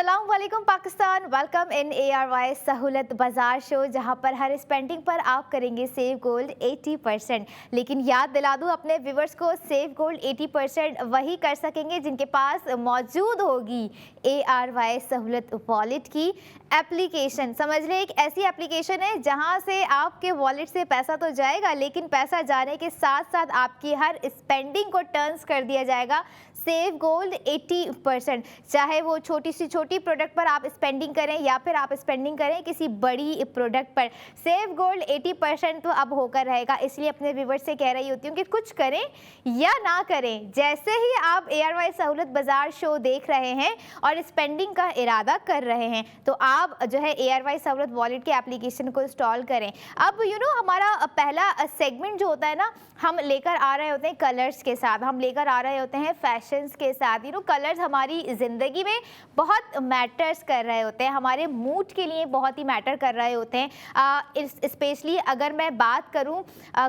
अस्सलाम वालेकुम Pakistan. Welcome in ARY सहूलत बाजार शो, जहां पर हर स्पेंडिंग पर आप करेंगे सेव गोल्ड 80%। लेकिन याद दिला दूं अपने व्यूवर्स को, सेव गोल्ड 80% वही कर सकेंगे जिनके पास मौजूद होगी ARY सहूलत वॉलेट की एप्लीकेशन। समझ लें एक ऐसी एप्लीकेशन है जहां से आपके वॉलेट से पैसा तो जाएगा, लेकिन पैसा जाने के साथ साथ आपकी हर स्पेंडिंग को टर्न्स कर दिया जाएगा सेव गोल्ड 80%। चाहे वो छोटी से छोटी प्रोडक्ट पर आप स्पेंडिंग करें या फिर आप स्पेंडिंग करें किसी बड़ी प्रोडक्ट पर, सेव गोल्ड 80% तो अब होकर रहेगा। इसलिए अपने व्यूवर्स से कह रही होती हूँ कि कुछ करें या ना करें, जैसे ही आप ARY सहूलत बाजार शो देख रहे हैं और स्पेंडिंग का इरादा कर रहे हैं तो आप जो है ARY सहूलत वॉलेट के एप्लीकेशन को इंस्टॉल करें। अब हमारा पहला सेगमेंट जो होता है ना, हम लेकर आ रहे होते हैं कलर्स के साथ, हम लेकर आ रहे होते हैं फैशंस के साथ। कलर्स हमारी ज़िंदगी में बहुत मैटर्स कर रहे होते हैं, हमारे मूड के लिए बहुत ही मैटर कर रहे होते हैं। स्पेशली अगर मैं बात करूं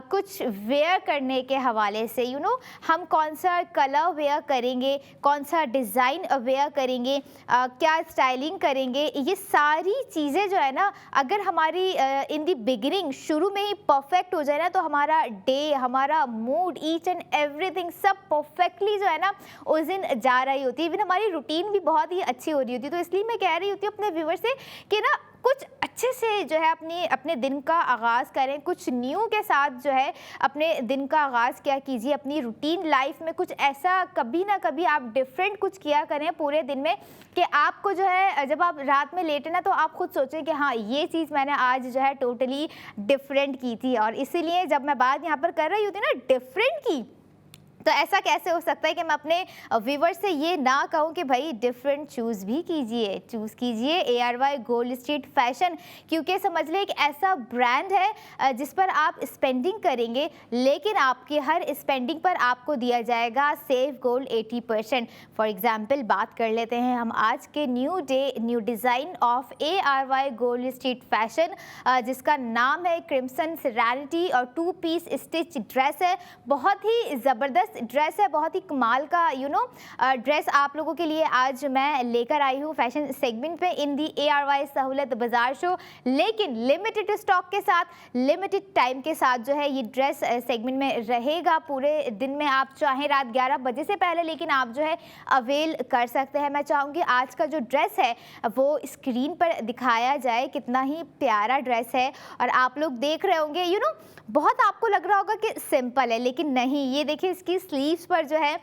कुछ वेयर करने के हवाले से, हम कौन सा कलर वेयर करेंगे, कौन सा डिज़ाइन वेयर करेंगे, क्या स्टाइलिंग करेंगे, ये सारी चीज़ें जो है ना, अगर हमारी इन दी बिगिनिंग शुरू में ही परफेक्ट हो जाए ना, तो हमारा डे, हमारा मूड, ईच एंड एवरीथिंग सब परफेक्टली जो है ना उस दिन जा रही होती है। इवन हमारी रूटीन भी बहुत ही अच्छी हो रही होती है। तो इसलिए मैं कह रही होती हूँ अपने व्यूवर से कि ना कुछ अच्छे से जो है अपने दिन का आगाज़ करें, कुछ न्यू के साथ जो है अपने दिन का आगाज़ क्या कीजिए। अपनी रूटीन लाइफ में कुछ ऐसा कभी ना कभी आप डिफरेंट कुछ किया करें पूरे दिन में कि आपको जो है जब आप रात में लेटें ना तो आप खुद सोचें कि हाँ, ये चीज़ मैंने आज जो है टोटली डिफरेंट की थी। और इसीलिए जब मैं बात यहाँ पर कर रही होती ना डिफरेंट की, तो ऐसा कैसे हो सकता है कि मैं अपने व्यूवर से ये ना कहूँ कि भाई डिफरेंट चूज़ कीजिए ARY गोल्ड स्ट्रीट फैशन। क्योंकि समझ लें एक ऐसा ब्रांड है जिस पर आप स्पेंडिंग करेंगे, लेकिन आपकी हर स्पेंडिंग पर आपको दिया जाएगा सेव गोल्ड 80%। फॉर एग्जांपल बात कर लेते हैं हम आज के new design of ARY gold street fashion, जिसका नाम है क्रिम्सन सेरेनिटी और 2 पीस स्टिच ड्रेस है। बहुत ही ज़बरदस्त ड्रेस है, बहुत ही कमाल का ड्रेस आप लोगों के लिए आज मैं लेकर आई हूँ फैशन सेगमेंट पे इन दी ARY सहूलत बाजार शो। लेकिन लिमिटेड स्टॉक के साथ, लिमिटेड टाइम के साथ जो है ये ड्रेस सेगमेंट में रहेगा पूरे दिन में। आप चाहें रात 11 बजे से पहले, लेकिन आप जो है अवेल कर सकते हैं। मैं चाहूँगी आज का जो ड्रेस है वो स्क्रीन पर दिखाया जाए। कितना ही प्यारा ड्रेस है और आप लोग देख रहे होंगे बहुत आपको लग रहा होगा कि सिंपल है, लेकिन नहीं। ये देखिए इसकी स्लीव्स पर जो है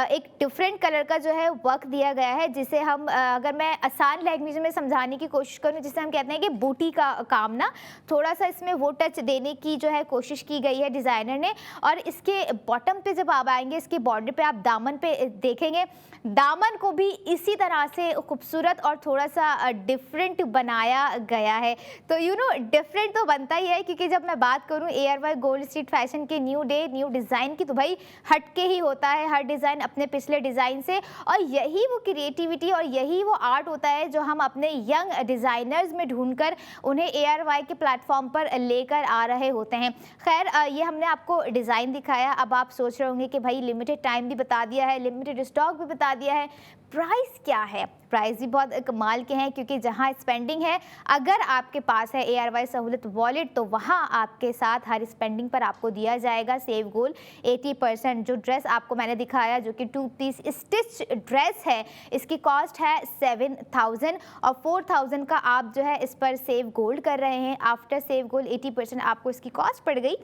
एक डिफरेंट कलर का जो है वर्क दिया गया है, जिसे हम अगर मैं आसान लैंग्वेज में समझाने की कोशिश करूं, जिसे हम कहते हैं कि बूटी का काम ना, थोड़ा सा इसमें वो टच देने की जो है कोशिश की गई है डिज़ाइनर ने। और इसके बॉटम पे जब आप आएंगे, इसके बॉर्डर पे आप दामन पे देखेंगे, दामन को भी इसी तरह से खूबसूरत और थोड़ा सा डिफरेंट बनाया गया है। तो डिफरेंट तो बनता ही है, क्योंकि जब मैं बात करूं ARY गोल्ड स्ट्रीट फैशन के न्यू डिज़ाइन की, तो भाई हटके ही होता है हर डिज़ाइन अपने पिछले डिज़ाइन से। और यही वो क्रिएटिविटी और यही वो आर्ट होता है जो हम अपने यंग डिज़ाइनर्स में ढूंढकर उन्हें ARY के प्लेटफॉर्म पर लेकर आ रहे होते हैं। खैर, ये हमने आपको डिज़ाइन दिखाया। अब आप सोच रहे होंगे कि भाई लिमिटेड टाइम भी बता दिया है, लिमिटेड स्टॉक भी बता दिया है, प्राइस क्या है? प्राइस भी बहुत कमाल के हैं, क्योंकि जहां स्पेंडिंग है, अगर आपके पास है ARY सहूलत वॉलेट, तो वहां आपके साथ हर स्पेंडिंग पर आपको दिया जाएगा सेव गोल्ड 80%। जो ड्रेस आपको मैंने दिखाया, जो कि 2 पीस स्टिच ड्रेस है, इसकी कॉस्ट है 7000 और 4000 का आप जो है इस पर सेव गोल्ड कर रहे हैं। आफ्टर सेव गोल्ड 80% आपको इसकी कॉस्ट पड़ गई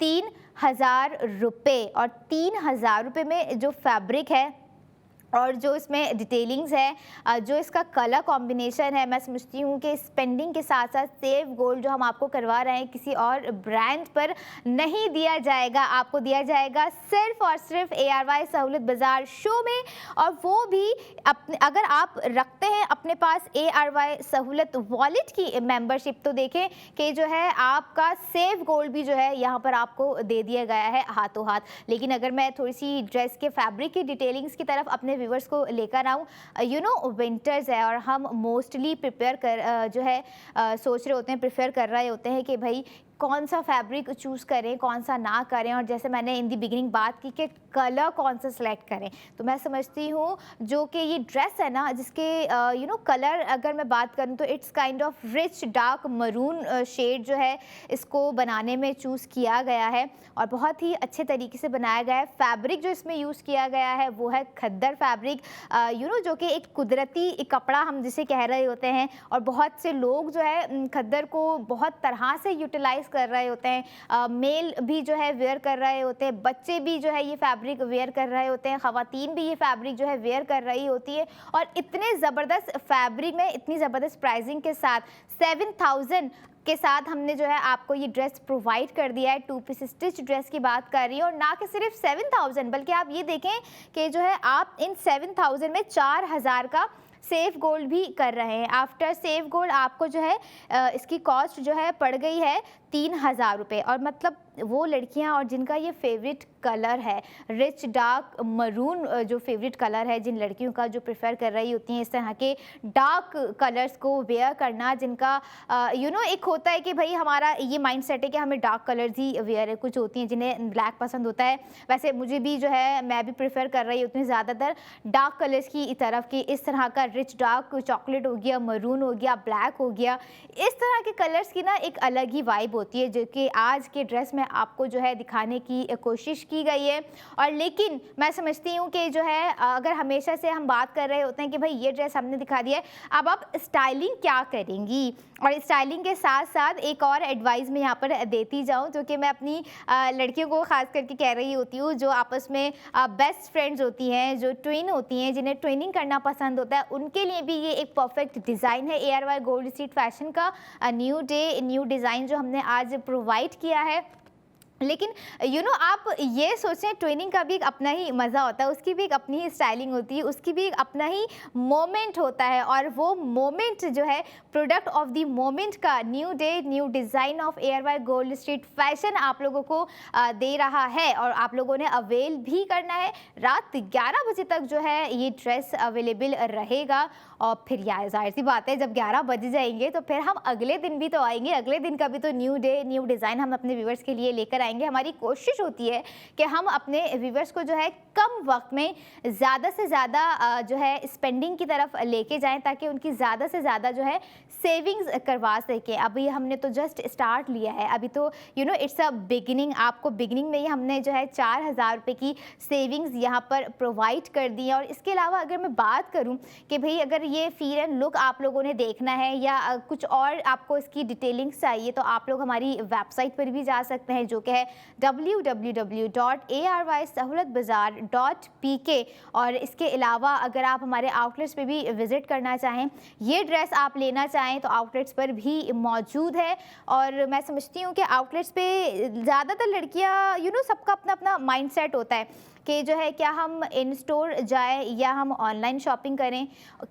3000 रुपये। और 3000 रुपये में जो फैब्रिक है और जो इसमें डिटेलिंग्स है, जो इसका कलर कॉम्बिनेशन है, मैं समझती हूँ कि स्पेंडिंग के साथ साथ सेव गोल्ड जो हम आपको करवा रहे हैं किसी और ब्रांड पर नहीं दिया जाएगा, आपको दिया जाएगा सिर्फ और सिर्फ ARY सहूलत बाजार शो में। और वो भी अगर आप रखते हैं अपने पास ARY सहूलत वॉलेट की मेंबरशिप, तो देखें कि जो है आपका सेव गोल्ड भी जो है यहाँ पर आपको दे दिया गया है हाथों हाथ। लेकिन अगर मैं थोड़ी सी ड्रेस के फैब्रिक की डिटेलिंग्स की तरफ अपने व्यूवर्स को लेकर आऊँ, विंटर्स है और हम मोस्टली प्रिपेयर कर जो है सोच रहे होते हैं, प्रेफर कर रहे होते हैं कि भाई कौन सा फैब्रिक चूज़ करें, कौन सा ना करें, और जैसे मैंने इन दी बिगिनिंग बात की कि कलर कौन सा सिलेक्ट करें, तो मैं समझती हूँ जो कि ये ड्रेस है ना, जिसके कलर अगर मैं बात करूँ तो it's kind of rich dark maroon shade जो है इसको बनाने में चूज़ किया गया है और बहुत ही अच्छे तरीके से बनाया गया है। फैब्रिक जो इसमें यूज़ किया गया है वो है खद्दर फैब्रिक, जो कि एक कुदरती कपड़ा हम जिसे कह रहे होते हैं, और बहुत से लोग जो है खद्दर को बहुत तरह से यूटिलाइज़ कर रहे होते हैं। मेल भी जो है वेयर कर रहे होते हैं, बच्चे भी जो है ये फैब्रिक वेयर कर रहे होते हैं, ख़वातीन भी ये फैब्रिक जो है वेयर कर रही होती है। और इतने ज़बरदस्त फैब्रिक में इतनी ज़बरदस्त प्राइसिंग के साथ 7000 के साथ हमने जो है आपको ये ड्रेस प्रोवाइड कर दिया है। 2 पीस स्टिच ड्रेस की बात कर रही है, और ना कि सिर्फ 7000 बल्कि आप ये देखें कि जो है आप इन 7000 में 4000 का सेफ गोल्ड भी कर रहे हैं। आफ्टर सेफ गोल्ड आपको जो है इसकी कॉस्ट जो है पड़ गई है 3000 रुपये। और मतलब वो लड़कियां और जिनका ये फेवरेट कलर है रिच डार्क मरून, जो फेवरेट कलर है जिन लड़कियों का, जो प्रेफर कर रही होती हैं इस तरह के डार्क कलर्स को वेयर करना, जिनका एक होता है कि भाई हमारा ये माइंड सेट है कि हमें डार्क कलर्स ही वेयर है। कुछ होती हैं जिन्हें ब्लैक पसंद होता है, वैसे मुझे भी जो है मैं भी प्रेफर कर रही होती हूँ ज़्यादातर डार्क कलर्स की तरफ की। इस तरह का रिच डार्क चॉकलेट हो गया, मरून हो गया, ब्लैक हो गया, इस तरह के कलर्स की ना एक अलग ही वाइब होती है जो कि आज के ड्रेस में आपको जो है दिखाने की कोशिश की गई है। और लेकिन मैं समझती हूँ कि जो है अगर हमेशा से हम बात कर रहे होते हैं कि भाई ये ड्रेस हमने दिखा दिया है, अब आप स्टाइलिंग क्या करेंगी, और स्टाइलिंग के साथ साथ एक और एडवाइस मैं यहाँ पर देती जाऊँ जो कि मैं अपनी लड़कियों को ख़ास करके कह रही होती हूँ, जो आपस में बेस्ट फ्रेंड्स होती हैं, जो ट्विन होती हैं, जिन्हें ट्विनिंग करना पसंद होता है, उनके लिए भी ये एक परफेक्ट डिज़ाइन है। ARY गोल्ड स्ट्रीट फैशन का न्यू डे न्यू डिज़ाइन जो हमने आज प्रोवाइड किया है। लेकिन आप ये सोचें ट्विनिंग का भी एक अपना ही मज़ा होता है, उसकी भी एक अपनी ही स्टाइलिंग होती है, उसकी भी एक अपना ही मोमेंट होता है, और वो मोमेंट जो है प्रोडक्ट ऑफ द मोमेंट का new day new design of ARY gold street fashion आप लोगों को दे रहा है, और आप लोगों ने अवेल भी करना है। रात 11 बजे तक जो है ये ड्रेस अवेलेबल रहेगा, और फिर यार ज़ाहिर सी बात है जब 11 बज जाएंगे तो फिर हम अगले दिन भी तो आएंगे, अगले दिन का भी तो न्यू डे न्यू डिज़ाइन हम अपने व्यूवर्स के लिए लेकर आएंगे। हमारी कोशिश होती है कि हम अपने व्यूवर्स को जो है कम वक्त में ज़्यादा से ज़्यादा जो है स्पेंडिंग की तरफ लेके जाएं, ताकि उनकी ज़्यादा से ज़्यादा जो है सेविंग्स करवा सकें। अभी हमने तो जस्ट स्टार्ट लिया है, अभी तो इट्स अ बिगिनिंग। आपको बिगिनिंग में ही हमने जो है 4000 रुपये की सेविंग्स यहाँ पर प्रोवाइड कर दी है। और इसके अलावा अगर मैं बात करूँ कि भाई अगर ये फील एंड लुक आप लोगों ने देखना है या कुछ और आपको इसकी डिटेलिंग्स चाहिए, तो आप लोग हमारी वेबसाइट पर भी जा सकते हैं जो कि है www.arysahullatbazaar.pk। और इसके अलावा अगर आप हमारे आउटलेट्स पे भी विज़िट करना चाहें, ये ड्रेस आप लेना चाहें, तो आउटलेट्स पर भी मौजूद है। और मैं समझती हूँ कि आउटलेट्स पे ज़्यादातर लड़कियाँ सबका अपना अपना माइंड सेट होता है कि जो है क्या हम इन स्टोर जाएं या हम ऑनलाइन शॉपिंग करें,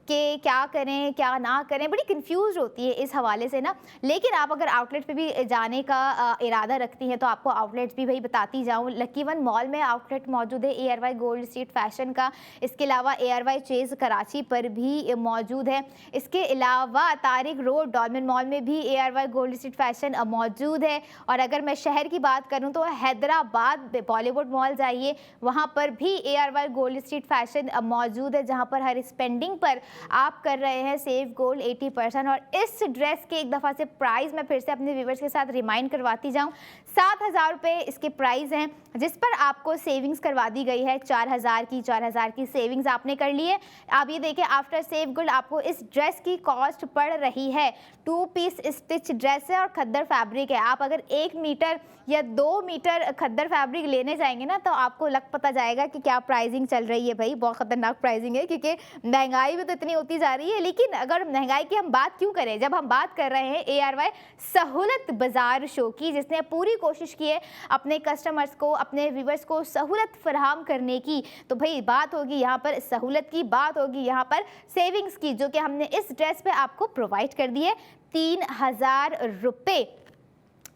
कि क्या करें क्या ना करें, बड़ी कंफ्यूज होती है इस हवाले से ना। लेकिन आप अगर आउटलेट पे भी जाने का इरादा रखती हैं तो आपको आउटलेट्स भी भाई बताती जाऊं। लकी वन मॉल में आउटलेट मौजूद है ARY गोल्ड स्ट्रीट फैशन का, इसके अलावा ARY चेज़ कराची पर भी मौजूद है। इसके अलावा तारिक रोड डॉलमेन मॉल में भी ARY गोल्ड स्ट्रीट फैशन मौजूद है। और अगर मैं शहर की बात करूँ तो हैदराबाद बॉलीवुड मॉल जाइए, वहाँ पर भी ARY गोल्ड स्ट्रीट फैशन मौजूद है, जहाँ पर हर स्पेंडिंग पर आप कर रहे हैं सेव गोल्ड 80%। और इस ड्रेस के एक दफ़ा से प्राइस मैं फिर से अपने व्यूवर्स के साथ रिमाइंड करवाती जाऊँ, 7000 रुपये इसके प्राइस हैं, जिस पर आपको सेविंग्स करवा दी गई है 4000 की सेविंग्स आपने कर ली है। आप ये देखें आफ्टर सेव गोल्ड आपको इस ड्रेस की कॉस्ट पड़ रही है, 2 पीस स्टिच ड्रेस है और खद्दर फैब्रिक है। आप अगर 1 मीटर या 2 मीटर खद्दर फैब्रिक लेने जाएंगे ना, तो आपको लग पता जाएगा कि क्या प्राइसिंग चल रही है। भाई बहुत ख़तरनाक प्राइसिंग है, क्योंकि महंगाई भी तो इतनी होती जा रही है। लेकिन अगर महंगाई की हम बात क्यों करें, जब हम बात कर रहे हैं ARY सहूलत बाज़ार शो की, जिसने पूरी कोशिश की है अपने कस्टमर्स को, अपने व्यूवर्स को सहूलत फराहम करने की, तो भाई बात होगी यहाँ पर सहूलत की, बात होगी यहाँ पर सेविंग्स की, जो कि हमने इस ड्रेस पे आपको प्रोवाइड कर दी है 3000 रुपये।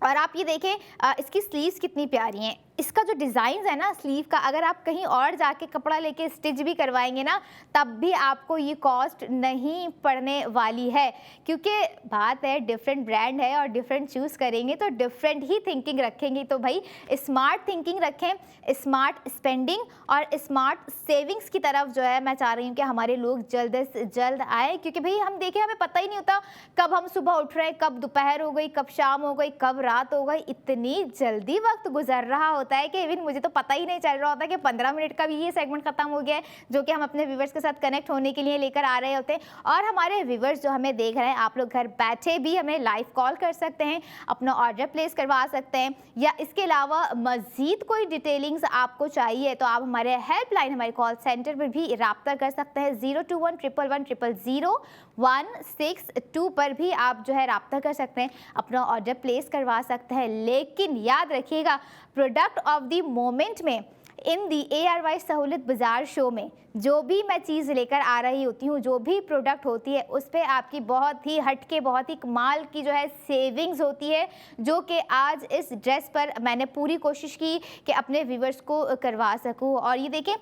और आप ये देखें इसकी स्लीव्स कितनी प्यारी हैं, इसका जो डिज़ाइन है ना स्लीव का, अगर आप कहीं और जाके कपड़ा लेके स्टिच भी करवाएंगे ना, तब भी आपको ये कॉस्ट नहीं पड़ने वाली है, क्योंकि बात है डिफरेंट ब्रांड है और डिफरेंट चूज़ करेंगे तो डिफरेंट ही थिंकिंग रखेंगे। तो भाई स्मार्ट थिंकिंग रखें, स्मार्ट स्पेंडिंग और स्मार्ट सेविंग्स की तरफ जो है मैं चाह रही हूँ कि हमारे लोग जल्द से जल्द आए, क्योंकि भाई हम देखें हमें पता ही नहीं होता कब हम सुबह उठ रहे हैं, कब दोपहर हो गई, कब शाम हो गई, कब रात हो गई, इतनी जल्दी वक्त गुजर रहा होता है कि इवन मुझे तो पता ही नहीं चल रहा होता कि 15 मिनट का भी ये सेगमेंट खत्म हो गया है, जो कि हम अपने व्यूवर्स के साथ कनेक्ट होने के लिए लेकर आ रहे होते हैं। और हमारे व्यूवर्स जो हमें देख रहे हैं, आप लोग घर बैठे भी हमें लाइव कॉल कर सकते हैं, अपना ऑर्डर प्लेस करवा सकते हैं, या इसके अलावा मजीद कोई डिटेलिंग्स आपको चाहिए तो आप हमारे हेल्पलाइन, हमारे कॉल सेंटर पर भी रब्ता कर सकते हैं। 02111000162 पर भी आप जो है रब्ता कर सकते हैं, अपना ऑर्डर प्लेस करवा सकते हैं। लेकिन याद रखिएगा, प्रोडक्ट ऑफ द मोमेंट में इन दी ARY सहूलत बाज़ार शो में जो भी मैं चीज़ लेकर आ रही होती हूँ, जो भी प्रोडक्ट होती है, उस पर आपकी बहुत ही हटके, बहुत ही कमाल की जो है सेविंग्स होती है, जो कि आज इस ड्रेस पर मैंने पूरी कोशिश की कि अपने व्यूवर्स को करवा सकूँ। और ये देखें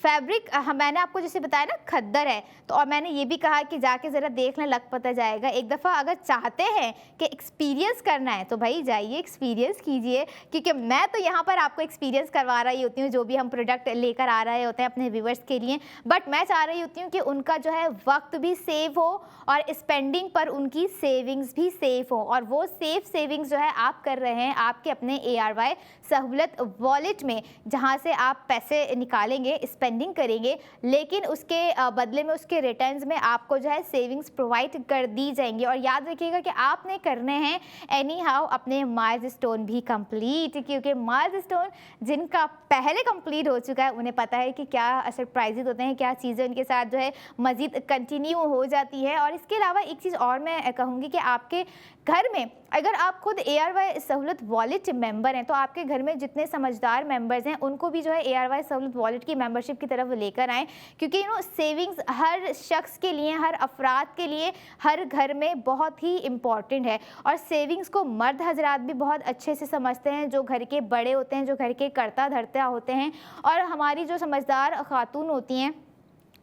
फैब्रिक मैंने आपको जैसे बताया ना खद्दर है, तो और मैंने ये भी कहा कि जाके ज़रा देख लें, लग पता जाएगा। एक दफ़ा अगर चाहते हैं कि एक्सपीरियंस करना है तो भाई जाइए एक्सपीरियंस कीजिए, क्योंकि मैं तो यहाँ पर आपको एक्सपीरियंस करवा रही होती हूँ जो भी हम प्रोडक्ट लेकर आ रहे होते हैं अपने व्यूवर्स के लिए, बट मैं चाह रही होती हूँ कि उनका जो है वक्त भी सेव हो और स्पेंडिंग पर उनकी सेविंग्स भी सेफ हो। और वो सेफ सेविंग्स जो है आप कर रहे हैं आपके अपने ARY सहूलत वॉलेट में, जहाँ से आप पैसे निकालेंगे, स्पेंडिंग करेंगे, लेकिन उसके बदले में उसके रिटर्न्स में आपको जो है सेविंग्स प्रोवाइड कर दी जाएंगी। और याद रखिएगा कि आपने करने हैं एनी हाउ अपने माइलस्टोन भी कंप्लीट, क्योंकि माइलस्टोन जिनका पहले कंप्लीट हो चुका है उन्हें पता है कि क्या सरप्राइजेज होते हैं, क्या चीज़ें उनके साथ जो है मज़ीद कंटिन्यू हो जाती है। और इसके अलावा एक चीज़ और मैं कहूँगी कि आपके घर में अगर आप खुद ARY सहूलत वॉलेट मेंबर हैं तो आपके घर में जितने समझदार मेंबर्स हैं उनको भी जो है ARY सहूलत वॉलेट की मेंबरशिप की तरफ लेकर आएँ, क्योंकि सेविंग्स हर शख्स के लिए, हर अफराद के लिए, हर घर में बहुत ही इम्पॉर्टेंट है। और सेविंग्स को मर्द हजरात भी बहुत अच्छे से समझते हैं, जो घर के बड़े होते हैं, जो घर के करता धरता होते हैं, और हमारी जो समझदार खातून होती हैं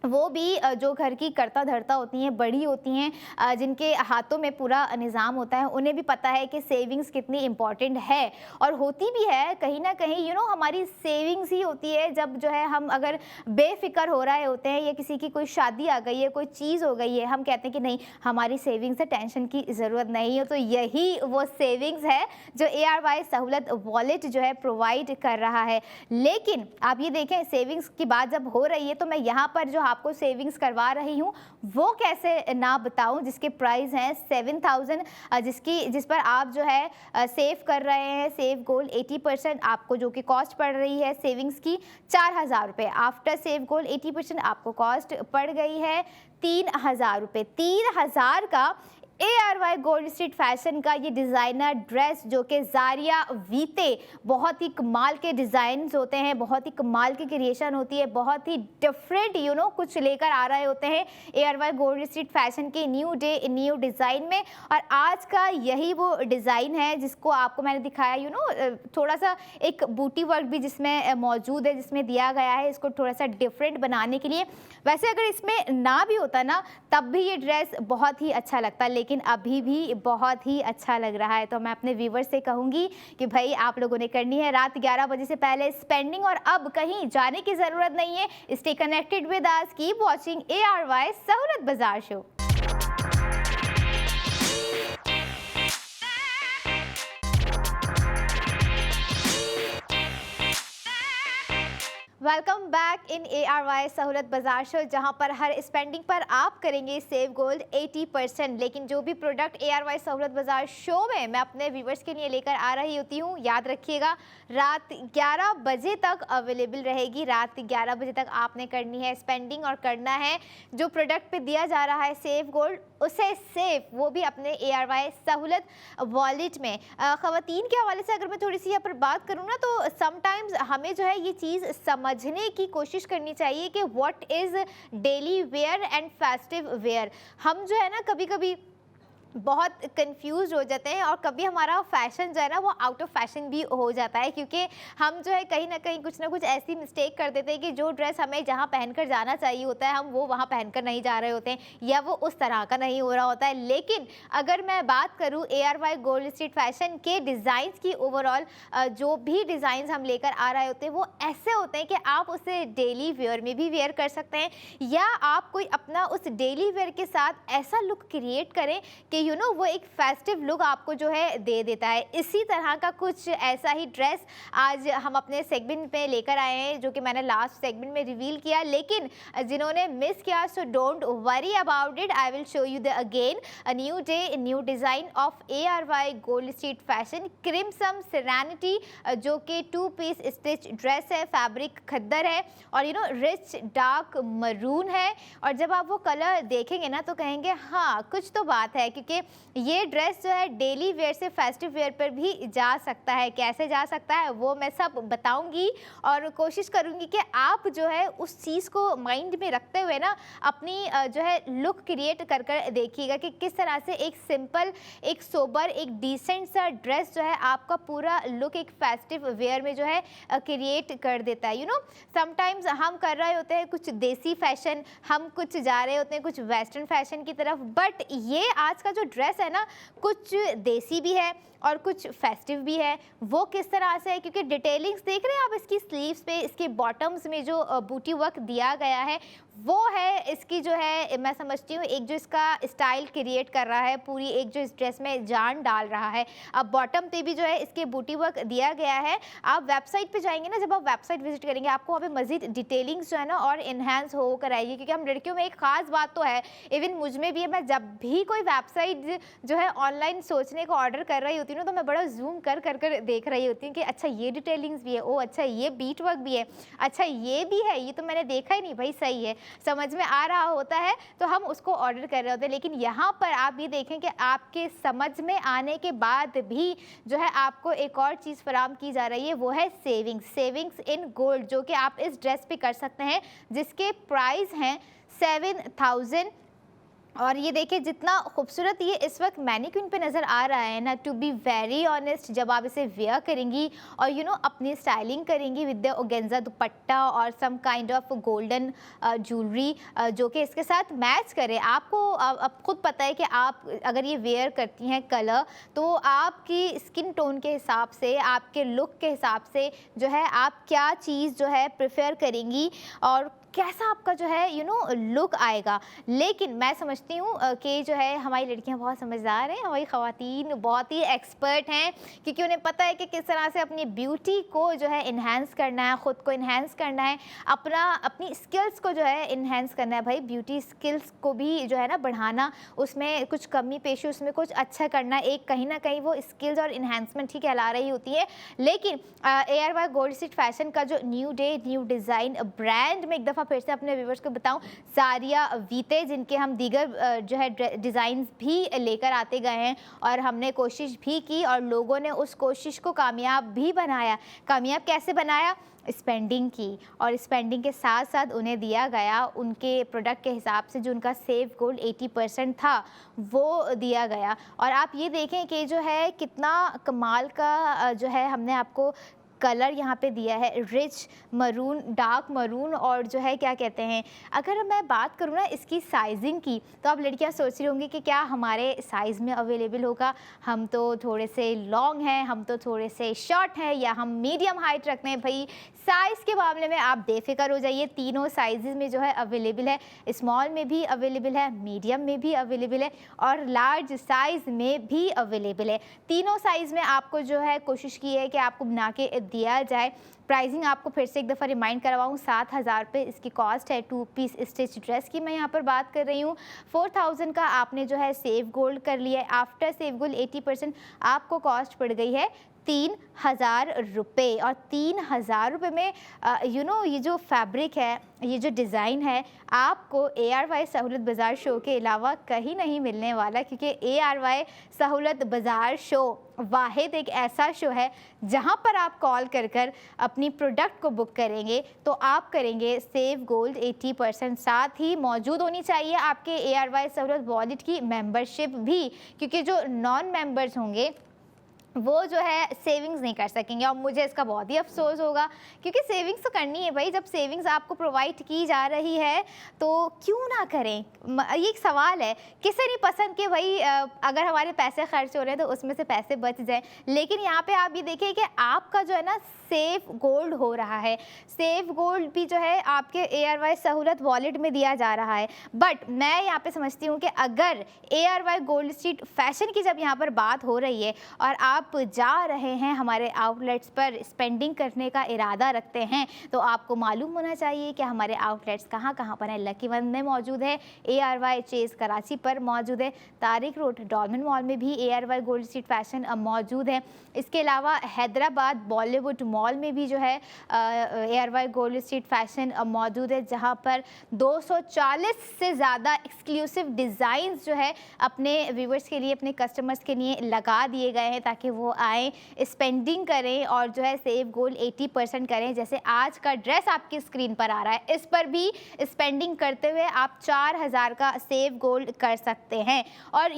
वो भी जो घर की करता धरता होती हैं, बड़ी होती हैं, जिनके हाथों में पूरा निज़ाम होता है, उन्हें भी पता है कि सेविंग्स कितनी इम्पॉर्टेंट है और होती भी है कहीं ना कहीं। हमारी सेविंग्स ही होती है जब जो है हम अगर बेफिक्र हो रहे होते हैं, या किसी की कोई शादी आ गई है, कोई चीज़ हो गई है, हम कहते हैं कि नहीं हमारी सेविंग्स है, टेंशन की ज़रूरत नहीं है। तो यही वो सेविंग्स है जो ARY सहूलत वॉलेट जो है प्रोवाइड कर रहा है। लेकिन आप ये देखें, सेविंग्स की बात जब हो रही है तो मैं यहाँ पर जो आपको सेविंग्स करवा रही हूँ वो कैसे ना बताऊँ, जिसके प्राइस हैं 7000, जिस पर आप जो है सेव कर रहे हैं सेव गोल्ड 80%, आपको जो कि कॉस्ट पड़ रही है सेविंग्स की 4000 रुपये। आफ्टर सेव गोल्ड 80% आपको कॉस्ट पड़ गई है 3000 रुपये। 3000 का ARY गोल्ड स्ट्रीट फैशन का ये डिज़ाइनर ड्रेस, जो कि ज़ारिया वीते, बहुत ही कमाल के डिज़ाइंस होते हैं, बहुत ही कमाल की क्रिएशन होती है, बहुत ही डिफरेंट कुछ लेकर आ रहे होते हैं ARY गोल्ड स्ट्रीट फैशन के न्यू डे न्यू डिज़ाइन में। और आज का यही वो डिज़ाइन है जिसको आपको मैंने दिखाया, थोड़ा सा एक बूटी वर्क भी जिसमें मौजूद है, जिसमें दिया गया है इसको थोड़ा सा डिफरेंट बनाने के लिए। वैसे अगर इसमें ना भी होता ना तब भी ये ड्रेस बहुत ही अच्छा लगता, लेकिन अभी भी बहुत ही अच्छा लग रहा है। तो मैं अपने व्यूवर्स से कहूँगी कि भाई आप लोगों ने करनी है रात 11 बजे से पहले स्पेंडिंग, और अब कहीं जाने की ज़रूरत नहीं है। Stay connected with us, keep watching ARY सहूलत बाज़ार show. Welcome back in ARY सहूलत बाज़ार शो, जहां पर हर स्पेंडिंग पर आप करेंगे सेव गोल्ड 80%। लेकिन जो भी प्रोडक्ट ARY सहूलत बाज़ार शो में मैं अपने व्यूवर्स के लिए लेकर आ रही होती हूं, याद रखिएगा रात 11 बजे तक अवेलेबल रहेगी। रात 11 बजे तक आपने करनी है स्पेंडिंग और करना है जो प्रोडक्ट पे दिया जा रहा है सेव गोल्ड, उसे सेव, वो भी अपने ARY सहूलत वॉलेट में। ख़वातीन के हवाले से अगर मैं थोड़ी सी यहाँ पर बात करूँ ना, तो समटाइम्स हमें जो है ये चीज़ समझने की कोशिश करनी चाहिए कि what is daily wear and festive where. हम जो है ना कभी कभी बहुत कंफ्यूज हो जाते हैं और कभी हमारा फैशन जो है ना वो आउट ऑफ फैशन भी हो जाता है, क्योंकि हम जो है कहीं ना कहीं कुछ ना कुछ ऐसी मिस्टेक कर देते हैं कि जो ड्रेस हमें जहाँ पहनकर जाना चाहिए होता है हम वो वहाँ पहनकर नहीं जा रहे होते हैं, या वो उस तरह का नहीं हो रहा होता है। लेकिन अगर मैं बात करूँ ARY गोल्ड स्ट्रीट फैशन के डिज़ाइंस की, ओवरऑल जो भी डिज़ाइंस हम लेकर आ रहे होते हैं वो ऐसे होते हैं कि आप उसे डेली वेयर में भी वेयर कर सकते हैं, या आप कोई अपना उस डेली वेयर के साथ ऐसा लुक क्रिएट करें कि वो एक फेस्टिव लुक आपको जो है दे देता है। इसी तरह का कुछ ऐसा ही ड्रेस आज हम अपने सेगमेंट में लेकर आए हैं, जो कि मैंने लास्ट सेगमेंट में रिवील किया। लेकिन जिन्होंने मिस किया, so don't worry about it, I will show you the again a new day, new design of ARY gold street fashion crimson serenity, जो कि 2 पीस स्टिच ड्रेस है, फैब्रिक खद्दर है और रिच डार्क मरून है। और जब आप वो कलर देखेंगे ना तो कहेंगे हाँ कुछ तो बात है, क्योंकि ये ड्रेस जो है डेली वेयर से फेस्टिव वेयर पर भी जा सकता है। कैसे जा सकता है वो मैं सब बताऊंगी और कोशिश करूंगी कि आप जो है उस चीज़ को माइंड में रखते हुए ना अपनी जो है लुक क्रिएट कर कर देखिएगा कि किस तरह से एक सिंपल, एक सोबर, एक डिसेंट सा ड्रेस जो है आपका पूरा लुक एक फेस्टिव वेयर में जो है क्रिएट कर देता है। समटाइम्स हम कर रहे होते हैं कुछ देसी फैशन, हम कुछ जा रहे होते हैं कुछ वेस्टर्न फैशन की तरफ, बट ये आज का जो ड्रेस है ना कुछ देसी भी है और कुछ फेस्टिव भी है। वो किस तरह से है, क्योंकि डिटेलिंग्स देख रहे हैं आप इसकी स्लीव्स पे, इसके बॉटम्स में जो बूटी वर्क दिया गया है वो है इसकी जो है, मैं समझती हूँ एक जो इसका स्टाइल क्रिएट कर रहा है, पूरी एक जो इस ड्रेस में जान डाल रहा है। अब बॉटम पे भी जो है इसके बूटी वर्क दिया गया है। आप वेबसाइट पे जाएंगे ना, जब आप वेबसाइट विजिट करेंगे आपको वहाँ पे मजीद डिटेलिंग्स जो है ना और इन्हेंस होकर आएगी, क्योंकि हम लड़कियों में एक खास बात तो है, इवन मुझ में भी है, मैं जब भी कोई वेबसाइट जो है ऑनलाइन सोचने को ऑर्डर कर रही होती हूँ तो मैं बड़ा जूम कर कर कर देख रही होती हूँ कि अच्छा ये डिटेलिंग्स भी है, ओ अच्छा ये बीट वर्क भी है, अच्छा ये भी है, ये तो मैंने देखा ही नहीं भाई, सही है, समझ में आ रहा होता है तो हम उसको ऑर्डर कर रहे होते हैं। लेकिन यहाँ पर आप ये देखें कि आपके समझ में आने के बाद भी जो है आपको एक और चीज़ फराहम की जा रही है, वो है सेविंग्स इन गोल्ड, जो कि आप इस ड्रेस पे कर सकते हैं, जिसके प्राइस हैं 7000। और ये देखिए जितना खूबसूरत ये इस वक्त मैनीक्विन पे नज़र आ रहा है ना, टू बी वेरी ऑनेस्ट, जब आप इसे वेयर करेंगी और अपनी स्टाइलिंग करेंगी विद द ऑर्गेन्जा दुपट्टा और some kind of golden jewellery जो कि इसके साथ मैच करे, आपको अब खुद पता है कि आप अगर ये वेयर करती हैं कलर, तो आपकी स्किन टोन के हिसाब से, आपके लुक के हिसाब से जो है आप क्या चीज़ जो है प्रेफर करेंगी और कैसा आपका जो है लुक आएगा। लेकिन मैं समझती हूँ कि जो है हमारी लड़कियाँ बहुत समझदार हैं, हमारी ख़वातीन बहुत ही एक्सपर्ट हैं, क्योंकि उन्हें पता है कि किस तरह से अपनी ब्यूटी को जो है इन्हेंस करना है, ख़ुद को इन्हेंस करना है, अपनी स्किल्स को जो है इन्हेंस करना है। भाई ब्यूटी स्किल्स को भी जो है ना बढ़ाना, उसमें कुछ कमी पेशी, उसमें कुछ अच्छा करना, एक कहीं ना कहीं वो स्किल्स और इन्हेंसमेंट ही कहला रही होती है। लेकिन ARY गोल्ड स्ट्रीट फैशन का जो new day new design brand में एक दफ़ा फिर से अपने व्यूवर्स को बताऊं, सारिया वीते, जिनके हम दीगर जो है डिज़ाइंस भी लेकर आते गए हैं और हमने कोशिश भी की और लोगों ने उस कोशिश को कामयाब भी बनाया। कामयाब कैसे बनाया? स्पेंडिंग की, और स्पेंडिंग के साथ साथ उन्हें दिया गया उनके प्रोडक्ट के हिसाब से जो उनका सेव गोल्ड 80% था वो दिया गया। और आप ये देखें कि जो है कितना कमाल का जो है हमने आपको कलर यहाँ पे दिया है, रिच मरून, डार्क मरून, और जो है क्या कहते हैं, अगर मैं बात करूँ ना इसकी साइजिंग की, तो आप लड़कियाँ सोच रही होंगी कि क्या हमारे साइज़ में अवेलेबल होगा, हम तो थोड़े से लॉन्ग हैं, हम तो थोड़े से शॉर्ट हैं, या हम मीडियम हाइट रखते हैं। भाई साइज़ के मामले में आप बेफिक्र हो जाइए, तीनों साइज़ में जो है अवेलेबल है, स्मॉल में भी अवेलेबल है, मीडियम में भी अवेलेबल है और लार्ज साइज़ में भी अवेलेबल है। तीनों साइज़ में आपको जो है कोशिश की है कि आपको बना के दिया जाए। प्राइसिंग आपको फिर से एक दफ़ा रिमाइंड करवाऊँ, 7000 रुपये इसकी कॉस्ट है। 2 पीस स्टिच ड्रेस की मैं यहाँ पर बात कर रही हूँ। 4000 का आपने जो है सेव गोल्ड कर लिया है। आफ्टर सेव गोल्ड 80% आपको कॉस्ट पड़ गई है 3,000 रुपये। और 3,000 रुपये में ये जो फैब्रिक है, ये जो डिज़ाइन है, आपको ARY सहूलत बाज़ार शो के अलावा कहीं नहीं मिलने वाला, क्योंकि ARY सहूलत बाज़ार शो वाहिद एक ऐसा शो है जहां पर आप कॉल कर अपनी प्रोडक्ट को बुक करेंगे तो आप करेंगे सेव गोल्ड 80%। साथ ही मौजूद होनी चाहिए आपके ARY सहूलत वॉलेट की मेंबरशिप भी, क्योंकि जो नॉन मेंबर्स होंगे वो जो है सेविंग्स नहीं कर सकेंगे। और मुझे इसका बहुत ही अफसोस होगा, क्योंकि सेविंग्स तो करनी है भाई। जब सेविंग्स आपको प्रोवाइड की जा रही है तो क्यों ना करें। ये एक सवाल है, किसे नहीं पसंद कि भाई अगर हमारे पैसे खर्च हो रहे हैं तो उसमें से पैसे बच जाए। लेकिन यहाँ पे आप ये देखिए कि आपका जो है ना सेफ गोल्ड हो रहा है। सेफ गोल्ड भी जो है आपके ARY सहूलत वॉलेट में दिया जा रहा है। बट मैं यहाँ पे समझती हूँ कि अगर ARY गोल्ड स्ट्रीट फैशन की जब यहाँ पर बात हो रही है और आप जा रहे हैं हमारे आउटलेट्स पर स्पेंडिंग करने का इरादा रखते हैं, तो आपको मालूम होना चाहिए कि हमारे आउटलेट्स कहाँ कहाँ पर हैं। लकी वन में मौजूद है, ARY चेज़ कराची पर मौजूद है, तारिक रोड डॉल्मेन मॉल में भी ARY गोल्ड स्ट्रीट फैशन मौजूद है। इसके अलावा हैदराबाद बॉलीवुड मॉल में भी जो है ARY गोल्ड स्ट्रीट फैशन मौजूद है, जहां पर 240 से ज़्यादा एक्सक्लूसिव डिज़ाइंस जो है अपने व्यूवर्स के लिए, अपने कस्टमर्स के लिए लगा दिए गए हैं ताकि वो आएँ, स्पेंडिंग करें और जो है सेव गोल्ड 80% करें। जैसे आज का ड्रेस आपकी स्क्रीन पर आ रहा है, इस पर भी स्पेंडिंग करते हुए आप 4,000 का सेव गोल्ड कर सकते हैं। और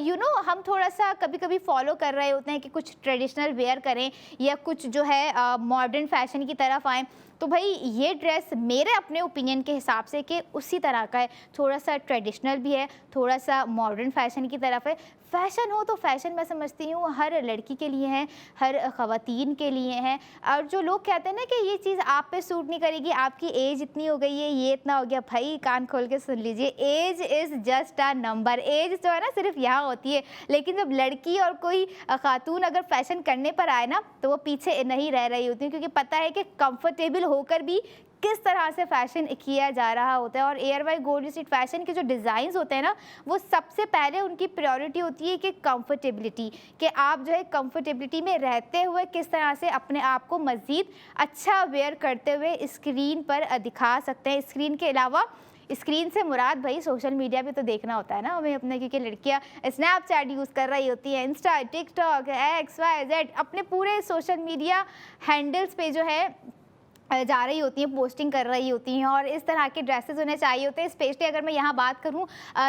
हम थोड़ा सा कभी कभी फॉलो कर रहे होते हैं कि कुछ ट्रेडिशनल वेयर करें या कुछ जो है मॉडर्न फैशन की तरफ आएँ। तो भाई ये ड्रेस मेरे अपने ओपिनियन के हिसाब से कि उसी तरह का है, थोड़ा सा ट्रेडिशनल भी है, थोड़ा सा मॉडर्न फैशन की तरफ है। फ़ैशन हो तो फ़ैशन मैं समझती हूँ हर लड़की के लिए है, हर ख़वातीन के लिए है। और जो लोग कहते हैं ना कि ये चीज़ आप पे सूट नहीं करेगी, आपकी एज इतनी हो गई है, ये इतना हो गया, भाई कान खोल के सुन लीजिए, age is just a number. Age जो है ना सिर्फ यहाँ होती है, लेकिन जब लड़की और कोई खातून अगर फ़ैशन करने पर आए ना तो वो पीछे नहीं रह रही होती, क्योंकि पता है कि कंफर्टेबल होकर भी किस तरह से फैशन किया जा रहा होता है। और ARY गोल्ड स्ट्रीट फैशन के जो डिज़ाइंस होते हैं ना, वो सबसे पहले उनकी प्रायोरिटी होती है कि कंफर्टेबिलिटी, कि आप जो है कंफर्टेबिलिटी में रहते हुए किस तरह से अपने आप को मज़ीद अच्छा वेयर करते हुए स्क्रीन पर दिखा सकते हैं। स्क्रीन के अलावा, स्क्रीन से मुराद भाई सोशल मीडिया पे तो देखना होता है ना हमें अपने, क्योंकि लड़कियां स्नैपचैट यूज़ कर रही होती हैं, इंस्टा, टिकटॉक, XYZ, अपने पूरे सोशल मीडिया हैंडल्स पे जो है जा रही होती हैं, पोस्टिंग कर रही होती हैं। और इस तरह के ड्रेसेस उन्हें चाहिए होते हैं। स्पेशली अगर मैं यहाँ बात करूँ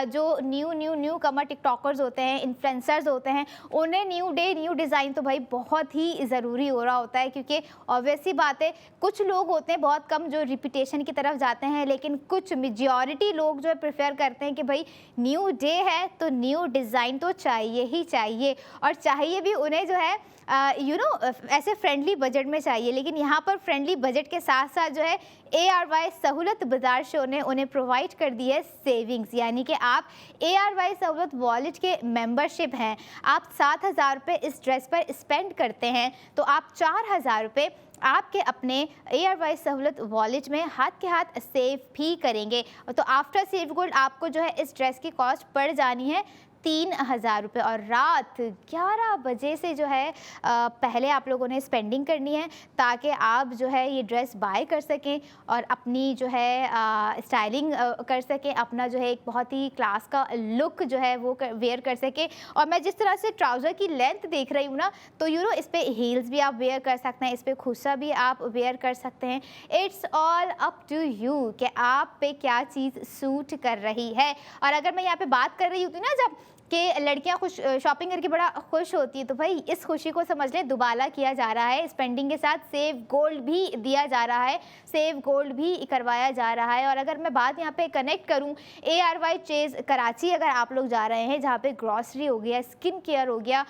जो न्यू कमर टिकटॉकर्स होते हैं, इन्फ्लुएंसर्स होते हैं, उन्हें न्यू डे न्यू डिज़ाइन तो भाई बहुत ही ज़रूरी हो रहा होता है, क्योंकि ऑब्वियस सी बात है कुछ लोग होते हैं बहुत कम जो रिपीटेशन की तरफ जाते हैं, लेकिन कुछ मेजॉरिटी लोग जो है प्रेफर करते हैं कि भाई न्यू डे है तो न्यू डिज़ाइन तो चाहिए ही चाहिए। और चाहिए भी उन्हें जो है ऐसे फ्रेंडली बजट में चाहिए। लेकिन यहाँ पर फ्रेंडली बजट के साथ साथ जो है ARY सहूलत बाज़ार शो ने उन्हें प्रोवाइड कर दी है सेविंग्स, यानी कि आप ARY सहूलत वॉलेट के मेंबरशिप हैं, आप 7,000 रुपये इस ड्रेस पर स्पेंड करते हैं तो आप 4,000 रुपये आपके अपने ARY सहूलत वॉलेट में हाथ के हाथ सेव भी करेंगे। तो आफ्टर सेव गोल्ड आपको जो है इस ड्रेस की कॉस्ट पड़ जानी है 3,000 रुपये। और रात 11 बजे से जो है पहले आप लोगों ने स्पेंडिंग करनी है ताकि आप जो है ये ड्रेस बाय कर सकें और अपनी जो है स्टाइलिंग कर सकें, अपना जो है एक बहुत ही क्लास का लुक जो है वो वेयर कर सकें। और मैं जिस तरह से ट्राउज़र की लेंथ देख रही हूँ ना, तो इस पर हील्स भी आप वेयर कर सकते हैं, इस पर खुस्सा भी आप वेयर कर सकते हैं। It's all up to you कि आप पे क्या चीज़ सूट कर रही है। और अगर मैं यहाँ पे बात कर रही होती ना जब कि लड़कियां खुश शॉपिंग करके बड़ा खुश होती है, तो भाई इस खुशी को समझ ले दुबाला किया जा रहा है। स्पेंडिंग के साथ सेव गोल्ड भी दिया जा रहा है, सेव गोल्ड भी करवाया जा रहा है। और अगर मैं बात यहाँ पे कनेक्ट करूँ ARY चेज़ कराची अगर आप लोग जा रहे हैं, जहाँ पे ग्रॉसरी हो गया, स्किन केयर हो गया,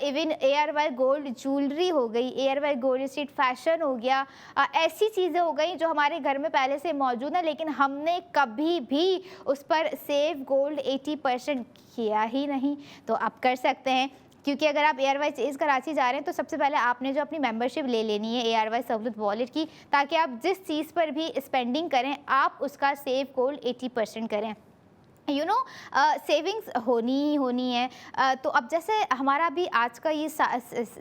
इवन ARY गोल्ड ज्वेलरी हो गई, ARY गोल्ड स्ट्रीट फैशन हो गया, ऐसी चीज़ें हो गई जो हमारे घर में पहले से मौजूद है, लेकिन हमने कभी भी उस पर सेव गोल्ड 80% किया ही नहीं। तो आप कर सकते हैं, क्योंकि अगर आप ARY चेज़ कराची जा रहे हैं तो सबसे पहले आपने जो अपनी मेंबरशिप ले लेनी है ARY सहूलत वॉलेट की, ताकि आप जिस चीज़ पर भी स्पेंडिंग करें आप उसका सेव गोल्ड 80% करें। सेविंग्स होनी ही होनी है। तो अब जैसे हमारा भी आज का ये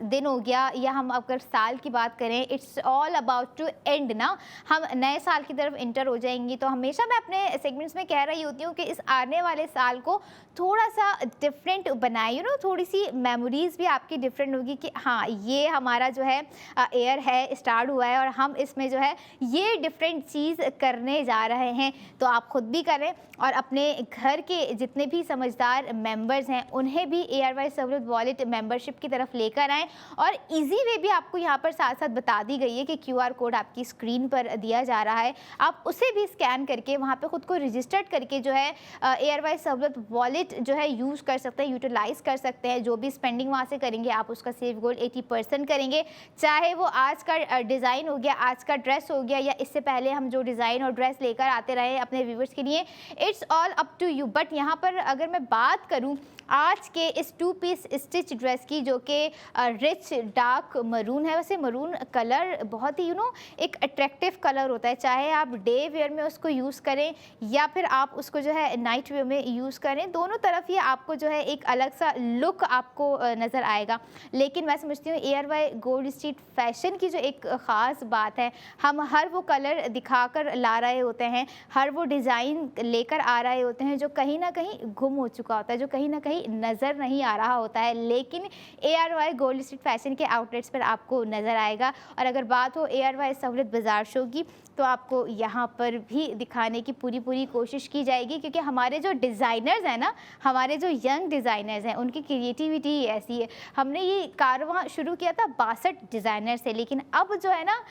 दिन हो गया, या हम अगर साल की बात करें, it's all about to end ना, हम नए साल की तरफ इंटर हो जाएंगी। तो हमेशा मैं अपने सेगमेंट्स में कह रही होती हूँ कि इस आने वाले साल को थोड़ा सा डिफरेंट बनाए, थोड़ी सी मेमोरीज भी आपकी डिफरेंट होगी कि हाँ, ये हमारा जो है ईयर है, स्टार्ट हुआ है और हम इसमें जो है ये डिफरेंट चीज़ करने जा रहे हैं। तो आप खुद भी करें और अपने घर के जितने भी समझदार मेंबर्स हैं उन्हें भी ARY सहूलियत वॉलेट मेंबरशिप की तरफ लेकर आएँ। और इजी वे भी आपको यहाँ पर साथ साथ बता दी गई है कि QR कोड आपकी स्क्रीन पर दिया जा रहा है, आप उसे भी स्कैन करके वहाँ पे खुद को रजिस्टर्ड करके जो है ARY सहूलियत वॉलेट जो है यूज़ कर सकते हैं, यूटिलाइज़ कर सकते हैं। जो भी स्पेंडिंग वहाँ से करेंगे आप उसका सेव गोल्ड 80% करेंगे, चाहे वो आज का डिज़ाइन हो गया, आज का ड्रेस हो गया, या इससे पहले हम जो डिज़ाइन और ड्रेस लेकर आते रहे अपने व्यूवर्स के लिए। It's all up to you. But यहाँ पर अगर मैं बात करूँ आज के इस 2 पीस स्टिच ड्रेस की, जो कि रिच डार्क मरून है, वैसे मरून कलर बहुत ही एक अट्रैक्टिव कलर होता है, चाहे आप डे वेयर में उसको यूज़ करें या फिर आप उसको जो है नाइट वेयर में यूज़ करें, दोनों तरफ ये आपको जो है एक अलग सा लुक आपको नज़र आएगा। लेकिन मैं समझती हूँ ARY गोल्ड स्ट्रीट फैशन की जो एक ख़ास बात है, हम हर वो कलर दिखाकर ला रहे होते हैं, हर वो डिज़ाइन लेकर आ रहे होते हैं जो कहीं ना कहीं गुम हो चुका होता है, जो कहीं ना कहीं नज़र नहीं आ रहा होता है, लेकिन ARY गोल्ड स्ट्रीट फैशन के आउटलेट्स पर आपको नज़र आएगा। और अगर बात हो ARY सहूलियत बाज़ार शो की, तो आपको यहाँ पर भी दिखाने की पूरी कोशिश की जाएगी, क्योंकि हमारे जो डिज़ाइनर्स हैं ना, हमारे जो यंग डिज़ाइनर्स हैं, उनकी क्रिएटिविटी ऐसी है। हमने ये कारवां शुरू किया था 62 डिज़ाइनर से, लेकिन अब जो है ना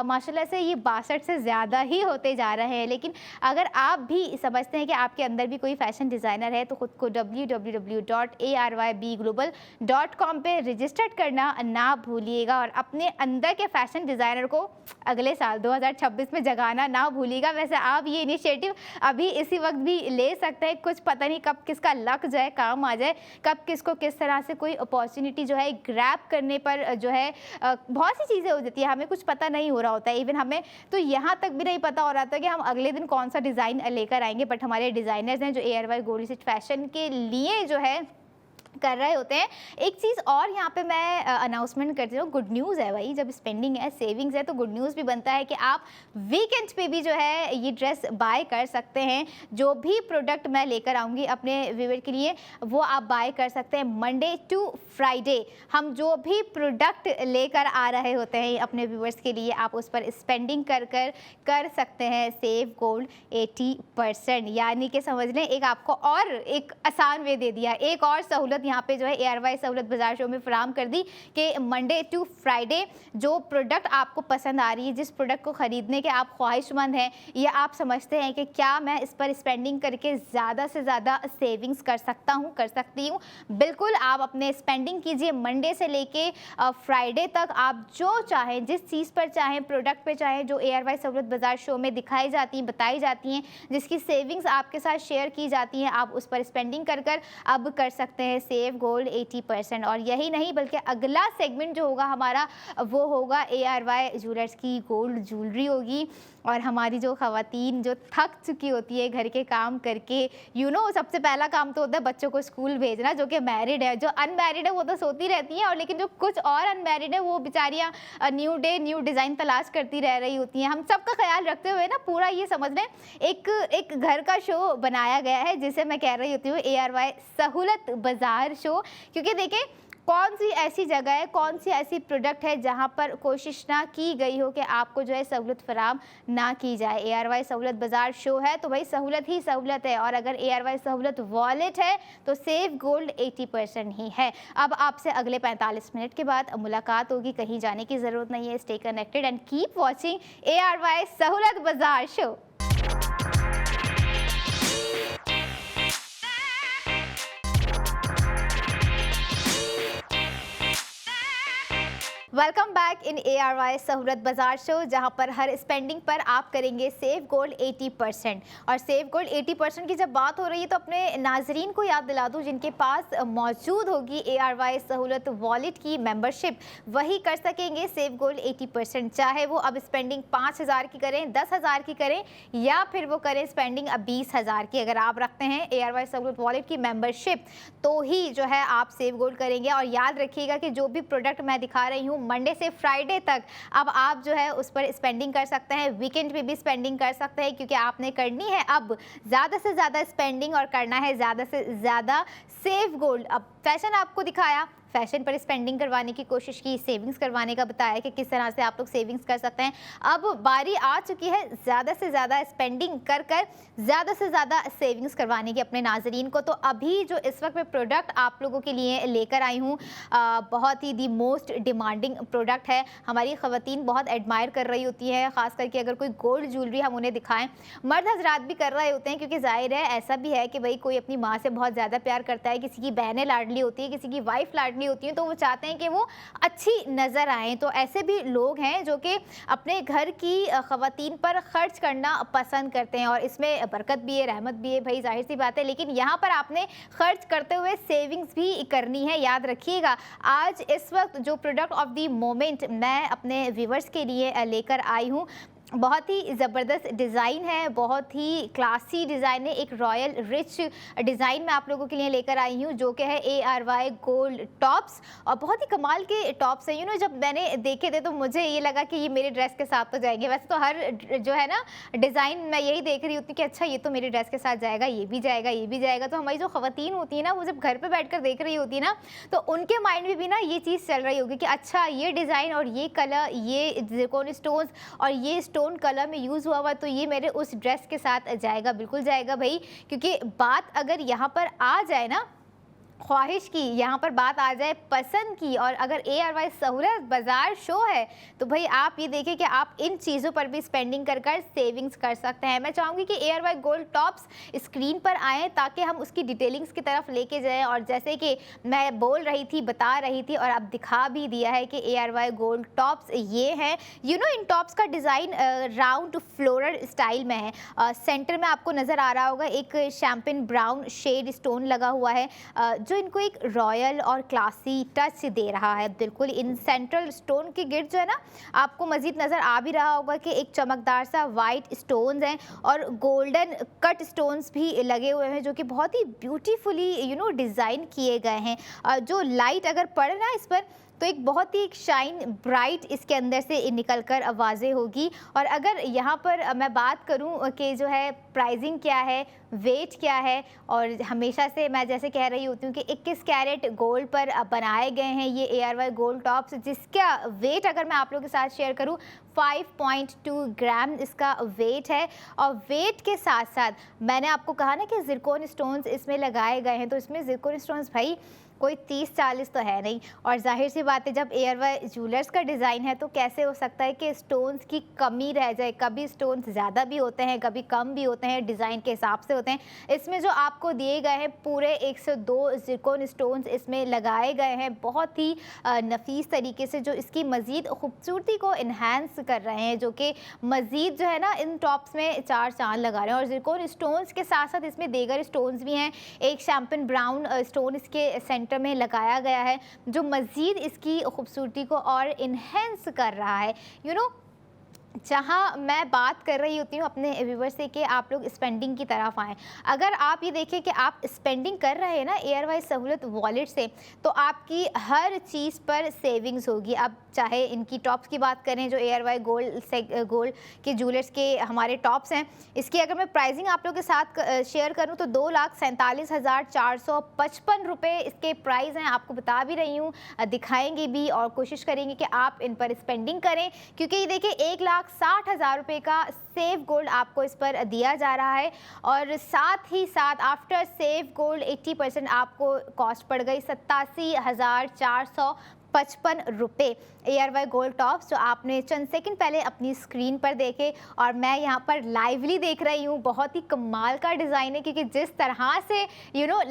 माशाल्लाह से ये 62 से ज़्यादा ही होते जा रहे हैं। लेकिन अगर आप भी समझते हैं कि आपके अंदर भी कोई फैशन डिज़ाइनर है, तो ख़ुद को www.arybglobal.com पे रजिस्टर्ड करना ना भूलिएगा और अपने अंदर के फैशन डिज़ाइनर को अगले साल 2026 में जगाना ना भूलिएगा। वैसे आप ये इनिशिएटिव अभी इसी वक्त भी ले सकते हैं, कुछ पता नहीं कब किसका लक जो है काम आ जाए, कब किसको किस तरह से कोई अपॉर्चुनिटी जो है ग्रैब करने पर जो है बहुत सी चीज़ें हो जाती है, हमें कुछ पता नहीं हो रहा होता है। इवन हमें तो यहाँ तक भी नहीं पता हो रहा था कि हम अगले दिन कौन सा डिज़ाइन लेकर आएंगे, बट हमारे डिज़ाइनर्स हैं जो ARY गोल्ड स्ट्रीट फैशन के लिए जो है कर रहे होते हैं। एक चीज़ और यहाँ पे मैं अनाउंसमेंट करती हूँ, गुड न्यूज़ है भाई, जब स्पेंडिंग है, सेविंग्स है, तो गुड न्यूज़ भी बनता है कि आप वीकेंड्स पे भी जो है ये ड्रेस बाय कर सकते हैं। जो भी प्रोडक्ट मैं लेकर आऊँगी अपने व्यूअर के लिए वो आप बाय कर सकते हैं। मंडे टू फ्राइडे हम जो भी प्रोडक्ट लेकर आ रहे होते हैं अपने व्यूअर्स के लिए, आप उस पर स्पेंडिंग कर सकते हैं सेव गोल्ड 80%। यानी कि समझ लें एक आपको और एक आसान वे दे दिया, एक और सहूलत यहाँ पे जो है ARY सहूलियत बाज़ार शो में फराहम कर दी कि मंडे टू फ्राइडे जो प्रोडक्ट आपको पसंद आ रही है, जिस प्रोडक्ट को ख़रीदने के आप ख्वाहिशमंद हैं या आप समझते हैं कि क्या मैं इस पर स्पेंडिंग करके ज़्यादा से ज़्यादा सेविंग्स कर सकता हूँ, कर सकती हूँ, बिल्कुल आप अपने स्पेंडिंग कीजिए। मंडे से लेके फ्राइडे तक आप जो चाहें, जिस चीज़ पर चाहें, प्रोडक्ट पे चाहें, जो ARY सहूलियत बाज़ार शो में दिखाई जाती हैं, बताई जाती हैं, जिसकी सेविंग्स आपके साथ शेयर की जाती हैं, आप उस पर स्पेंडिंग कर अब कर सकते हैं सेव गोल्ड 80%। और यही नहीं बल्कि अगला सेगमेंट जो होगा हमारा वो होगा ARY ज्वेलर्स की गोल्ड ज्वेलरी होगी। और हमारी जो ख़वातीन जो थक चुकी होती है घर के काम करके, सबसे पहला काम तो होता है बच्चों को स्कूल भेजना, जो कि मैरिड है, जो अनमैरिड है वो तो सोती रहती हैं, और लेकिन जो कुछ और अनमैरिड है वो बेचारियाँ न्यू डे न्यू डिज़ाइन तलाश करती रह रही होती हैं। हम सबका ख्याल रखते हुए ना पूरा ये समझ लें एक घर का शो बनाया गया है, जिसे मैं कह रही होती हूँ ARY सहूलियत बाज़ार शो। क्योंकि देखें कौन सी ऐसी जगह है, कौन सी ऐसी प्रोडक्ट है जहां पर कोशिश ना की गई हो कि आपको जो है सहूलत फराम ना की जाए। ARY सहूलत बाज़ार शो है तो भाई सहूलत ही सहूलत है, और अगर ARY सहूलत वॉलेट है तो सेव गोल्ड 80% ही है। अब आपसे अगले 45 मिनट के बाद मुलाकात होगी, कहीं जाने की ज़रूरत नहीं है। Stay connected and keep watching ARY सहूलत बाज़ार show. Welcome back in ARY सहूलत बाजार शो, जहां पर हर स्पेंडिंग पर आप करेंगे सेव गोल्ड 80%। और सेव गोल्ड 80% की जब बात हो रही है तो अपने नाजरीन को याद दिला दूं, जिनके पास मौजूद होगी ARY सहूलत वॉलेट की मेंबरशिप, वही कर सकेंगे सेव गोल्ड 80%। चाहे वो अब स्पेंडिंग 5,000 की करें, 10,000 की करें, या फिर वो करें स्पेंडिंग अब 20,000 की। अगर आप रखते हैं ARY सहूलत वॉलेट की मेंबरशिप तो ही जो है आप सेव गोल्ड करेंगे। और याद रखिएगा कि जो भी प्रोडक्ट मैं दिखा रही हूँ मंडे से फ्राइडे तक अब आप जो है उस पर स्पेंडिंग कर सकते हैं, वीकेंड पे भी स्पेंडिंग कर सकते हैं, क्योंकि आपने करनी है अब ज़्यादा से ज़्यादा स्पेंडिंग और करना है ज़्यादा से ज़्यादा सेव गोल्ड। अब फैशन आपको दिखाया, फैशन पर स्पेंडिंग करवाने की कोशिश की, सेविंग्स करवाने का बताया कि किस तरह से आप लोग सेविंग्स कर सकते हैं। अब बारी आ चुकी है ज़्यादा से ज़्यादा स्पेंडिंग कर ज़्यादा से ज़्यादा सेविंग्स करवाने की अपने नाजरीन को। तो अभी जो इस वक्त मैं प्रोडक्ट आप लोगों के लिए लेकर आई हूँ, बहुत ही दी मोस्ट डिमांडिंग प्रोडक्ट है। हमारी ख़वातीन बहुत एडमायर कर रही होती है, ख़ास करके अगर कोई गोल्ड ज्वेलरी हम उन्हें दिखाएं। मर्द हजरात भी कर रहे होते हैं, क्योंकि जाहिर है ऐसा भी है कि भाई कोई अपनी माँ से बहुत ज़्यादा प्यार करता है, किसी की बहनें लाडली होती है, किसी की वाइफ लाडली होती हैं, तो वो चाहते हैं कि वो अच्छी नज़र आएँ। तो ऐसे भी लोग हैं जो कि अपने घर की ख़वातीन पर ख़र्च करना पसंद करते हैं, और इसमें बरकत भी है, रहमत भी है, भाई जाहिर सी बात है। लेकिन यहाँ पर आपने ख़र्च करते हुए सेविंग्स भी करनी है। याद रखिएगा, आज इस वक्त जो प्रोडक्ट ऑफ द मोमेंट मैं अपने व्यूवर्स के लिए लेकर आई हूँ, बहुत ही ज़बरदस्त डिज़ाइन है, बहुत ही क्लासी डिज़ाइन है, एक रॉयल रिच डिज़ाइन मैं आप लोगों के लिए लेकर आई हूँ, जो कि है ARY गोल्ड टॉप्स। और बहुत ही कमाल के टॉप्स हैं। जब मैंने देखे थे तो मुझे ये लगा कि ये मेरे ड्रेस के साथ तो जाएंगे। वैसे तो हर जो है ना डिज़ाइन मैं यही देख रही होती हूँ कि अच्छा ये तो मेरे ड्रेस के साथ जाएगा, ये भी जाएगा, ये भी जाएगा। तो हमारी जो ख़वातीन होती है ना, वो जब घर पर बैठ कर देख रही होती है ना, तो उनके माइंड में भी ना ये चीज़ चल रही होगी कि अच्छा ये डिज़ाइन और ये कलर, ये ज़िरकोन स्टोन्स और ये स्टोन कलर में यूज़ हुआ तो ये मेरे उस ड्रेस के साथ जाएगा, बिल्कुल जाएगा भाई। क्योंकि बात अगर यहाँ पर आ जाए ना ख्वाहिश की, यहाँ पर बात आ जाए पसंद की, और अगर ARY सहूलत बाजार शो है तो भाई आप ये देखिए कि आप इन चीज़ों पर भी स्पेंडिंग कर सेविंग्स कर सकते हैं। मैं चाहूँगी कि ARY गोल्ड टॉप्स स्क्रीन पर आएँ ताकि हम उसकी डिटेलिंग्स की तरफ लेके जाएं। और जैसे कि मैं बोल रही थी, बता रही थी, और अब दिखा भी दिया है कि ARY गोल्ड टॉप्स ये हैं। इन टॉप्स का डिज़ाइन राउंड फ्लोरल स्टाइल में है। सेंटर में आपको नज़र आ रहा होगा एक शैम्पेन ब्राउन शेड स्टोन लगा हुआ है, जो इनको एक रॉयल और क्लासी टच दे रहा है। बिल्कुल इन सेंट्रल स्टोन के गिर्द जो है ना, आपको मजीद नज़र आ भी रहा होगा कि एक चमकदार सा वाइट स्टोन्स हैं और गोल्डन कट स्टोन्स भी लगे हुए हैं, जो कि बहुत ही ब्यूटीफुली डिज़ाइन किए गए हैं। जो लाइट अगर पड़े ना इस पर तो एक बहुत ही एक शाइन ब्राइट इसके अंदर से निकल कर आवाज़ें होगी। और अगर यहाँ पर मैं बात करूँ कि जो है प्राइसिंग क्या है, वेट क्या है, और हमेशा से मैं जैसे कह रही होती हूँ कि 21 कैरेट गोल्ड पर बनाए गए हैं ये ARY गोल्ड टॉप्स, जिसका वेट अगर मैं आप लोगों के साथ शेयर करूँ 5.2 ग्राम इसका वेट है। और वेट के साथ साथ मैंने आपको कहा ना कि ज़िरकोन स्टोन्स इसमें लगाए गए हैं, तो इसमें ज़िरकोन स्टोन्स भाई कोई 30-40 तो है नहीं। और जाहिर सी बात है, जब ARY ज्वेलर्स का डिज़ाइन है तो कैसे हो सकता है कि स्टोन्स की कमी रह जाए। कभी स्टोन्स ज़्यादा भी होते हैं, कभी कम भी होते हैं, डिज़ाइन के हिसाब से होते हैं। इसमें जो आपको दिए गए हैं पूरे 102 ज़िरकोन स्टोन्स इसमें लगाए गए हैं, बहुत ही नफीस तरीके से, जो इसकी मज़ीद खूबसूरती को इन्हांस कर रहे हैं, जो कि मज़ीद जो है ना इन टॉप्स में 4 चांद लगा रहे हैं। और ज़िरकोन स्टोन्स के साथ साथ इसमें दीगर स्टोन्स भी हैं। एक शैम्पेन ब्राउन स्टोन इसके सेंटर में लगाया गया है, जो मज़ीद इसकी खूबसूरती को और इन्हेंस कर रहा है। जहाँ मैं बात कर रही होती हूँ अपने व्यूवर से कि आप लोग स्पेंडिंग की तरफ आएँ। अगर आप ये देखें कि आप स्पेंडिंग कर रहे हैं ना ARY सहूलत वॉलेट से, तो आपकी हर चीज़ पर सेविंग्स होगी। अब चाहे इनकी टॉप्स की बात करें, जो ARY गोल्ड के ज्वेलर्स के हमारे टॉप्स हैं, इसकी अगर मैं प्राइसिंग आप लोगों के साथ शेयर करूँ तो 2,47,455 रुपये इसके प्राइस हैं। आपको बता भी रही हूँ, दिखाएंगे भी और कोशिश करेंगे कि आप इन पर स्पेंडिंग करें, क्योंकि ये देखिए 1,60,000 रुपये का सेव गोल्ड आपको इस पर दिया जा रहा है। और साथ ही साथ आफ्टर सेव गोल्ड 80% आपको कॉस्ट पड़ गई 87,400 ₹55 ARY गोल्ड टॉप्स जो आपने चंद सेकंड पहले अपनी स्क्रीन पर देखे और मैं यहाँ पर लाइवली देख रही हूँ। बहुत ही कमाल का डिज़ाइन है क्योंकि जिस तरह से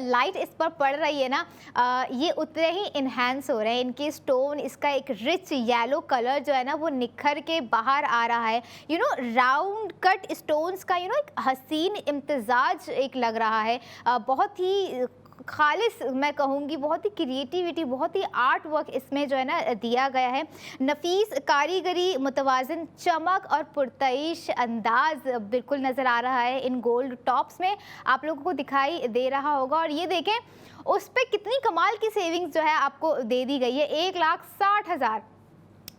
लाइट इस पर पड़ रही है ना, ये उतने ही इन्हेंस हो रहे हैं। इनके स्टोन, इसका एक रिच येलो कलर जो है ना वो निखर के बाहर आ रहा है। राउंड कट स्टोन्स का एक हसीन इम्तिजाज एक लग रहा है। बहुत ही खालिस मैं कहूँगी, बहुत ही क्रिएटिविटी, बहुत ही आर्ट वर्क इसमें जो है ना दिया गया है। नफीस कारीगरी, मुतवाज़िन चमक और पुरतइश अंदाज बिल्कुल नज़र आ रहा है इन गोल्ड टॉप्स में, आप लोगों को दिखाई दे रहा होगा। और ये देखें उस पर कितनी कमाल की सेविंग्स जो है आपको दे दी गई है, 1,60,000।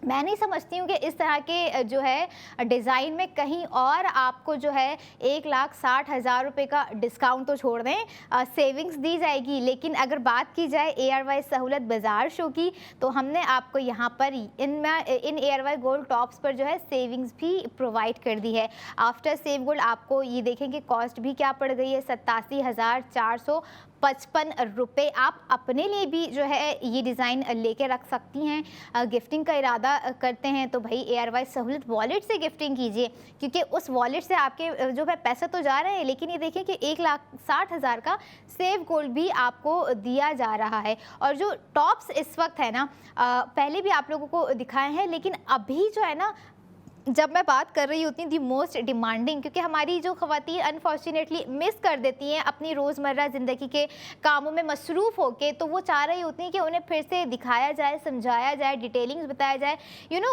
मैं नहीं समझती हूँ कि इस तरह के जो है डिज़ाइन में कहीं और आपको जो है 1,60,000 रुपये का डिस्काउंट तो छोड़ दें, सेविंग्स दी जाएगी। लेकिन अगर बात की जाए ARY सहूलत बाज़ार शो की, तो हमने आपको यहाँ पर इन ARY गोल्ड टॉप्स पर जो है सेविंग्स भी प्रोवाइड कर दी है। आफ्टर सेव गोल्ड आपको ये देखें कि कॉस्ट भी क्या पड़ गई है, 87,455 रुपये। आप अपने लिए भी जो है ये डिज़ाइन लेके रख सकती हैं। गिफ्टिंग का इरादा करते हैं तो भाई ARY सहूलत वॉलेट से गिफ्टिंग कीजिए, क्योंकि उस वॉलेट से आपके जो है पैसे तो जा रहे हैं, लेकिन ये देखिए कि 1,60,000 का सेव गोल्ड भी आपको दिया जा रहा है। और जो टॉप्स इस वक्त है ना, पहले भी आप लोगों को दिखाए हैं, लेकिन अभी जो है ना, जब मैं बात कर रही होती हूँ दी मोस्ट डिमांडिंग, क्योंकि हमारी जो ख़वातीन अनफॉर्चुनेटली मिस कर देती हैं अपनी रोज़मर्रा ज़िंदगी के कामों में मसरूफ़ होके, तो वो चाह रही होती हैं कि उन्हें फिर से दिखाया जाए, समझाया जाए, डिटेलिंग्स बताया जाए।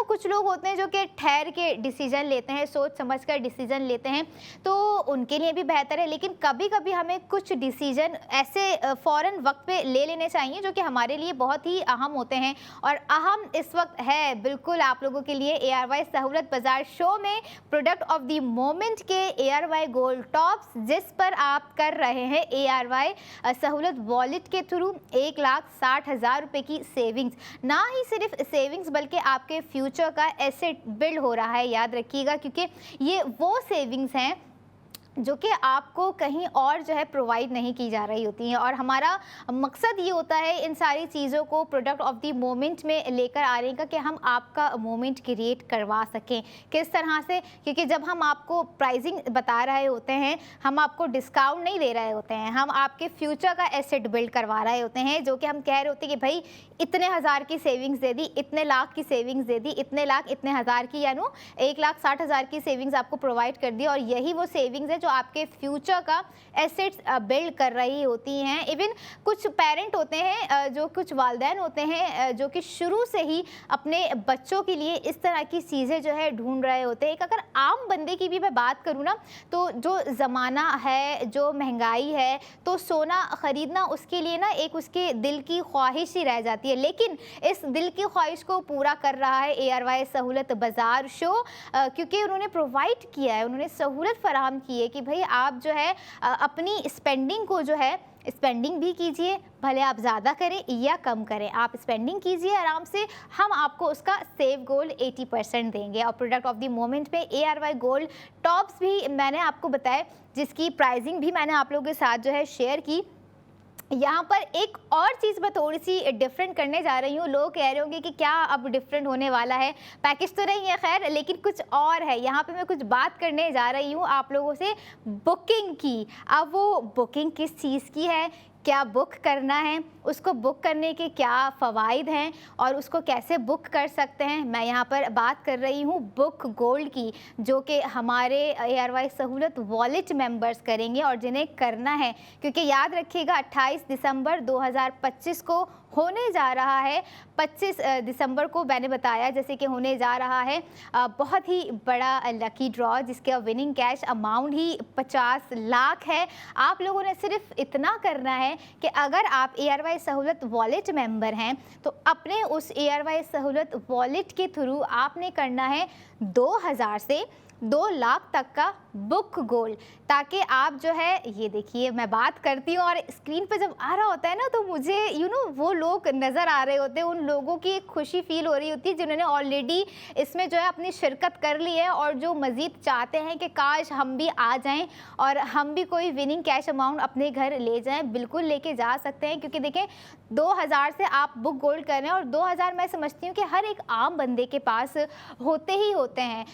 कुछ लोग होते हैं जो कि ठहर के डिसीजन लेते हैं, सोच समझ कर डिसीजन लेते हैं, तो उनके लिए भी बेहतर है। लेकिन कभी कभी हमें कुछ डिसीजन ऐसे फ़ौरन वक्त पे ले लेने चाहिए जो कि हमारे लिए बहुत ही अहम होते हैं। और अहम इस वक्त है बिल्कुल आप लोगों के लिए ARY सहूलत बाज़ार शो में प्रोडक्ट ऑफ द मोमेंट के ARY गोल्ड टॉप्स, जिस पर आप कर रहे हैं ARY सहूलत वॉलेट के थ्रू 1,60,000 रुपये की सेविंग्स। ना ही सिर्फ सेविंग्स बल्कि आपके फ्यूचर का एसेट बिल्ड हो रहा है, याद रखिएगा, क्योंकि ये वो सेविंग्स हैं जो कि आपको कहीं और जो है प्रोवाइड नहीं की जा रही होती हैं। और हमारा मकसद ये होता है इन सारी चीज़ों को प्रोडक्ट ऑफ द मोमेंट में लेकर आने का कि हम आपका मोमेंट क्रिएट करवा सकें। किस तरह से? क्योंकि जब हम आपको प्राइसिंग बता रहे होते हैं, हम आपको डिस्काउंट नहीं दे रहे होते हैं, हम आपके फ्यूचर का एसेट बिल्ड करवा रहे होते हैं। जो कि हम कह रहे होते हैं कि भाई इतने हज़ार की सेविंग्स दे दी, इतने लाख की सेविंग्स दे दी, इतने लाख इतने हज़ार की, यानी 1,60,000 की सेविंग्स आपको प्रोवाइड कर दी। और यही वो सेविंग्स है जो आपके फ्यूचर का एसेट्स बिल्ड कर रही होती हैं। इवन कुछ पेरेंट होते हैं, जो कुछ वालिदैन होते हैं जो कि शुरू से ही अपने बच्चों के लिए इस तरह की चीज़ें जो है ढूंढ रहे होते हैं। एक अगर आम बंदे की भी मैं बात करूँ ना, तो जो ज़माना है, जो महंगाई है, तो सोना ख़रीदना उसके लिए ना एक उसके दिल की ख्वाहिश ही रह जाती है। लेकिन इस दिल की ख्वाहिश को पूरा कर रहा है ARY सहूलत बाज़ार शो, क्योंकि उन्होंने प्रोवाइड किया है, उन्होंने सहूलत फराहम की है कि भाई आप जो है अपनी स्पेंडिंग को जो है स्पेंडिंग भी कीजिए, भले आप ज़्यादा करें या कम करें, आप स्पेंडिंग कीजिए आराम से, हम आपको उसका सेव गोल्ड 80% देंगे। और प्रोडक्ट ऑफ द मोमेंट पे ARY गोल्ड टॉप्स भी मैंने आपको बताया, जिसकी प्राइसिंग भी मैंने आप लोगों के साथ जो है शेयर की। यहाँ पर एक और चीज़ मैं थोड़ी सी डिफरेंट करने जा रही हूँ। लोग कह रहे होंगे कि क्या अब डिफरेंट होने वाला है, पैकेज तो नहीं है खैर, लेकिन कुछ और है। यहाँ पे मैं कुछ बात करने जा रही हूँ आप लोगों से बुकिंग की। अब वो बुकिंग किस चीज़ की है, क्या बुक करना है, उसको बुक करने के क्या फ़वाइद हैं और उसको कैसे बुक कर सकते हैं, मैं यहाँ पर बात कर रही हूँ बुक गोल्ड की, जो कि हमारे ARY सहूलत वॉलेट मेंबर्स करेंगे और जिन्हें करना है। क्योंकि याद रखिएगा 28 दिसंबर 2025 को होने जा रहा है, 25 दिसंबर को मैंने बताया जैसे कि होने जा रहा है बहुत ही बड़ा लकी ड्रॉ, जिसका विनिंग कैश अमाउंट ही 50 लाख है। आप लोगों ने सिर्फ इतना करना है कि अगर आप ARY सहूलत वॉलेट मेंबर हैं तो अपने उस ARY सहूलत वॉलेट के थ्रू आपने करना है 2000 से 2 लाख तक का बुक गोल्ड, ताकि आप जो है, ये देखिए मैं बात करती हूँ और स्क्रीन पे जब आ रहा होता है ना, तो मुझे वो लोग नज़र आ रहे होते हैं, उन लोगों की खुशी फील हो रही होती है जिन्होंने ऑलरेडी इसमें जो है अपनी शिरकत कर ली है और जो मज़ीद चाहते हैं कि काश हम भी आ जाएं और हम भी कोई विनिंग कैश अमाउंट अपने घर ले जाएं। बिल्कुल लेके जा सकते हैं, क्योंकि देखें 2000 से आप बुक गोल्ड कर रहे हैं, और 2000 मैं समझती हूँ कि हर एक आम बंदे के पास होते ही होते हैं।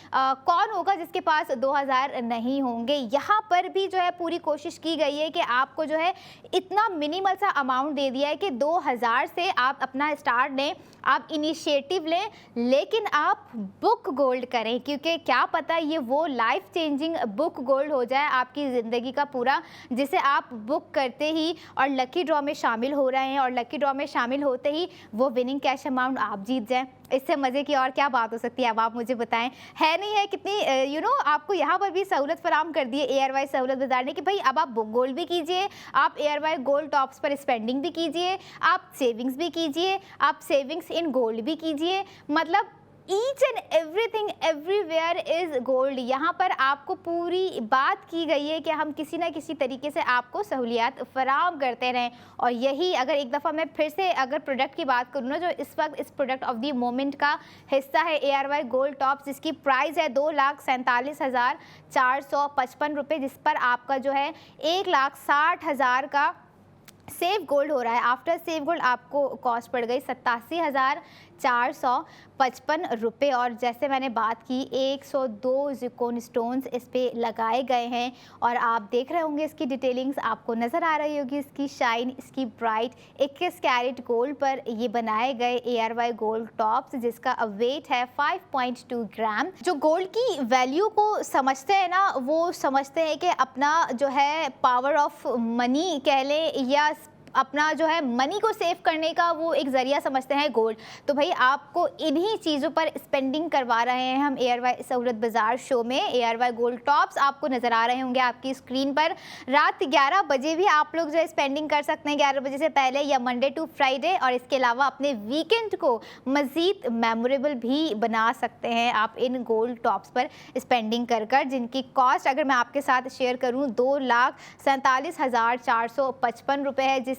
कौन होगा जिसके पास 2000 नहीं होंगे। यहाँ पर भी जो है पूरी कोशिश की गई है कि आपको जो है इतना मिनिमल सा अमाउंट दे दिया है कि 2000 से आप अपना स्टार्ट लें, आप इनिशिएटिव लें, लेकिन आप बुक गोल्ड करें, क्योंकि क्या पता ये वो लाइफ चेंजिंग बुक गोल्ड हो जाए आपकी ज़िंदगी का पूरा, जिसे आप बुक करते ही और लकी ड्रॉ में शामिल हो रहे हैं, और लकी ड्रॉ में शामिल होते ही वो विनिंग कैश अमाउंट आप जीत जाएं। इससे मज़े की और क्या बात हो सकती है, अब आप मुझे बताएं। है नहीं है कितनी आपको यहाँ पर भी सहूलत फराम कर दी है एयरवाई सहूलत बाजार ने कि भाई अब आप बुक गोल्ड भी कीजिए, आप एयरवाई गोल्ड टॉप्स पर स्पेंडिंग भी कीजिए, आप सेविंग्स भी कीजिए, आप सेविंग्स इन गोल्ड भी कीजिए। मतलब each and everything everywhere is gold. यहाँ पर आपको पूरी बात की गई है कि हम किसी ना किसी तरीके से आपको सहूलियात फराम करते रहें। और यही अगर एक दफ़ा मैं फिर से अगर प्रोडक्ट की बात करूँ ना, जो इस वक्त इस प्रोडक्ट ऑफ द मोमेंट का हिस्सा है एयरवाई गोल्ड टॉप्स, जिसकी प्राइस है 2,47,455 रुपये, जिस पर आपका जो है 1,60,000 का सेव गोल्ड हो रहा है। आफ्टर सेव गोल्ड आपको कॉस्ट पड़ गई 87,455 रुपये। और जैसे मैंने बात की 102 ज़िरकोन स्टोन्स इस पे लगाए गए हैं, और आप देख रहे होंगे इसकी डिटेलिंग्स आपको नज़र आ रही होगी, इसकी शाइन, इसकी ब्राइट 21 कैरेट गोल्ड पर ये बनाए गए एयरवाई गोल्ड टॉप्स, जिसका वेट है 5.2 ग्राम। जो गोल्ड की वैल्यू को समझते हैं ना, वो समझते हैं कि अपना जो है पावर ऑफ मनी कह लें, या अपना जो है मनी को सेव करने का वो एक ज़रिया समझते हैं गोल्ड। तो भाई आपको इन्हीं चीज़ों पर स्पेंडिंग करवा रहे हैं हम एयरवाई सहूलत बाज़ार शो में। एयरवाई गोल्ड टॉप्स आपको नज़र आ रहे होंगे आपकी स्क्रीन पर। रात 11 बजे भी आप लोग जो है स्पेंडिंग कर सकते हैं, 11 बजे से पहले, या मंडे टू फ्राइडे, और इसके अलावा अपने वीकेंड को मज़ीद मेमोरेबल भी बना सकते हैं आप इन गोल्ड टॉप्स पर स्पेंडिंग कर कर, जिनकी कॉस्ट अगर मैं आपके साथ शेयर करूँ 2,47,455 रुपये है, जिसमें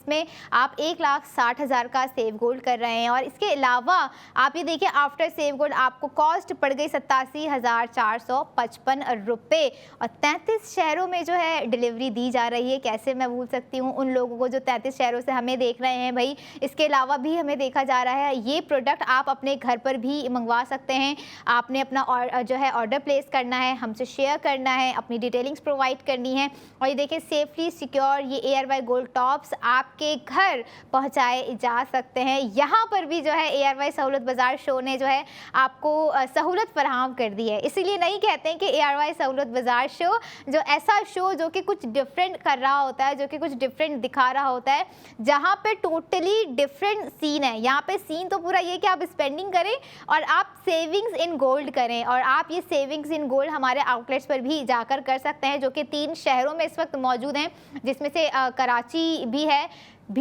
आप 1,60,000 का सेव गोल्ड कर रहे हैं। और इसके अलावा आप ये देखिए आफ्टर सेव गोल्ड आपको कॉस्ट पड़ गई 87,455 रुपये, और 33 शहरों में जो है डिलीवरी दी जा रही है। कैसे मैं भूल सकती हूँ उन लोगों को जो 33 शहरों से हमें देख रहे हैं भाई। इसके अलावा भी हमें देखा जा रहा है, ये प्रोडक्ट आप अपने घर पर भी मंगवा सकते हैं। आपने अपना जो है ऑर्डर प्लेस करना है, हमसे शेयर करना है, अपनी डिटेलिंग्स प्रोवाइड करनी है, और ये देखिए सेफली सिक्योर ये एयरवाई गोल्ड टॉप्स आपके घर पहुंचाए जा सकते हैं। यहाँ पर भी जो है एयरवाई सहूलत बाज़ार शो ने जो है आपको सहूलत फराहम कर दी है। इसीलिए नहीं कहते हैं कि एयरवाई सहूलत बाज़ार शो जो ऐसा शो जो कि कुछ डिफरेंट कर रहा होता है, जो कि कुछ डिफरेंट दिखा रहा होता है, जहाँ पे टोटली डिफरेंट सीन है। यहाँ पे सीन तो पूरा ये कि आप स्पेंडिंग करें और आप सेविंग्स इन गोल्ड करें, और आप ये सेविंग्स इन गोल्ड हमारे आउटलेट्स पर भी जाकर कर सकते हैं, जो कि 3 शहरों में इस वक्त मौजूद हैं, जिसमें से कराची भी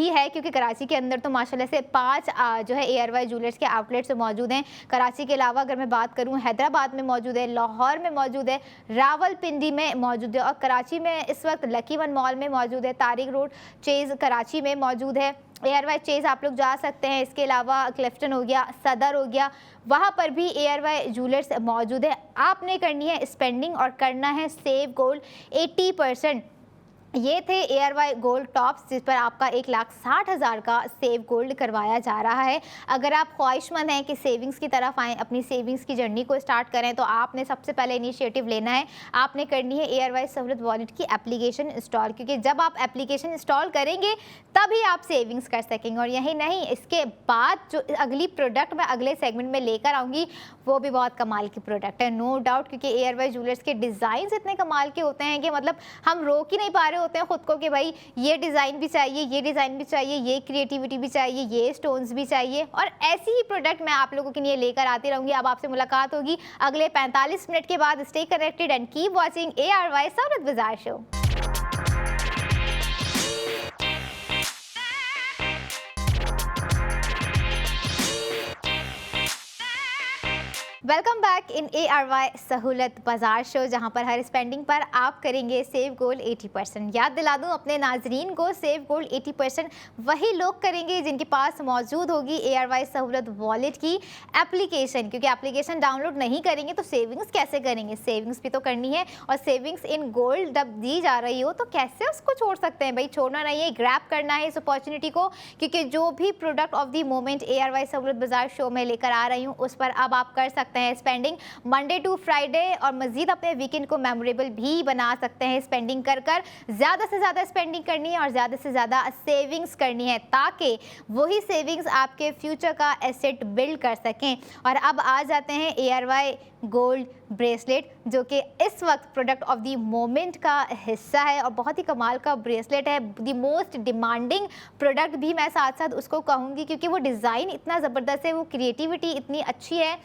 है क्योंकि कराची के अंदर तो माशाल्लाह से 5 जो है एयरवाई ज्वेलर्स के आउटलेट्स मौजूद हैं। कराची के अलावा अगर मैं बात करूं, हैदराबाद में मौजूद है, लाहौर में मौजूद है, रावलपिंडी में मौजूद है, और कराची में इस वक्त लकी वन मॉल में मौजूद है, तारिक रोड चेज़ कराची में मौजूद है। एयरवाई चेज़ आप लोग जा सकते हैं। इसके अलावा क्लिफ्टन हो गया, सदर हो गया, वहाँ पर भी एयरवाई ज्वेलर्स मौजूद है। आपने करनी है स्पेंडिंग और करना है सेव गोल्ड 80%। ये थे एयरवाई गोल्ड टॉप्स, जिस पर आपका 1,60,000 का सेव गोल्ड करवाया जा रहा है। अगर आप ख्वाहिशमंद हैं कि सेविंग्स की तरफ आएँ, अपनी सेविंग्स की जर्नी को स्टार्ट करें, तो आपने सबसे पहले इनिशिएटिव लेना है। आपने करनी है एयरवाई सहूलत वॉलेट की एप्लीकेशन इंस्टॉल, क्योंकि जब आप एप्लीकेशन इंस्टॉल करेंगे तभी आप सेविंग्स कर सकेंगे। और यही नहीं, इसके बाद जो अगली प्रोडक्ट मैं अगले सेगमेंट में लेकर आऊँगी वो भी बहुत कमाल की प्रोडक्ट है, नो डाउट, क्योंकि एयरवाई ज्वेलर्स के डिज़ाइन इतने कमाल के होते हैं कि मतलब हम रोक ही नहीं पा रहे होते हैं खुद को कि भाई ये डिज़ाइन भी चाहिए, ये डिज़ाइन भी चाहिए, ये क्रिएटिविटी भी चाहिए, ये स्टोन्स भी चाहिए। और ऐसी ही प्रोडक्ट मैं आप लोगों के लिए लेकर आती रहूँगी। अब आपसे मुलाकात होगी अगले 45 मिनट के बाद। Stay connected and keep watching ARY सहूलत बाज़ार show. Welcome back in ARY सहूलत बाजार शो, जहां पर हर स्पेंडिंग पर आप करेंगे सेव गोल्ड 80%। याद दिला दूं अपने नाजरीन को, सेव गोल्ड 80% वही लोग करेंगे जिनके पास मौजूद होगी ARY सहूलत वॉलेट की एप्लीकेशन, क्योंकि एप्लीकेशन डाउनलोड नहीं करेंगे तो सेविंग्स कैसे करेंगे। सेविंग्स भी तो करनी है, और सेविंग्स इन गोल्ड जब दी जा रही हो तो कैसे उसको छोड़ सकते हैं भाई। छोड़ना नहीं है, ग्रैब करना है इस अपॉर्चुनिटी को, क्योंकि जो भी product of the moment ARY सहूलत बाजार शो में लेकर आ रही हूँ उस पर अब आप कर सकते हैं स्पेंडिंग मंडे टू फ्राइडे, और मजीद अपने वीकेंड को मेमोरेबल भी बना सकते हैं स्पेंडिंग कर ज़्यादा से ज़्यादा स्पेंडिंग करनी है और ज़्यादा से ज़्यादा सेविंग्स करनी है, ताकि वही सेविंग्स आपके फ्यूचर का एसेट बिल्ड कर सकें। और अब आ जाते हैं ARY गोल्ड ब्रेसलेट, जो कि इस वक्त प्रोडक्ट ऑफ द मोमेंट का हिस्सा है और बहुत ही कमाल का ब्रेसलेट है। द मोस्ट डिमांडिंग प्रोडक्ट भी मैं साथ साथ उसको कहूँगी, क्योंकि वो डिज़ाइन इतना ज़बरदस्त है, वो क्रिएटिविटी इतनी अच्छी है।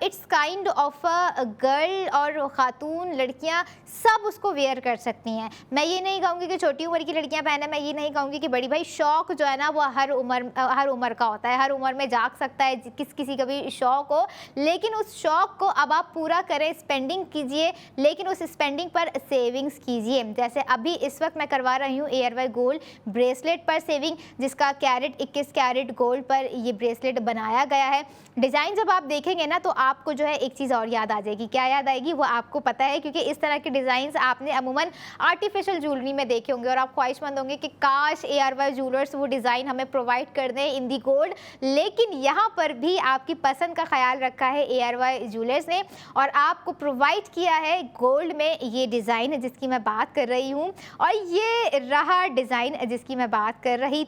It's kind of a girl, और ख़ातून लड़कियाँ सब उसको वेयर कर सकती हैं। मैं ये नहीं कहूँगी कि छोटी उम्र की लड़कियाँ पहने, मैं ये नहीं कहूँगी कि बड़ी। भाई शौक़ जो है ना वो हर उम्र का होता है, हर उम्र में जाग सकता है किसी का भी शौक़ हो, लेकिन उस शौक़ को अब आप पूरा करें, स्पेंडिंग कीजिए, लेकिन उस स्पेंडिंग पर सेविंग्स कीजिए। जैसे अभी इस वक्त मैं करवा रही हूँ ARY गोल्ड ब्रेसलेट पर सेविंग, जिसका कैरेट 21 कैरेट गोल्ड पर ये ब्रेसलेट बनाया गया है। डिज़ाइन जब आप देखेंगे ना तो आपको जो है एक चीज़ और याद आ जाएगी। क्या याद आएगी वो आपको पता है, क्योंकि इस तरह के डिज़ाइंस आपने अमूमन आर्टिफिशियल ज्वेलरी में देखे होंगे और आप ख्वाहिशमंद होंगे कि काश ARY ज्वेलर्स वो डिज़ाइन हमें प्रोवाइड कर दें इन दी गोल्ड। लेकिन यहाँ पर भी आपकी पसंद का ख्याल रखा है ARY ज्वेलर्स ने, और आपको प्रोवाइड किया है गोल्ड में ये डिज़ाइन जिसकी मैं बात कर रही हूँ। और ये रहा डिज़ाइन जिसकी मैं बात कर रही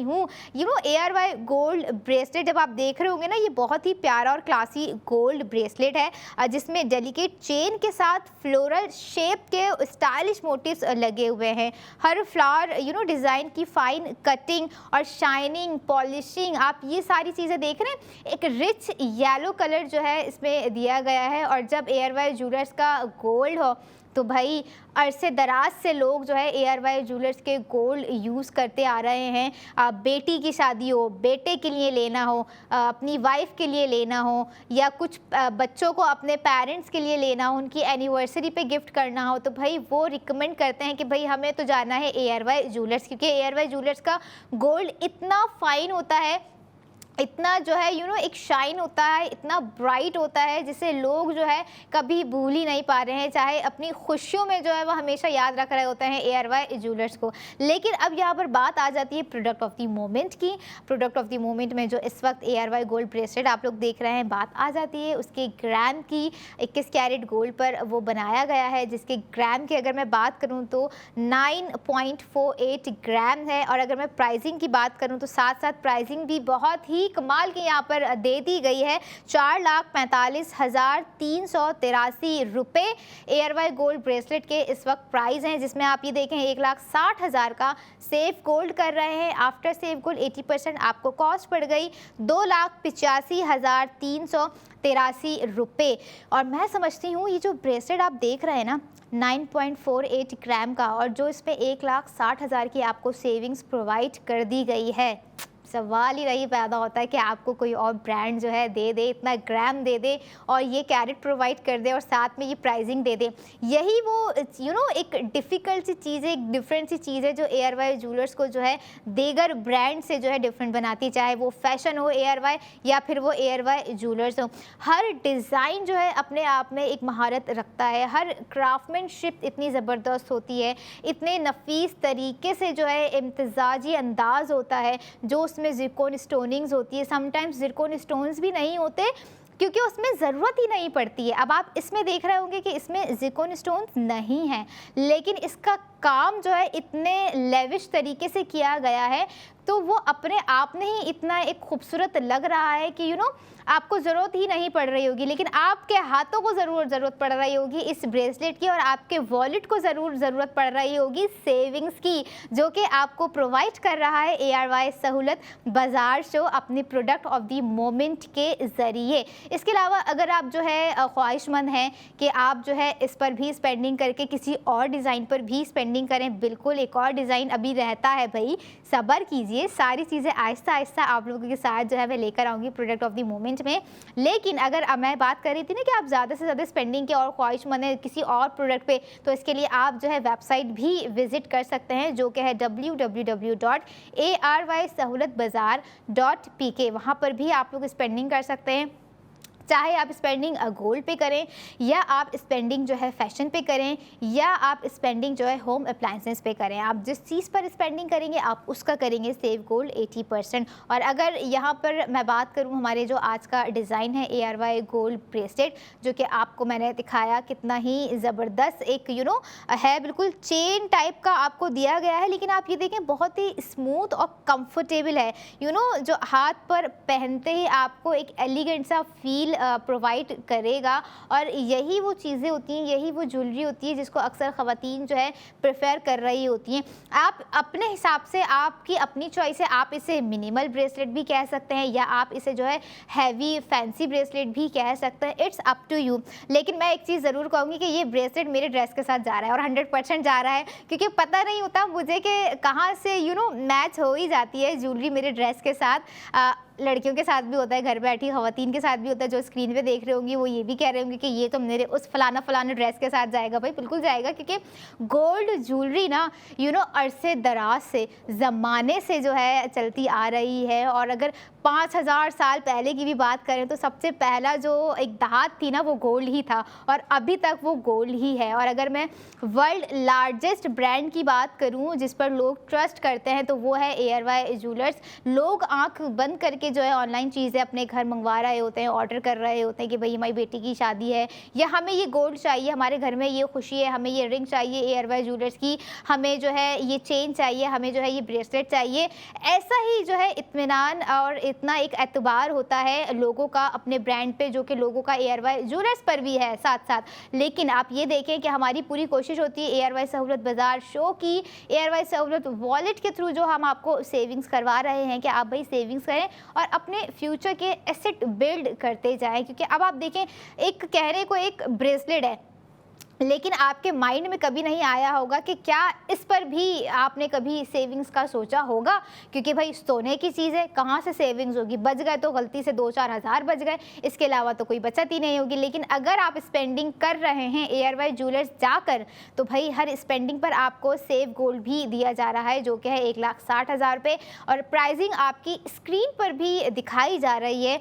हूँ। ARY गोल्ड ब्रेसलेट जब आप देख रहे होंगे ना, ये बहुत ही प्यारा और क्लासी गोल्ड ब्रेसलेट है, जिसमें डेलिकेट चेन के साथ फ्लोरल शेप के स्टाइलिश मोटिव्स लगे हुए हैं। हर फ्लावर डिज़ाइन की फाइन कटिंग और शाइनिंग पॉलिशिंग, आप ये सारी चीज़ें देख रहे हैं। एक रिच येलो कलर जो है इसमें दिया गया है, और जब ARY ज्वेलर्स का गोल्ड हो तो भाई अरसे दराज से लोग जो है ARY ज्वेलर्स के गोल्ड यूज़ करते आ रहे हैं। बेटी की शादी हो, बेटे के लिए लेना हो, अपनी वाइफ के लिए लेना हो, या कुछ बच्चों को अपने पेरेंट्स के लिए लेना हो, उनकी एनिवर्सरी पे गिफ्ट करना हो, तो भाई वो रिकमेंड करते हैं कि भाई हमें तो जाना है ARY ज्वेलर्स, क्योंकि ARY ज्वेलर्स का गोल्ड इतना फाइन होता है, इतना जो है एक शाइन होता है, इतना ब्राइट होता है, जिसे लोग जो है कभी भूल ही नहीं पा रहे हैं। चाहे अपनी खुशियों में जो है वो हमेशा याद रख रहे होते हैं ARY ज्वेलर्स को। लेकिन अब यहाँ पर बात आ जाती है प्रोडक्ट ऑफ द मोमेंट की। प्रोडक्ट ऑफ द मोमेंट में जो इस वक्त ARY गोल्ड ब्रेसलेट आप लोग देख रहे हैं, बात आ जाती है उसके ग्राम की। 21 कैरेट गोल्ड पर वो बनाया गया है, जिसके ग्राम की अगर मैं बात करूँ तो 9.48 ग्राम है। और अगर मैं प्राइसिंग की बात करूँ तो साथ साथ प्राइसिंग भी बहुत ही कमाल की यहाँ पर दे दी गई है। 4,45,383 रुपये ARY गोल्ड ब्रेसलेट के इस वक्त प्राइस हैं, जिसमें आप ये देखें 1,60,000 का सेफ गोल्ड कर रहे हैं। आफ्टर सेफ गोल्ड 80% आपको कॉस्ट पड़ गई 2,85,383 रुपये। और मैं समझती हूँ ये जो ब्रेसलेट आप देख रहे हैं ना 9.48 ग्राम का, और जो इसमें 1,60,000 की आपको सेविंग्स प्रोवाइड कर दी गई है, सवाल ही वही पैदा होता है कि आपको कोई और ब्रांड जो है दे दे, इतना ग्राम दे दे और ये कैरेट प्रोवाइड कर दे और साथ में ये प्राइसिंग दे दे। यही वो एक डिफ़िकल्ट सी चीज़ है, एक डिफरेंट सी चीज़ है जो ARY ज्वेलर्स को जो है दीगर ब्रांड से जो है डिफरेंट बनाती, चाहे वो फैशन हो ARY या फिर वो ARY ज्वेलर्स हो। हर डिज़ाइन जो है अपने आप में एक महारत रखता है, हर क्राफ्टमैनशिप इतनी ज़बरदस्त होती है, इतने नफीस तरीके से जो है इम्तिजाजी अंदाज़ होता है, जो उसमें ज़िरकोन स्टोनिंग्स होती है। समटाइम्स ज़िरकोन स्टोन्स भी नहीं होते, क्योंकि उसमें ज़रूरत ही नहीं पड़ती है। अब आप इसमें देख रहे होंगे कि इसमें ज़िरकोन स्टोन्स नहीं हैं, लेकिन इसका काम जो है इतने लेविश तरीके से किया गया है, तो वो अपने आप में ही इतना एक खूबसूरत लग रहा है कि आपको ज़रूरत ही नहीं पड़ रही होगी, लेकिन आपके हाथों को ज़रूरत पड़ रही होगी इस ब्रेसलेट की, और आपके वॉलेट को ज़रूरत पड़ रही होगी सेविंग्स की, जो कि आपको प्रोवाइड कर रहा है ARY सहूलत बाजार शो अपने प्रोडक्ट ऑफ द मोमेंट के ज़रिए। इसके अलावा अगर आप जो है ख्वाहिशमंद हैं कि आप जो है इस पर भी स्पेंडिंग करके किसी और डिज़ाइन पर भी स्पेंडिंग करें, बिल्कुल एक और डिज़ाइन अभी रहता है भाई, सब्र कीजिए। कीजिए, सारी चीज़ें आहिस्ता आहिस्ता आप लोगों के साथ जो है मैं लेकर आऊँगी प्रोडक्ट ऑफ द मोमेंट में। लेकिन अगर मैं बात कर रही थी ना कि आप ज़्यादा से ज़्यादा स्पेंडिंग के और ख्वाहिशमंद है किसी और प्रोडक्ट पे, तो इसके लिए आप जो है वेबसाइट भी विजिट कर सकते हैं जो कि है www.arysahoolatbazaar.pk। वहाँ पर भी आप लोग स्पेंडिंग कर सकते हैं, चाहे आप स्पेंडिंग गोल्ड पे करें या आप स्पेंडिंग जो है फैशन पे करें या आप स्पेंडिंग जो है होम अप्लायंसेस पे करें। आप जिस चीज़ पर स्पेंडिंग करेंगे आप उसका करेंगे सेव गोल्ड 80%। और अगर यहाँ पर मैं बात करूँ हमारे जो आज का डिज़ाइन है ARY गोल्ड ब्रेसलेट, जो कि आपको मैंने दिखाया कितना ही ज़बरदस्त एक है, बिल्कुल चेन टाइप का आपको दिया गया है, लेकिन आप ये देखें बहुत ही स्मूथ और कंफर्टेबल है। जो हाथ पर पहनते ही आपको एक एलिगेंट सा फील प्रोवाइड करेगा। और यही वो चीज़ें होती हैं, यही वो ज्वेलरी होती है जिसको अक्सर ख़वातीन जो है प्रेफर कर रही होती हैं। आप अपने हिसाब से, आपकी अपनी चॉइस है, आप इसे मिनिमल ब्रेसलेट भी कह सकते हैं या आप इसे जो है हैवी फैंसी ब्रेसलेट भी कह सकते हैं, इट्स अप टू यू। लेकिन मैं एक चीज़ ज़रूर कहूँगी कि ये ब्रेसलेट मेरे ड्रेस के साथ जा रहा है और 100% जा रहा है, क्योंकि पता नहीं होता मुझे कि कहाँ से मैच हो ही जाती है ज्वेलरी मेरे ड्रेस के साथ। लड़कियों के साथ भी होता है, घर बैठी ख़वातीन के साथ भी होता है। जो स्क्रीन पे देख रहे होंगे वो ये भी कह रहे होंगे कि ये तो मेरे उस फलाना ड्रेस के साथ जाएगा। भाई बिल्कुल जाएगा, क्योंकि गोल्ड ज्वेलरी ना अरसे दराज से, ज़माने से जो है चलती आ रही है। और अगर 5000 साल पहले की भी बात करें तो सबसे पहला जो एक धात थी ना वो गोल्ड ही था और अभी तक वो गोल्ड ही है। और अगर मैं वर्ल्ड लार्जेस्ट ब्रांड की बात करूं जिस पर लोग ट्रस्ट करते हैं तो वो है ARY ज्वेलर्स। लोग आंख बंद करके जो है ऑनलाइन चीज़ें अपने घर मंगवा रहे होते हैं, ऑर्डर कर रहे होते हैं कि भाई हमारी बेटी की शादी है या हमें ये गोल्ड चाहिए, हमारे घर में ये खुशी है, हमें ये रिंग चाहिए ARY ज्वेलर्स की, हमें जो है ये चेन चाहिए, हमें जो है ये ब्रेसलेट चाहिए। ऐसा ही जो है इत्मीनान और इतना एक एतबार होता है लोगों का अपने ब्रांड पे, जो कि लोगों का ARY ज्वेलर्स पर भी है साथ साथ। लेकिन आप ये देखें कि हमारी पूरी कोशिश होती है ARY सहूलत बाज़ार शो की, ARY सहूलत वॉलेट के थ्रू जो हम आपको सेविंग्स करवा रहे हैं कि आप भाई सेविंग्स करें और अपने फ्यूचर के एसेट बिल्ड करते जाएं। क्योंकि अब आप देखें, एक कहने को एक ब्रेसलेट है, लेकिन आपके माइंड में कभी नहीं आया होगा कि क्या इस पर भी आपने कभी सेविंग्स का सोचा होगा। क्योंकि भाई सोने की चीज़ है, कहाँ से सेविंग्स होगी, बच गए तो गलती से 2-4 हज़ार बच गए, इसके अलावा तो कोई बचत ही नहीं होगी। लेकिन अगर आप स्पेंडिंग कर रहे हैं ARY ज्वेलर्स जाकर, तो भाई हर स्पेंडिंग पर आपको सेव गोल्ड भी दिया जा रहा है जो कि है 1,60,000 रुपये। और प्राइसिंग आपकी स्क्रीन पर भी दिखाई जा रही है।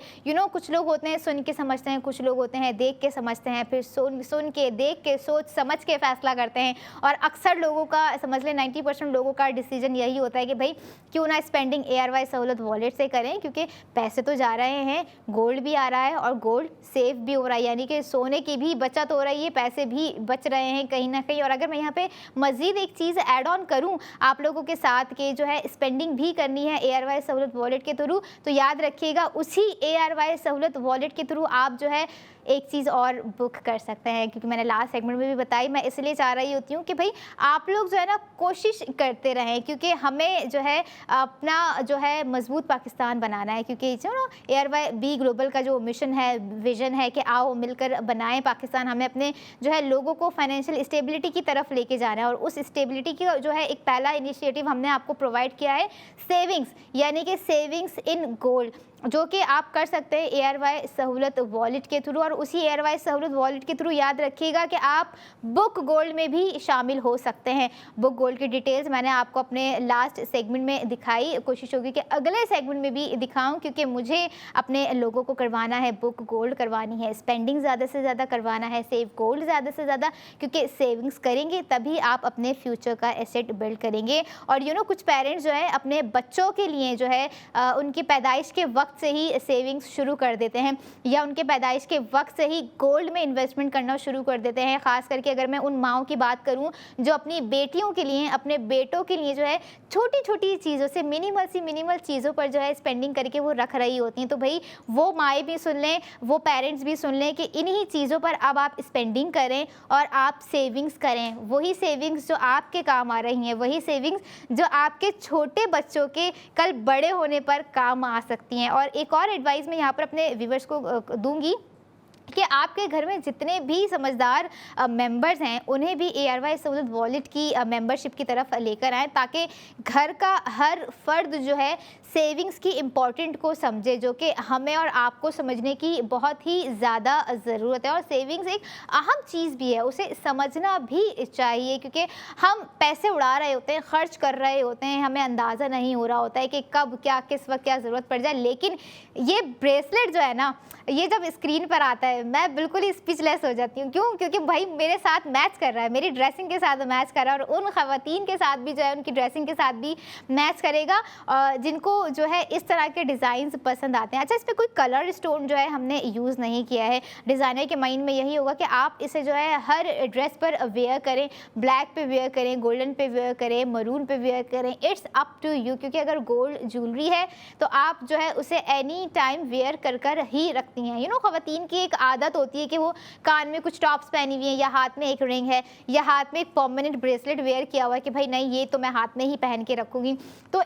कुछ लोग होते हैं सुन के समझते हैं, कुछ लोग होते हैं देख के समझते हैं, फिर सुन के देख के सोच समझ के फैसला करते हैं। और अक्सर लोगों का समझ लें 90% लोगों का डिसीजन यही होता है कि भाई क्यों ना स्पेंडिंग ARY सहूलत वॉलेट से करें, क्योंकि पैसे तो जा रहे हैं, गोल्ड भी आ रहा है और गोल्ड सेव भी हो रहा है, यानी कि सोने की भी बचत हो रही है, पैसे भी बच रहे हैं कहीं ना कहीं। और अगर मैं यहाँ पे मज़ीद एक चीज़ ऐड ऑन करूँ आप लोगों के साथ के जो है स्पेंडिंग भी करनी है ARY सहूलत वॉलेट के थ्रू, तो याद रखिएगा उसी ARY सहूलत वॉलेट के थ्रू आप जो है एक चीज़ और बुक कर सकते हैं। क्योंकि मैंने लास्ट सेगमेंट में भी बताई, मैं इसलिए चाह रही होती हूँ कि भाई आप लोग जो है ना कोशिश करते रहें, क्योंकि हमें जो है अपना जो है मजबूत पाकिस्तान बनाना है। क्योंकि ARY बी ग्लोबल का जो मिशन है, विजन है कि आओ मिलकर बनाएं पाकिस्तान, हमें अपने जो है लोगों को फाइनेंशियल स्टेबिलिटी की तरफ लेके जाना है। और उस स्टेबिलिटी की जो है एक पहला इनिशिएटिव हमने आपको प्रोवाइड किया है सेविंग्स, यानी कि सेविंग्स इन गोल्ड, जो कि आप कर सकते हैं ARY सहूलत वॉलेट के थ्रू। और उसी ARY सहूलत वॉलेट के थ्रू याद रखिएगा कि आप बुक गोल्ड में भी शामिल हो सकते हैं। बुक गोल्ड की डिटेल्स मैंने आपको अपने लास्ट सेगमेंट में दिखाई, कोशिश होगी कि अगले सेगमेंट में भी दिखाऊं, क्योंकि मुझे अपने लोगों को करवाना है बुक गोल्ड करवानी है, स्पेंडिंग ज़्यादा से ज़्यादा करवाना है, सेव गोल्ड ज़्यादा से ज़्यादा, क्योंकि सेविंग्स करेंगे तभी आप अपने फ्यूचर का एसेट बिल्ड करेंगे। और कुछ पेरेंट्स जो है अपने बच्चों के लिए जो है उनकी पैदाइश के वक्त से ही सेविंग्स शुरू कर देते हैं या उनके पैदाइश के वक्त से ही गोल्ड में इन्वेस्टमेंट करना शुरू कर देते हैं। ख़ास करके अगर मैं उन माओं की बात करूं जो अपनी बेटियों के लिए, अपने बेटों के लिए जो है छोटी छोटी चीज़ों से, मिनिमल चीज़ों पर जो है स्पेंडिंग करके वो रख रही होती हैं, तो भाई वो माएँ भी सुन लें, वो पेरेंट्स भी सुन लें कि इन्हीं चीज़ों पर अब आप स्पेंडिंग करें और आप सेविंग्स करें। वही सेविंग्स जो आपके काम आ रही हैं, वही सेविंग्स जो आपके छोटे बच्चों के कल बड़े होने पर काम आ सकती हैं। और एक और एडवाइस मैं यहाँ पर अपने व्यूवर्स को दूंगी कि आपके घर में जितने भी समझदार मेंबर्स हैं उन्हें भी ARY सहूलत वॉलेट की मेंबरशिप की तरफ लेकर आएँ, ताकि घर का हर फर्द जो है सेविंग्स की इम्पोर्टेंट को समझे, जो कि हमें और आपको समझने की बहुत ही ज़्यादा ज़रूरत है। और सेविंग्स एक अहम चीज़ भी है, उसे समझना भी चाहिए, क्योंकि हम पैसे उड़ा रहे होते हैं, खर्च कर रहे होते हैं, हमें अंदाज़ा नहीं हो रहा होता है कि कब क्या किस वक्त क्या ज़रूरत पड़ जाए। लेकिन ये ब्रेसलेट जो है ना, ये जब स्क्रीन पर आता है मैं बिल्कुल ही स्पीचलेस हो जाती हूँ। क्यों? क्योंकि भाई मेरे साथ मैच कर रहा है, मेरी ड्रेसिंग के साथ मैच कर रहा है, और उन ख़वातीन के साथ भी जो है उनकी ड्रेसिंग के साथ भी मैच करेगा जिनको जो है इस तरह के डिज़ाइंस पसंद आते हैं। अच्छा, इस पर कोई कलर स्टोन जो है हमने यूज़ नहीं किया है। डिज़ाइनर के माइंड में यही होगा कि आप इसे जो है हर ड्रेस पर वेयर करें, ब्लैक पे वेयर करें, गोल्डन पे वेयर करें, मरून पे वेयर करें, इट्स अप टू यू। क्योंकि अगर गोल्ड ज्वेलरी है तो आप जो है उसे एनी टाइम वेयर कर ही रखती हैं। ख़वातीन की एक आदत होती है कि वो कान में कुछ टॉप्स पहनी हुई हैं, या हाथ में एक रिंग है, या हाथ में एक परमानेंट ब्रेसलेट वेयर किया हुआ है कि भाई नहीं, ये तो मैं हाथ में ही पहन के रखूँगी। तो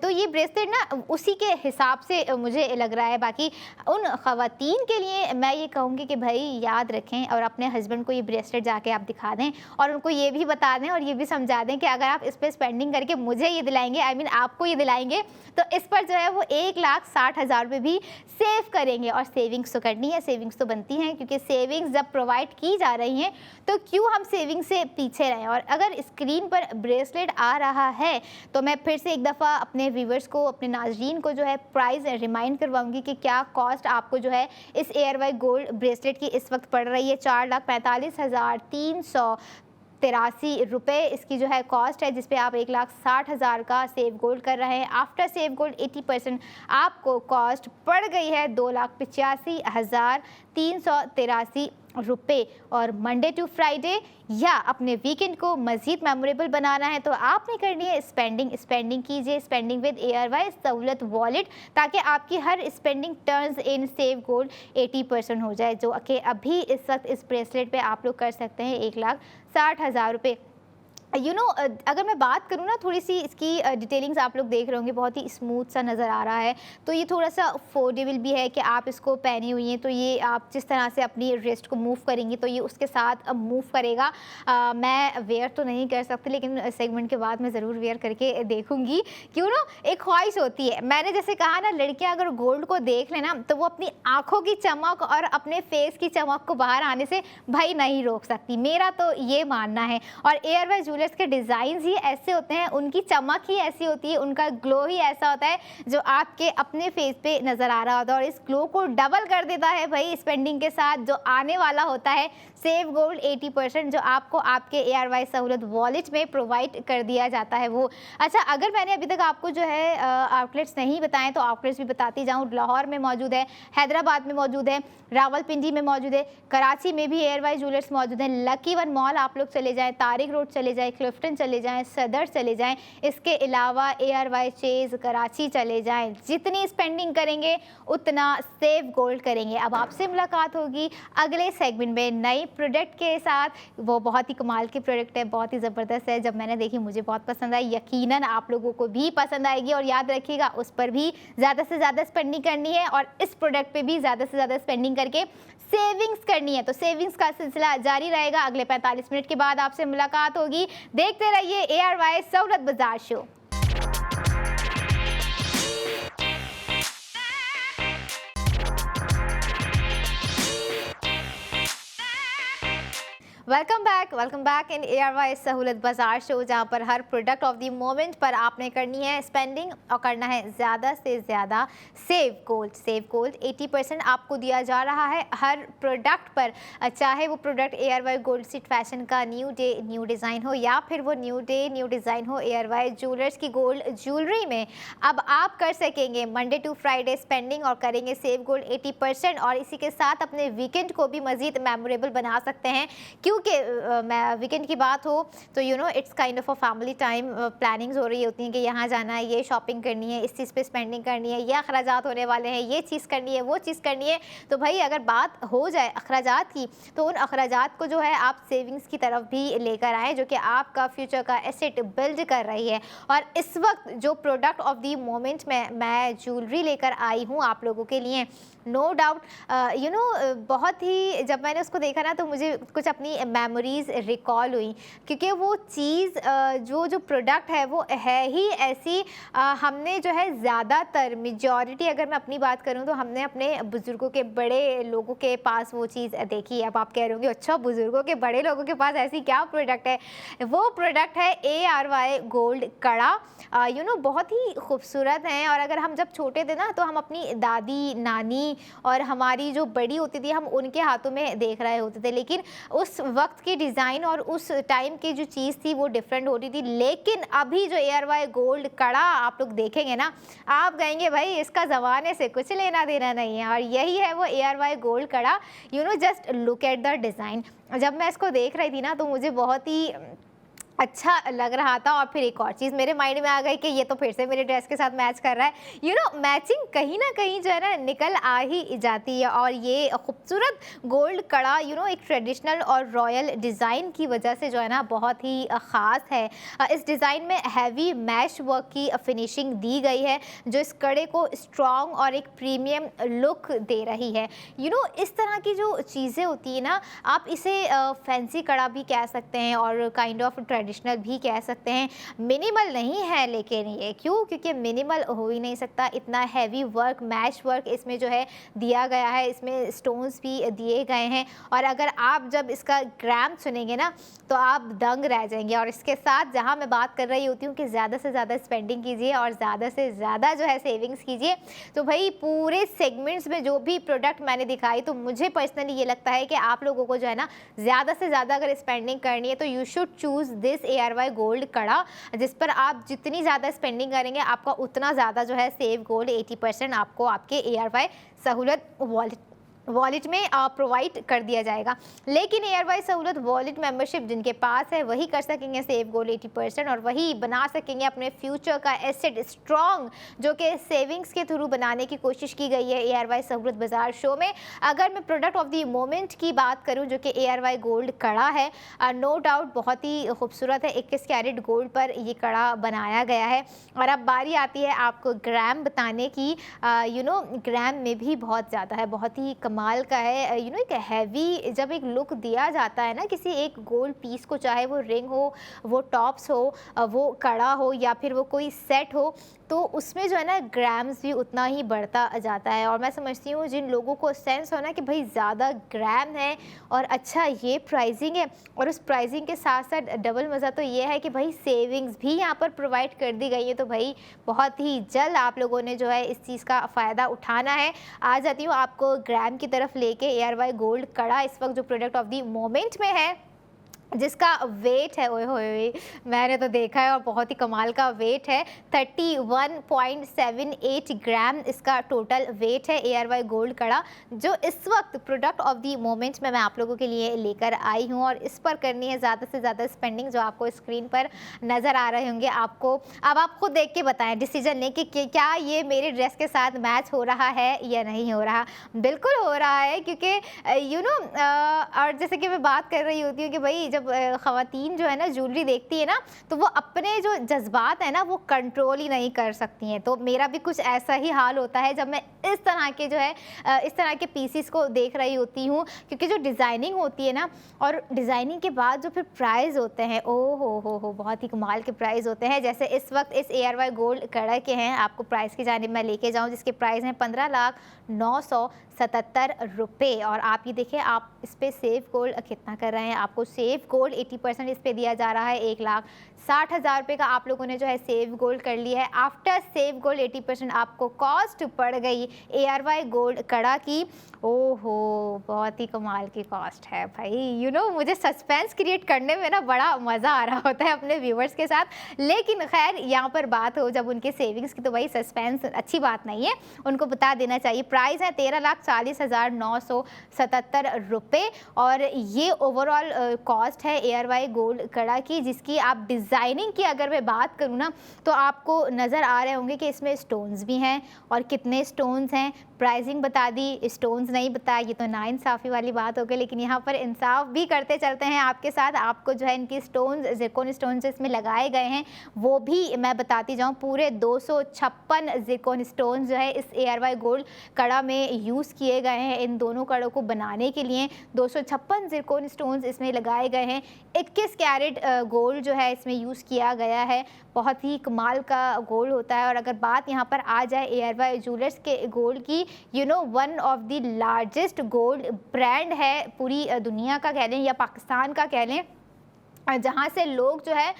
ये ब्रेसलेट ना उसी के हिसाब से मुझे लग रहा है। बाकी उन ख़वातीन के लिए मैं ये कहूँगी कि भाई याद रखें और अपने हस्बैंड को ये ब्रेसलेट जाके आप दिखा दें, और उनको ये भी बता दें और ये भी समझा दें कि अगर आप इस पर स्पेंडिंग करके मुझे ये दिलाएंगे, आई मीन आपको ये दिलाएंगे, तो इस पर जो है वो 1,60,000 रुपये भी सेव करेंगे। और सेविंग्स तो करनी है, सेविंग्स तो बनती हैं, क्योंकि सेविंग्स जब प्रोवाइड की जा रही हैं तो क्यों हम सेविंग से पीछे रहें। और अगर स्क्रीन पर ब्रेसलेट आ रहा है तो मैं फिर से एक दफ़ा अपने व्यूवर्स को, अपने नाज़रीन को जो है प्राइस रिमाइंड करवाऊंगी कि क्या कॉस्ट आपको जो है इस ARY गोल्ड ब्रेसलेट की इस वक्त पड़ रही है। 4,45,383 रुपये इसकी जो है कॉस्ट है, जिस पे आप 1,60,000 का सेव गोल्ड कर रहे हैं। आफ्टर सेव गोल्ड 80% आपको कॉस्ट पड़ गई है 2,85,383 रुपये। और मंडे टू फ्राइडे या अपने वीकेंड को मज़ीद मेमोरेबल बनाना है तो आपने करनी है स्पेंडिंग कीजिए, spending with ARY Sahulat wallet, ताकि आपकी हर spending turns in save gold 80% हो जाए, जो कि अभी इस वक्त इस ब्रेसलेट पे आप लोग कर सकते हैं 1,60,000 रुपये। अगर मैं बात करूँ ना, थोड़ी सी इसकी डिटेलिंग्स आप लोग देख रहे होंगे, बहुत ही स्मूथ सा नज़र आ रहा है। तो ये थोड़ा सा अफोर्डेबल भी है कि आप इसको पहनी हुई हैं तो ये आप जिस तरह से अपनी रिस्ट को मूव करेंगी तो ये उसके साथ मूव करेगा। मैं वेयर तो नहीं कर सकती, लेकिन सेगमेंट के बाद मैं ज़रूर वेयर करके देखूँगी। क्यों ना, एक ख्वाहिश होती है। मैंने जैसे कहा ना, लड़कियाँ अगर गोल्ड को देख लेना तो वो अपनी आँखों की चमक और अपने फेस की चमक को बाहर आने से भाई नहीं रोक सकती, मेरा तो ये मानना है। और ARY ज्वेलर्स के डिज़ाइंस ही ऐसे होते हैं, उनकी चमक ही ऐसी होती है, उनका ग्लो ही ऐसा होता है जो आपके अपने फेस पे नज़र आ रहा होता है, और इस ग्लो को डबल कर देता है भाई स्पेंडिंग के साथ जो आने वाला होता है सेव गोल्ड 80% जो आपको आपके ARY सहूलत वॉलेट में प्रोवाइड कर दिया जाता है वो। अच्छा, अगर मैंने अभी तक आपको जो है आउटलेट्स नहीं बताएं तो आउटलेट्स भी बताती जाऊँ। लाहौर में मौजूद है, हैदराबाद में मौजूद है, रावलपिंडी में मौजूद है, कराची में भी ARY ज्वेलर्स मौजूद हैं। लकी वन मॉल आप लोग चले जाएँ, तारिक रोड चले जाएँ, क्लिफ्टन चले जाएँ, सदर चले जाएँ। इसके अलावा ARY चेज़ कराची चले जाएँ। जितनी स्पेंडिंग करेंगे उतना सेव गोल्ड करेंगे। अब आपसे मुलाकात होगी अगले सेगमेंट में नई प्रोडक्ट के साथ। वो बहुत ही कमाल की प्रोडक्ट है, बहुत ही ज़बरदस्त है। जब मैंने देखी मुझे बहुत पसंद आई, यकीनन आप लोगों को भी पसंद आएगी। और याद रखिएगा, उस पर भी ज़्यादा से ज़्यादा स्पेंडिंग करनी है और इस प्रोडक्ट पे भी ज़्यादा से ज़्यादा स्पेंडिंग करके सेविंग्स करनी है। तो सेविंग्स का सिलसिला जारी रहेगा। अगले 45 मिनट के बाद आपसे मुलाकात होगी। देखते रहिए ARY सहूलत बाजार show. Welcome back in ARY सहूलत बाजार शो, जहाँ पर हर प्रोडक्ट ऑफ द मोमेंट पर आपने करनी है स्पेंडिंग और करना है ज़्यादा से ज़्यादा सेव गोल्ड 80% आपको दिया जा रहा है हर प्रोडक्ट पर, चाहे वो product ARY gold street fashion का न्यू डे न्यू डिज़ाइन हो या फिर वो न्यू डे न्यू डिज़ाइन हो ARY ज्वेलर्स की गोल्ड ज्वेलरी में। अब आप कर सकेंगे मंडे टू फ्राइडे स्पेंडिंग और करेंगे सेव गोल्ड 80%, और इसी के साथ अपने वीकेंड को भी मज़ीद मेमोरेबल बना सकते हैं। क्यों? क्योंकि मैं वीकेंड की बात हो तो it's kind of a family time, plannings हो रही होती हैं कि यहाँ जाना है, ये शॉपिंग करनी है, इस चीज़ पे स्पेंडिंग करनी है, ये अखराजात होने वाले हैं, ये चीज़ करनी है, वो चीज़ करनी है। तो भाई अगर बात हो जाए अखराजात की, तो उन अखराजात को जो है आप सेविंग्स की तरफ भी लेकर आएँ, जो कि आपका फ्यूचर का एसेट बिल्ड कर रही है। और इस वक्त जो प्रोडक्ट ऑफ द मोमेंट में मैं ज्वेलरी लेकर आई हूँ आप लोगों के लिए, नो डाउट बहुत ही, जब मैंने उसको देखा ना तो मुझे कुछ अपनी मेमोरीज रिकॉल हुई, क्योंकि वो चीज़ जो प्रोडक्ट है वो है ही ऐसी। हमने जो है ज़्यादातर मेजॉरिटी, अगर मैं अपनी बात करूं तो हमने अपने बुज़ुर्गों के, बड़े लोगों के पास वो चीज़ देखी है। अब आप कह रहे होंगे अच्छा बुज़ुर्गों के, बड़े लोगों के पास ऐसी क्या प्रोडक्ट है? वो प्रोडक्ट है ARY गोल्ड कड़ा। बहुत ही खूबसूरत हैं। और अगर हम जब छोटे थे ना तो हम अपनी दादी नानी और हमारी जो बड़ी होती थी, हम उनके हाथों में देख रहे होते थे, लेकिन उस वक्त की डिज़ाइन और उस टाइम की जो चीज़ थी वो डिफरेंट होती थी। लेकिन अभी जो ARY गोल्ड कड़ा आप लोग देखेंगे ना, आप कहेंगे भाई इसका ज़माने से कुछ लेना देना नहीं है। और यही है वो ARY गोल्ड कड़ा। Just look at the design. जब मैं इसको देख रही थी ना तो मुझे बहुत ही अच्छा लग रहा था। और फिर एक और चीज़ मेरे माइंड में आ गई कि ये तो फिर से मेरे ड्रेस के साथ मैच कर रहा है। मैचिंग कहीं ना कहीं जो है ना निकल आ ही जाती है। और ये खूबसूरत गोल्ड कड़ा एक ट्रेडिशनल और रॉयल डिज़ाइन की वजह से जो है ना बहुत ही ख़ास है। इस डिज़ाइन में हैवी मैश वर्क की फिनिशिंग दी गई है, जो इस कड़े को स्ट्रॉन्ग और एक प्रीमियम लुक दे रही है। इस तरह की जो चीज़ें होती है ना, आप इसे फैंसी कड़ा भी कह सकते हैं और काइंड ऑफ ट्रेडिशनल भी कह सकते हैं। मिनिमल नहीं है, लेकिन ये क्यों? क्योंकि मिनिमल हो ही नहीं सकता। इतना हैवी वर्क, मैश वर्क इसमें जो है दिया गया है, इसमें स्टोन्स भी दिए गए हैं। और अगर आप जब इसका ग्राम सुनेंगे ना तो आप दंग रह जाएंगे। और इसके साथ जहां मैं बात कर रही होती हूँ कि ज़्यादा से ज़्यादा स्पेंडिंग कीजिए और ज़्यादा से ज़्यादा जो है सेविंग्स कीजिए, तो भाई पूरे सेगमेंट्स में जो भी प्रोडक्ट मैंने दिखाई, तो मुझे पर्सनली ये लगता है कि आप लोगों को जो है ना ज़्यादा से ज़्यादा अगर स्पेंडिंग करनी है तो you should choose this ARY gold कड़ा, जिस पर आप जितनी ज़्यादा स्पेंडिंग करेंगे आपका उतना ज़्यादा जो है सेव गोल्ड 80% आपको आपके ARY सहूलत वॉलेट में प्रोवाइड कर दिया जाएगा। लेकिन ARY सहूलत वॉलेट मेंबरशिप जिनके पास है वही कर सकेंगे सेव गोल्ड 80% और वही बना सकेंगे अपने फ्यूचर का एसेट स्ट्रॉन्ग, जो कि सेविंग्स के थ्रू बनाने की कोशिश की गई है ARY सहूलत बाजार शो में। अगर मैं प्रोडक्ट ऑफ द मोमेंट की बात करूं जो कि ARY गोल्ड कड़ा है, नो डाउट बहुत ही खूबसूरत है। 21 कैरेट गोल्ड पर ये कड़ा बनाया गया है। और अब बारी आती है आपको ग्राम बताने की। ग्राम में भी बहुत ज़्यादा है, बहुत ही कमाल का है। एक हैवी जब एक लुक दिया जाता है ना किसी एक गोल्ड पीस को, चाहे वो रिंग हो, वो टॉप्स हो, वो कड़ा हो या फिर वो कोई सेट हो, तो उसमें जो है ना ग्राम्स भी उतना ही बढ़ता जाता है। और मैं समझती हूँ जिन लोगों को सेंस हो ना कि भाई ज़्यादा ग्राम है और अच्छा ये प्राइसिंग है, और उस प्राइसिंग के साथ साथ डबल मज़ा तो ये है कि भाई सेविंग्स भी यहाँ पर प्रोवाइड कर दी गई है। तो भाई बहुत ही जल्द आप लोगों ने जो है इस चीज़ का फ़ायदा उठाना है। आ जाती हूँ आपको ग्राम की तरफ लेके। ARY गोल्ड कड़ा इस वक्त जो प्रोडक्ट ऑफ द मोमेंट में है, जिसका वेट है, ओए होए मैंने तो देखा है और बहुत ही कमाल का वेट है, 31.78 ग्राम इसका टोटल वेट है ARY गोल्ड कड़ा, जो इस वक्त प्रोडक्ट ऑफ द मोमेंट में मैं आप लोगों के लिए लेकर आई हूँ। और इस पर करनी है ज़्यादा से ज़्यादा स्पेंडिंग, जो आपको स्क्रीन पर नज़र आ रहे होंगे। आपको अब आप खुद देख के बताएं, डिसीजन लें कि क्या ये मेरे ड्रेस के साथ मैच हो रहा है या नहीं हो रहा। बिल्कुल हो रहा है, क्योंकि और जैसे कि मैं बात कर रही होती हूँ कि भाई जब ख़वातीन जो है ना ज्वेलरी देखती है ना, तो वो अपने जो जज्बात है ना वो कंट्रोल ही नहीं कर सकती हैं। तो मेरा भी कुछ ऐसा ही हाल होता है जब मैं इस तरह के जो है इस तरह के पीसीस को देख रही होती हूँ, क्योंकि जो डिज़ाइनिंग होती है ना, और डिज़ाइनिंग के बाद जो फिर प्राइस होते हैं, ओ हो बहुत ही कमाल के प्राइस होते हैं। जैसे इस वक्त इस ARY गोल्ड कड़ा के हैं, आपको प्राइस की जानिब मैं लेके जाऊँ, जिसके प्राइस हैं 15,977 रुपये। और आप ये देखिए आप इस पर सेव गोल्ड कितना कर रहे हैं। आपको सेव गोल्ड 80% इस पे दिया जा रहा है। 1,60,000 रुपये का आप लोगों ने जो है सेव गोल्ड कर लिया है। आफ्टर सेव गोल्ड 80% आपको कॉस्ट पड़ गई ARY गोल्ड कड़ा की, ओहो बहुत ही कमाल की कॉस्ट है भाई। मुझे सस्पेंस क्रिएट करने में ना बड़ा मज़ा आ रहा होता है अपने व्यूवर्स के साथ, लेकिन खैर यहाँ पर बात हो जब उनके सेविंग्स की तो भाई सस्पेंस अच्छी बात नहीं है, उनको बता देना चाहिए। प्राइस है 13,40,977 रुपये और ये ओवरऑल कॉस्ट है ARY गोल्ड कड़ा की, जिसकी आप डिज़ाइनिंग की अगर मैं बात करूँ ना तो आपको नज़र आ रहे होंगे कि इसमें स्टोन्स भी हैं और कितने स्टोन्स हैं। प्राइसिंग बता दी, स्टोन्स नहीं बताया, ये तो नाइंसाफ़ी वाली बात हो गई, लेकिन यहाँ पर इंसाफ भी करते चलते हैं आपके साथ। आपको जो है इनकी स्टोन्स, ज़िरकॉन स्टोन्स इसमें लगाए गए हैं वो भी मैं बताती जाऊँ। पूरे 256 ज़िरकॉन स्टोन्स जो है इस ARY गोल्ड कड़ा में यूज़ किए गए हैं। इन दोनों कड़ों को बनाने के लिए 256 ज़िरकॉन स्टोन्स इसमें लगाए गए हैं। 21 कैरेट गोल्ड जो है इसमें यूज़ किया गया है। बहुत ही कमाल का गोल्ड होता है। और अगर बात यहाँ पर आ जाए ARY ज्वेलर्स के गोल्ड की, one of the largest gold brand है पूरी दुनिया का कह लें या पाकिस्तान का कह लें, जहाँ से लोग जो है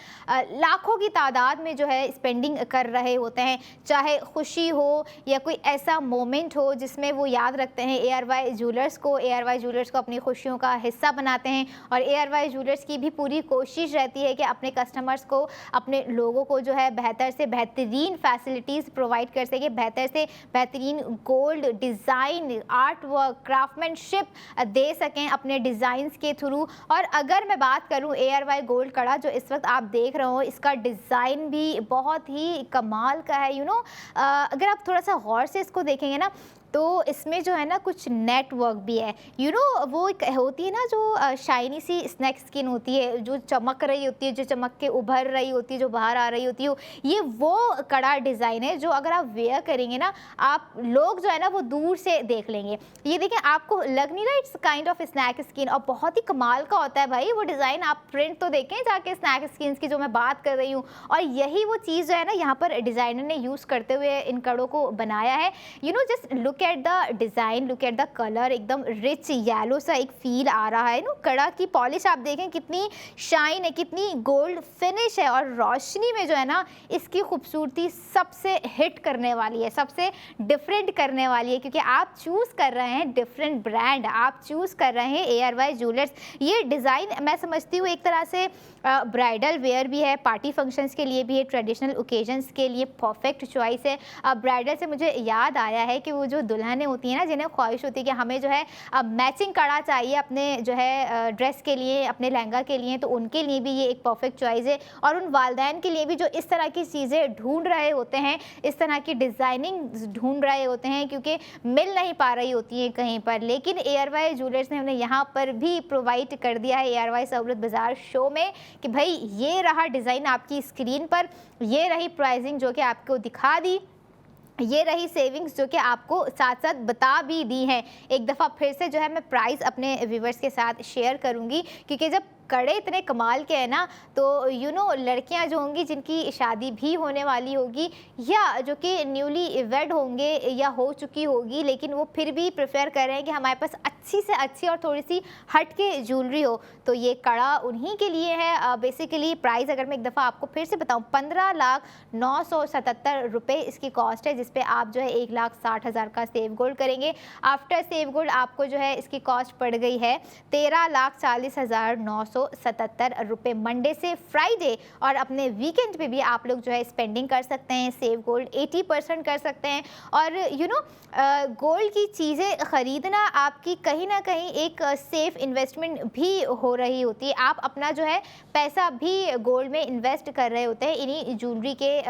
लाखों की तादाद में जो है स्पेंडिंग कर रहे होते हैं, चाहे खुशी हो या कोई ऐसा मोमेंट हो जिसमें वो याद रखते हैं ARY ज्वेलर्स को। ARY ज्वेलर्स को अपनी खुशियों का हिस्सा बनाते हैं और ARY ज्वेलर्स की भी पूरी कोशिश रहती है कि अपने कस्टमर्स को, अपने लोगों को जो है बेहतर से बेहतरीन फैसिलिटीज़ प्रोवाइड कर सके, बेहतर से बेहतरीन gold design, art work, craftsmanship दे सकें अपने डिज़ाइंस के थ्रू। और अगर मैं बात करूँ ARY गोल्ड कड़ा जो इस वक्त आप देख रहे हो, इसका डिज़ाइन भी बहुत ही कमाल का है। अगर आप थोड़ा सा गौर से इसको देखेंगे ना तो इसमें जो है ना कुछ नेटवर्क भी है। वो एक होती है ना जो शाइनी सी स्नैक स्किन होती है, जो चमक रही होती है, जो चमक के उभर रही होती है, जो बाहर आ रही होती है, ये वो कड़ा डिज़ाइन है जो अगर आप वेयर करेंगे ना, आप लोग जो है ना वो दूर से देख लेंगे। ये देखें, आपको लग नहीं रहा it's kind of snack skin, और बहुत ही कमाल का होता है भाई वो डिज़ाइन। आप प्रिंट तो देखें जाके स्नैक स्किन की जो मैं बात कर रही हूँ, और यही वो चीज़ जो है ना यहाँ पर डिज़ाइनर ने यूज़ करते हुए इन कड़ों को बनाया है। Just look at the design, look at the colour, एकदम रिच येलो सा एक फील आ रहा है। कड़ा की पॉलिश आप देखें कितनी शाइन है, कितनी गोल्ड फिनिश है, और रोशनी में जो है ना इसकी खूबसूरती सबसे हिट करने वाली है, सबसे डिफरेंट करने वाली है, क्योंकि आप चूज़ कर रहे हैं डिफरेंट ब्रांड, आप चूज़ कर रहे हैं ARY ज्वेलर्स। ये डिज़ाइन मैं समझती हूँ एक तरह से ब्राइडल वेयर भी है, पार्टी फंक्शंस के लिए भी है, ट्रेडिशनल ओकेजन्स के लिए परफेक्ट चॉइस है। ब्राइडल से मुझे याद आया है कि वो जो दुल्हनें होती हैं ना, जिन्हें ख्वाहिश होती है कि हमें जो है मैचिंग कड़ा चाहिए अपने जो है ड्रेस के लिए, अपने लहंगा के लिए, तो उनके लिए भी ये एक परफेक्ट चॉइस है। और उन वालिदैन के लिए भी जो इस तरह की चीज़ें ढूंढ रहे होते हैं, इस तरह की डिज़ाइनिंग ढूंढ रहे होते हैं, क्योंकि मिल नहीं पा रही होती है कहीं पर, लेकिन ARY ज्वेलर्स ने उन्हें यहाँ पर भी प्रोवाइड कर दिया है ARY सहूलत बाज़ार शो में कि भाई ये रहा डिज़ाइन आपकी स्क्रीन पर, ये रही प्राइसिंग जो कि आपको दिखा दी, ये रही सेविंग्स जो कि आपको साथ साथ बता भी दी है। एक दफ़ा फिर से जो है मैं प्राइस अपने व्यूवर्स के साथ शेयर करूँगी, क्योंकि जब कड़े इतने कमाल के हैं ना, तो लड़कियां जो होंगी जिनकी शादी भी होने वाली होगी, या जो कि न्यूली वेड होंगे या हो चुकी होगी, लेकिन वो फिर भी प्रेफर कर रहे हैं कि हमारे पास अच्छी से अच्छी और थोड़ी सी हट के ज्वेलरी हो, तो ये कड़ा उन्हीं के लिए है। बेसिकली प्राइस अगर मैं एक दफ़ा आपको फिर से बताऊँ, 15,0977 रुपये इसकी कॉस्ट है, जिसपे आप जो है 1,60,000 का सेव गोल्ड करेंगे। आफ्टर सेव गोल्ड आपको जो है इसकी कॉस्ट पड़ गई है 13,40,977 रुपये मंडे से फ्राइडे, और अपने वीकेंड पे भी आप लोग जो है स्पेंडिंग कर सकते हैं, सेव गोल्ड 80% कर सकते हैं। और गोल्ड की चीज़ें ख़रीदना आपकी कहीं ना कहीं एक सेफ इन्वेस्टमेंट भी हो रही होती है। आप अपना जो है पैसा भी गोल्ड में इन्वेस्ट कर रहे होते हैं इन्हीं ज्वेलरी के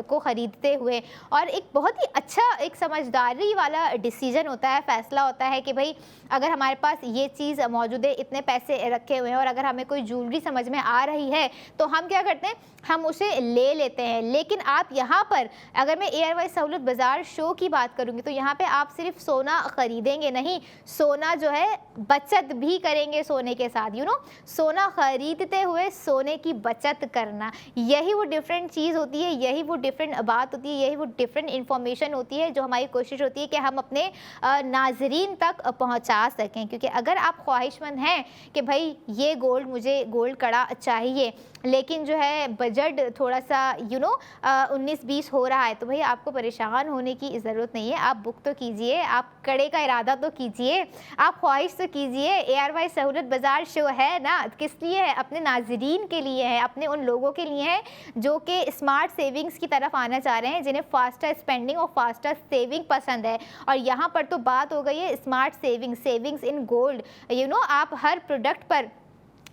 को ख़रीदते हुए, और एक बहुत ही अच्छा एक समझदारी वाला डिसीजन होता है, फ़ैसला होता है कि भाई अगर हमारे पास ये चीज़ मौजूद है, इतने पैसे रखे हुए हैं, और अगर हमें कोई ज्वेलरी समझ में आ रही है तो हम क्या करते हैं, हम उसे ले लेते हैं। लेकिन आप यहाँ पर, अगर मैं ARY सहूलत बाज़ार शो की बात करूँगी, तो यहाँ पे आप सिर्फ सोना ख़रीदेंगे नहीं, सोना सोना जो है बचत भी करेंगे सोने के साथ, सोना खरीदते हुए सोने की बचत करना, यही वो डिफरेंट चीज़ होती है, यही वो डिफरेंट बात होती है, यही वो डिफरेंट इन्फॉर्मेशन होती है जो हमारी कोशिश होती है कि हम अपने नाजरीन तक पहुंचा सकें। क्योंकि अगर आप ख्वाहिशमंद हैं कि भाई ये गोल्ड, मुझे गोल्ड कड़ा चाहिए, लेकिन जो है बजट थोड़ा सा 19-20 हो रहा है, तो भाई आपको परेशान होने की ज़रूरत नहीं है। आप बुक तो कीजिए, आप कड़े का इरादा तो कीजिए, आप ख्वाहिश तो कीजिए। ARY सहूलत बाज़ार शो है ना, किस लिए है? अपने नाज़रीन के लिए है, अपने उन लोगों के लिए है जो कि स्मार्ट सेविंग्स की तरफ आना चाह रहे हैं, जिन्हें फास्टर स्पेंडिंग और फास्टर सेविंग पसंद है। और यहाँ पर तो बात हो गई है स्मार्ट सेविंग्स इन गोल्ड। आप हर प्रोडक्ट पर,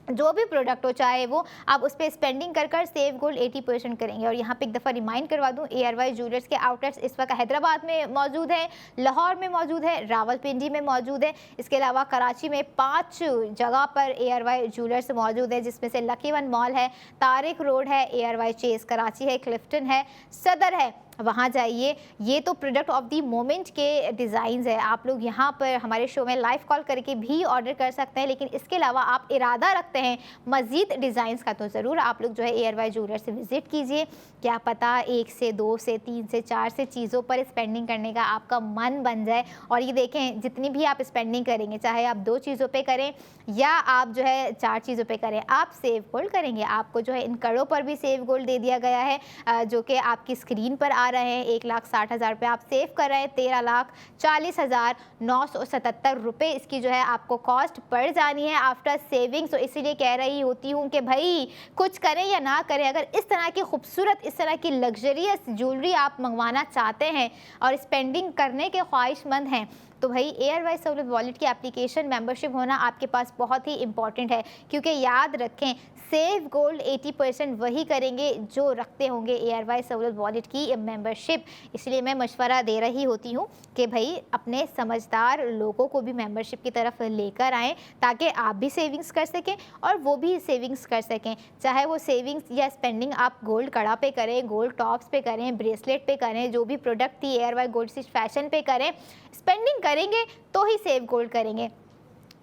जो भी प्रोडक्ट हो चाहे वो, आप उस पर स्पेंडिंग कर सेव गोल्ड 80% करेंगे। और यहाँ पे एक दफ़ा रिमाइंड करवा दूँ, ARY ज्वेलर्स के आउटलेट्स इस वक्त हैदराबाद में मौजूद है, लाहौर में मौजूद है, रावलपिंडी में मौजूद है। इसके अलावा कराची में 5 जगह पर ARY ज्वेलर्स मौजूद है, जिसमें से लकी वन मॉल है, तारिक रोड है, ARY चेस कराची है, क्लिफ्टन है, सदर है, वहाँ जाइए। ये तो प्रोडक्ट ऑफ द मोमेंट के डिज़ाइंस है। आप लोग यहाँ पर हमारे शो में लाइव कॉल करके भी ऑर्डर कर सकते हैं, लेकिन इसके अलावा आप इरादा रखते हैं मज़ीद डिज़ाइंस का, तो ज़रूर आप लोग जो है ARY ज्वेलर से विज़िट कीजिए। क्या पता 1 से 2 से 3 से 4 से चीज़ों पर स्पेंडिंग करने का आपका मन बन जाए। और ये देखें, जितनी भी आप स्पेंडिंग करेंगे, चाहे आप 2 चीज़ों पे करें या आप जो है 4 चीज़ों पे करें, आप सेव गोल्ड करेंगे। आपको जो है इन कड़ों पर भी सेव गोल्ड दे दिया गया है, जो कि आपकी स्क्रीन पर आ रहे हैं। 1,60,000 रुपये आप सेव कर रहे हैं, 13,40,977 रुपये इसकी जो है आपको कॉस्ट पड़ जानी है आफ्टर सेविंग्स। तो इसीलिए कह रही होती हूँ कि भाई कुछ करें या ना करें, अगर इस तरह की खूबसूरत, इस तरह की लग्जरियस ज्वेलरी आप मंगवाना चाहते हैं और स्पेंडिंग करने के ख्वाहिशमंद हैं, तो भाई ARY सहूलत वॉलेट की एप्लीकेशन मेंबरशिप होना आपके पास बहुत ही इंपॉर्टेंट है। क्योंकि याद रखें, सेव गोल्ड 80% वही करेंगे जो रखते होंगे ARY सहूलत वॉलेट की मेंबरशिप। इसलिए मैं मशवरा दे रही होती हूँ कि भाई अपने समझदार लोगों को भी मेंबरशिप की तरफ लेकर आएँ, ताकि आप भी सेविंग्स कर सकें और वो भी सेविंग्स कर सकें। चाहे वो सेविंग्स या स्पेंडिंग आप गोल्ड कड़ा पे करें, गोल्ड टॉप्स पे करें, ब्रेसलेट पे करें, जो भी प्रोडक्ट थी ARY गोल्ड स्टिच फैशन पे करें, स्पेंडिंग करेंगे तो ही सेव गोल्ड करेंगे।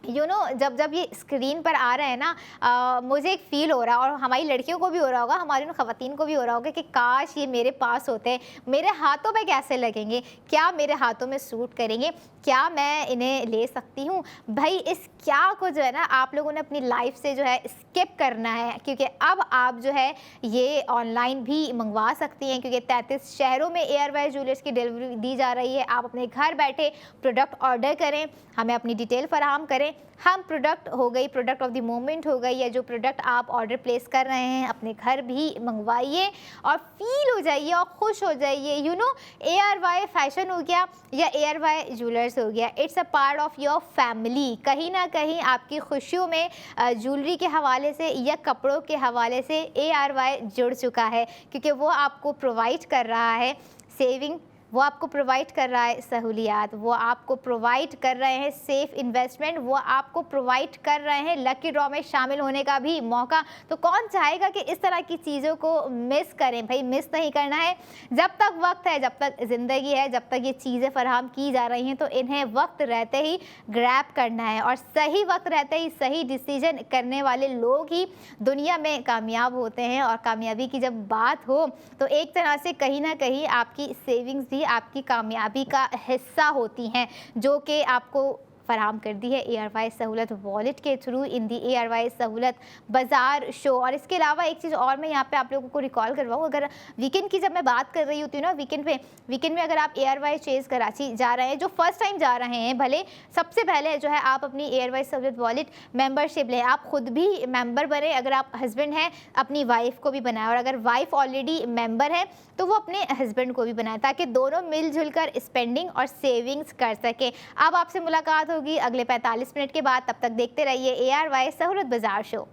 जब ये स्क्रीन पर आ रहे हैं ना, मुझे एक फ़ील हो रहा है, और हमारी लड़कियों को भी हो रहा होगा, हमारी उन ख़वातीन को भी हो रहा होगा कि काश ये मेरे पास होते, मेरे हाथों में कैसे लगेंगे, क्या मेरे हाथों में सूट करेंगे, क्या मैं इन्हें ले सकती हूँ। भाई इस क्या को जो है ना आप लोगों ने अपनी लाइफ से जो है स्किप करना है, क्योंकि अब आप जो है ये ऑनलाइन भी मंगवा सकती हैं, क्योंकि 33 शहरों में ARY ज्वेलर्स की डिलीवरी दी जा रही है। आप अपने घर बैठे प्रोडक्ट ऑर्डर करें, हमें अपनी डिटेल फराहम करें, हम प्रोडक्ट हो गई, प्रोडक्ट ऑफ द मोमेंट हो गई, या जो प्रोडक्ट आप ऑर्डर प्लेस कर रहे हैं अपने घर भी मंगवाइए और फील हो जाइए और खुश हो जाइए। ARY फैशन हो गया या ARY ज्वेलर्स हो गया, it's a part of your family. कहीं ना कहीं आपकी खुशियों में ज्वेलरी के हवाले से या कपड़ों के हवाले से ARY जुड़ चुका है, क्योंकि वो आपको प्रोवाइड कर रहा है सेविंग, वो आपको प्रोवाइड कर रहा है सहूलियात, वो आपको प्रोवाइड कर रहे हैं सेफ़ इन्वेस्टमेंट, वो आपको प्रोवाइड कर रहे हैं लकी ड्रॉ में शामिल होने का भी मौका। तो कौन चाहेगा कि इस तरह की चीज़ों को मिस करें? भाई मिस नहीं करना है, जब तक वक्त है, जब तक ज़िंदगी है, जब तक ये चीज़ें फराहम की जा रही हैं, तो इन्हें वक्त रहते ही ग्रैब करना है। और सही वक्त रहते ही सही डिसीजन करने वाले लोग ही दुनिया में कामयाब होते हैं। और कामयाबी की जब बात हो तो एक तरह से कहीं ना कहीं आपकी सेविंग्स भी आपकी कामयाबी का हिस्सा होती हैं, जो कि आपको फराहम कर दी है ARY सहूलत वॉलेट के थ्रू इन दी ARY सहूलत बाज़ार शो। और इसके अलावा एक चीज़ और मैं यहाँ पे आप लोगों को रिकॉल करवाऊँ, अगर वीकेंड की जब मैं बात कर रही होती हूँ ना, वीकेंड में अगर आप ARY चेस कराची जा रहे हैं, जो फर्स्ट टाइम जा रहे हैं, भले सबसे पहले जो है आप अपनी ARY सहूलत वॉलेट मेंबरशिप लें, आप खुद भी मेंबर बने। अगर आप हस्बैंड हैं अपनी वाइफ को भी बनाएं, और अगर वाइफ ऑलरेडी मेंबर है तो वो अपने हस्बैंड को भी बनाएं, ताकि दोनों मिलजुल कर स्पेंडिंग और सेविंग्स कर सकें। अब आपसे मुलाकात होगी अगले 45 मिनट के बाद, तब तक देखते रहिए ARY सहूलत बाज़ार show.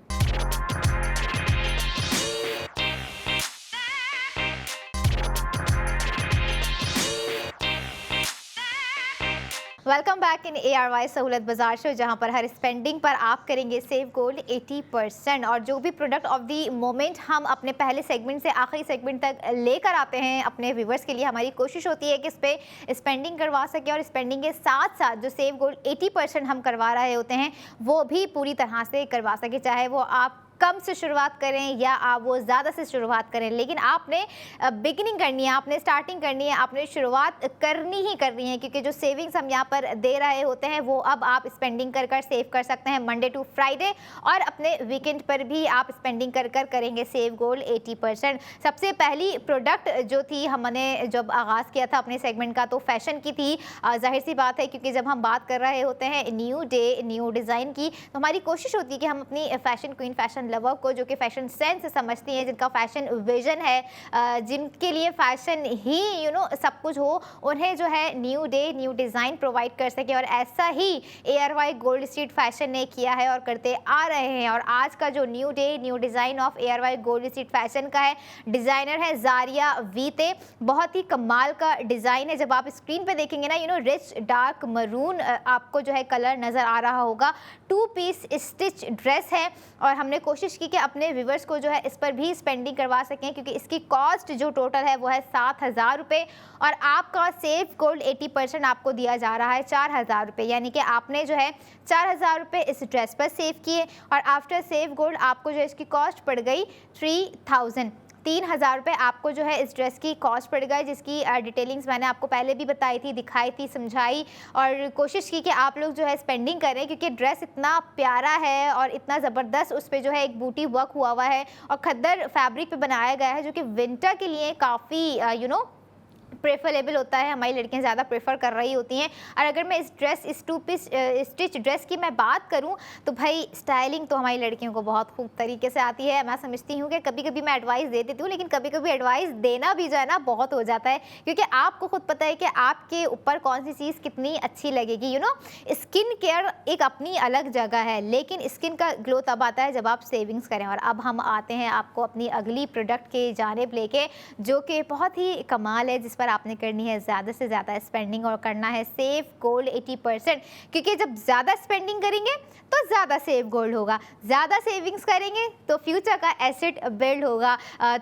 Welcome back in ARY सहूलत बाजार शो, जहां पर हर स्पेंडिंग पर आप करेंगे सेव गोल्ड 80%। और जो भी प्रोडक्ट ऑफ द मोमेंट हम अपने पहले सेगमेंट से आखिरी सेगमेंट तक लेकर आते हैं अपने व्यूवर्स के लिए, हमारी कोशिश होती है कि इस पर स्पेंडिंग करवा सकें और स्पेंडिंग के साथ साथ जो सेव गोल्ड 80% हम करवा रहे होते हैं वो भी पूरी तरह से करवा सके, चाहे वो आप कम से शुरुआत करें या आप वो ज़्यादा से शुरुआत करें। लेकिन आपने बिगिनिंग करनी है, आपने स्टार्टिंग करनी है, आपने शुरुआत करनी ही करनी है, क्योंकि जो सेविंग्स हम यहाँ पर दे रहे होते हैं वो अब आप स्पेंडिंग कर कर सेव कर सकते हैं मंडे टू फ्राइडे, और अपने वीकेंड पर भी आप स्पेंडिंग कर कर करेंगे सेव गोल्ड 80%। सबसे पहली प्रोडक्ट जो थी, हमने जब आगाज़ किया था अपने सेगमेंट का, तो फैशन की थी। जाहिर सी बात है, क्योंकि जब हम बात कर रहे होते हैं न्यू डे न्यू डिज़ाइन की, तो हमारी कोशिश होती है कि हम अपनी फैशन क्वीन, फैशन लवर को, जो कि फैशन सेंस समझती हैं, जिनका फैशन विजन है, जिनके लिए फैशन ही सब कुछ हो, उन्हें जो है new day new design provide कर सके। और ऐसा ही ARY गोल्ड स्ट्रीट फैशन ने किया है और करते आ रहे हैं। और आज का जो new day new design of ARY gold street fashion का है, डिज़ाइनर है जारिया वीते। बहुत ही कमाल का डिज़ाइन है। जब आप स्क्रीन पे देखेंगे ना, रिच डार्क मरून आपको जो है कलर नज़र आ रहा होगा। 2 पीस स्टिच ड्रेस है, और हमने कोशिश की कि अपने व्यूवर्स को जो है इस पर भी स्पेंडिंग करवा सकें, क्योंकि इसकी कॉस्ट जो टोटल है वो है 7,000 रुपये, और आपका सेव गोल्ड 80% आपको दिया जा रहा है 4,000 रुपये। यानी कि आपने जो है 4,000 रुपये इस ड्रेस पर सेव किए, और आफ्टर सेव गोल्ड आपको जो है इसकी कॉस्ट पड़ गई 3,000 रुपये आपको जो है इस ड्रेस की कॉस्ट पड़ गई, जिसकी डिटेलिंग्स मैंने आपको पहले भी बताई थी, दिखाई थी, समझाई, और कोशिश की कि आप लोग जो है स्पेंडिंग करें, क्योंकि ड्रेस इतना प्यारा है और इतना ज़बरदस्त उस पर जो है एक बूटी वर्क हुआ हुआ है, और खद्दर फैब्रिक पे बनाया गया है, जो कि विंटर के लिए काफ़ी प्रेफरेबल होता है। हमारी लड़कियां ज़्यादा प्रेफर कर रही होती हैं। और अगर मैं इस 2 पीस स्टिच ड्रेस की मैं बात करूं, तो भाई स्टाइलिंग तो हमारी लड़कियों को बहुत खूब तरीके से आती है। मैं समझती हूं कि कभी कभी मैं एडवाइस दे देती हूं, लेकिन कभी कभी एडवाइस देना भी जो है ना बहुत हो जाता है, क्योंकि आपको खुद पता है कि आपके ऊपर कौन सी चीज़ कितनी अच्छी लगेगी। स्किन केयर एक अपनी अलग जगह है, लेकिन स्किन का ग्लो तब आता है जब आप सेविंग्स करें। और अब हम आते हैं आपको अपनी अगली प्रोडक्ट के जानिब लेके, जो कि बहुत ही कमाल है, जिस पर आपने करनी है ज़्यादा से ज़्यादा स्पेंडिंग और करना है सेव गोल्ड 80%। क्योंकि जब ज़्यादा स्पेंडिंग करेंगे तो ज़्यादा सेव गोल्ड होगा, ज़्यादा सेविंग्स करेंगे तो फ्यूचर का एसेट बिल्ड होगा।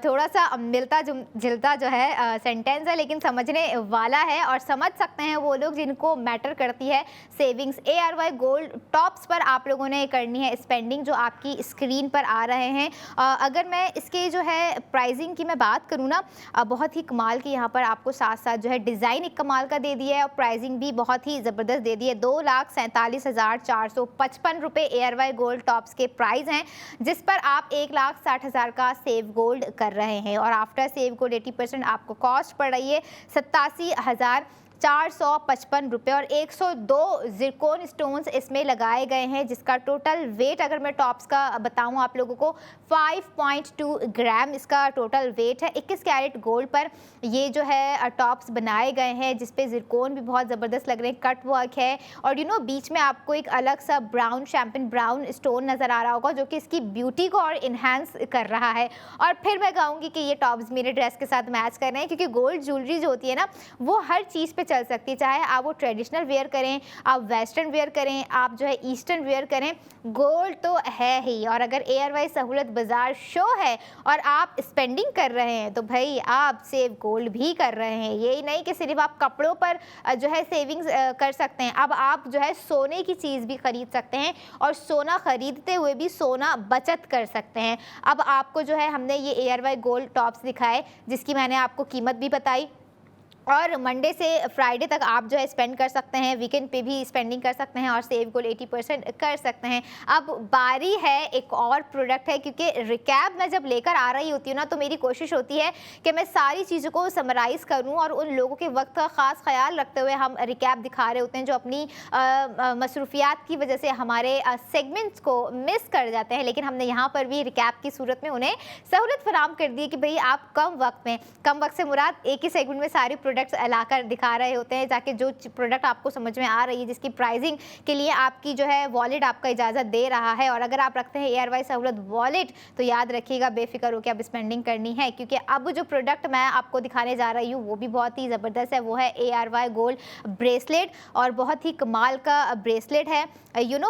थोड़ा सा मिलता जुलता जो है सेंटेंस है, लेकिन समझने वाला है, और समझ सकते हैं वो लोग जिनको मैटर करती है सेविंग्स। ARY गोल्ड टॉप्स पर आप लोगों ने करनी है स्पेंडिंग, जो आपकी स्क्रीन पर आ रहे हैं। अगर मैं इसके जो है प्राइसिंग की मैं बात करूँ ना, बहुत ही कमाल की यहाँ पर आपको साथ साथ जो है डिज़ाइन एक कमाल का दे दिया है, और प्राइसिंग भी बहुत ही ज़बरदस्त दे दी है। 2,47,455 रुपये ARY गोल्ड टॉप्स के प्राइस हैं, जिस पर आप 1,60,000 का सेव गोल्ड कर रहे हैं। और आफ्टर सेव गोल्ड 80% आपको कॉस्ट पड़ रही है 87,455 रुपये, और 102 जिरकोन स्टोन्स इसमें लगाए गए हैं, जिसका टोटल वेट अगर मैं टॉप्स का बताऊं आप लोगों को 5.2 ग्राम इसका टोटल वेट है। 21 कैरेट गोल्ड पर ये जो है टॉप्स बनाए गए हैं, जिसपे जिरकोन भी बहुत ज़बरदस्त लग रहे हैं, कट वर्क है, और बीच में आपको एक अलग सा ब्राउन शैम्पेन ब्राउन स्टोन नज़र आ रहा होगा, जो कि इसकी ब्यूटी को और इन्हांस कर रहा है। और फिर मैं कहूँगी कि ये टॉप्स मेरे ड्रेस के साथ मैच कर रहे हैं, क्योंकि गोल्ड ज्वेलरी जो होती है ना, वो हर चीज़ पे चल सकती है, चाहे आप वो ट्रेडिशनल वेयर करें, आप वेस्टर्न वेयर करें, आप जो है ईस्टर्न वेयर करें, गोल्ड तो है ही। और अगर ARY सहूलत बाजार शो है और आप स्पेंडिंग कर रहे हैं, तो भाई आप सेव गोल्ड भी कर रहे हैं। यही नहीं कि सिर्फ आप कपड़ों पर जो है सेविंग्स कर सकते हैं, अब आप जो है सोने की चीज़ भी खरीद सकते हैं, और सोना खरीदते हुए भी सोना बचत कर सकते हैं। अब आपको जो है हमने ये ARY गोल्ड टॉप्स दिखाए, जिसकी मैंने आपको कीमत भी बताई, और मंडे से फ्राइडे तक आप जो है स्पेंड कर सकते हैं, वीकेंड पे भी स्पेंडिंग कर सकते हैं, और सेव गोल्ड 80% कर सकते हैं। अब बारी है एक और प्रोडक्ट है, क्योंकि रिकैप मैं जब लेकर आ रही होती हूँ ना, तो मेरी कोशिश होती है कि मैं सारी चीज़ों को समराइज़ करूँ, और उन लोगों के वक्त का ख़ास ख्याल रखते हुए हम रिकैप दिखा रहे होते हैं, जो अपनी मसरूफियात की वजह से हमारे सेगमेंट्स को मिस कर जाते हैं। लेकिन हमने यहाँ पर भी रिकैप की सूरत में उन्हें सहूलत फराहम कर दी कि भाई आप कम वक्त से मुराद एक ही सेगमेंट में सारी प्रोडक्ट प्रोडक्ट्स लाकर दिखा रहे होते हैं, ताकि जो प्रोडक्ट आपको समझ में आ रही है, जिसकी प्राइसिंग के लिए आपकी जो है वॉलेट आपका इजाज़त दे रहा है, और अगर आप रखते हैं एयरवाई सहूलत वॉलेट तो याद रखिएगा बेफिक्र होकर आप स्पेंडिंग करनी है, क्योंकि अब जो प्रोडक्ट मैं आपको दिखाने जा रही हूँ वो भी बहुत ही ज़बरदस्त है। वो है ARY गोल्ड ब्रेसलेट, और बहुत ही कमाल का ब्रेसलेट है।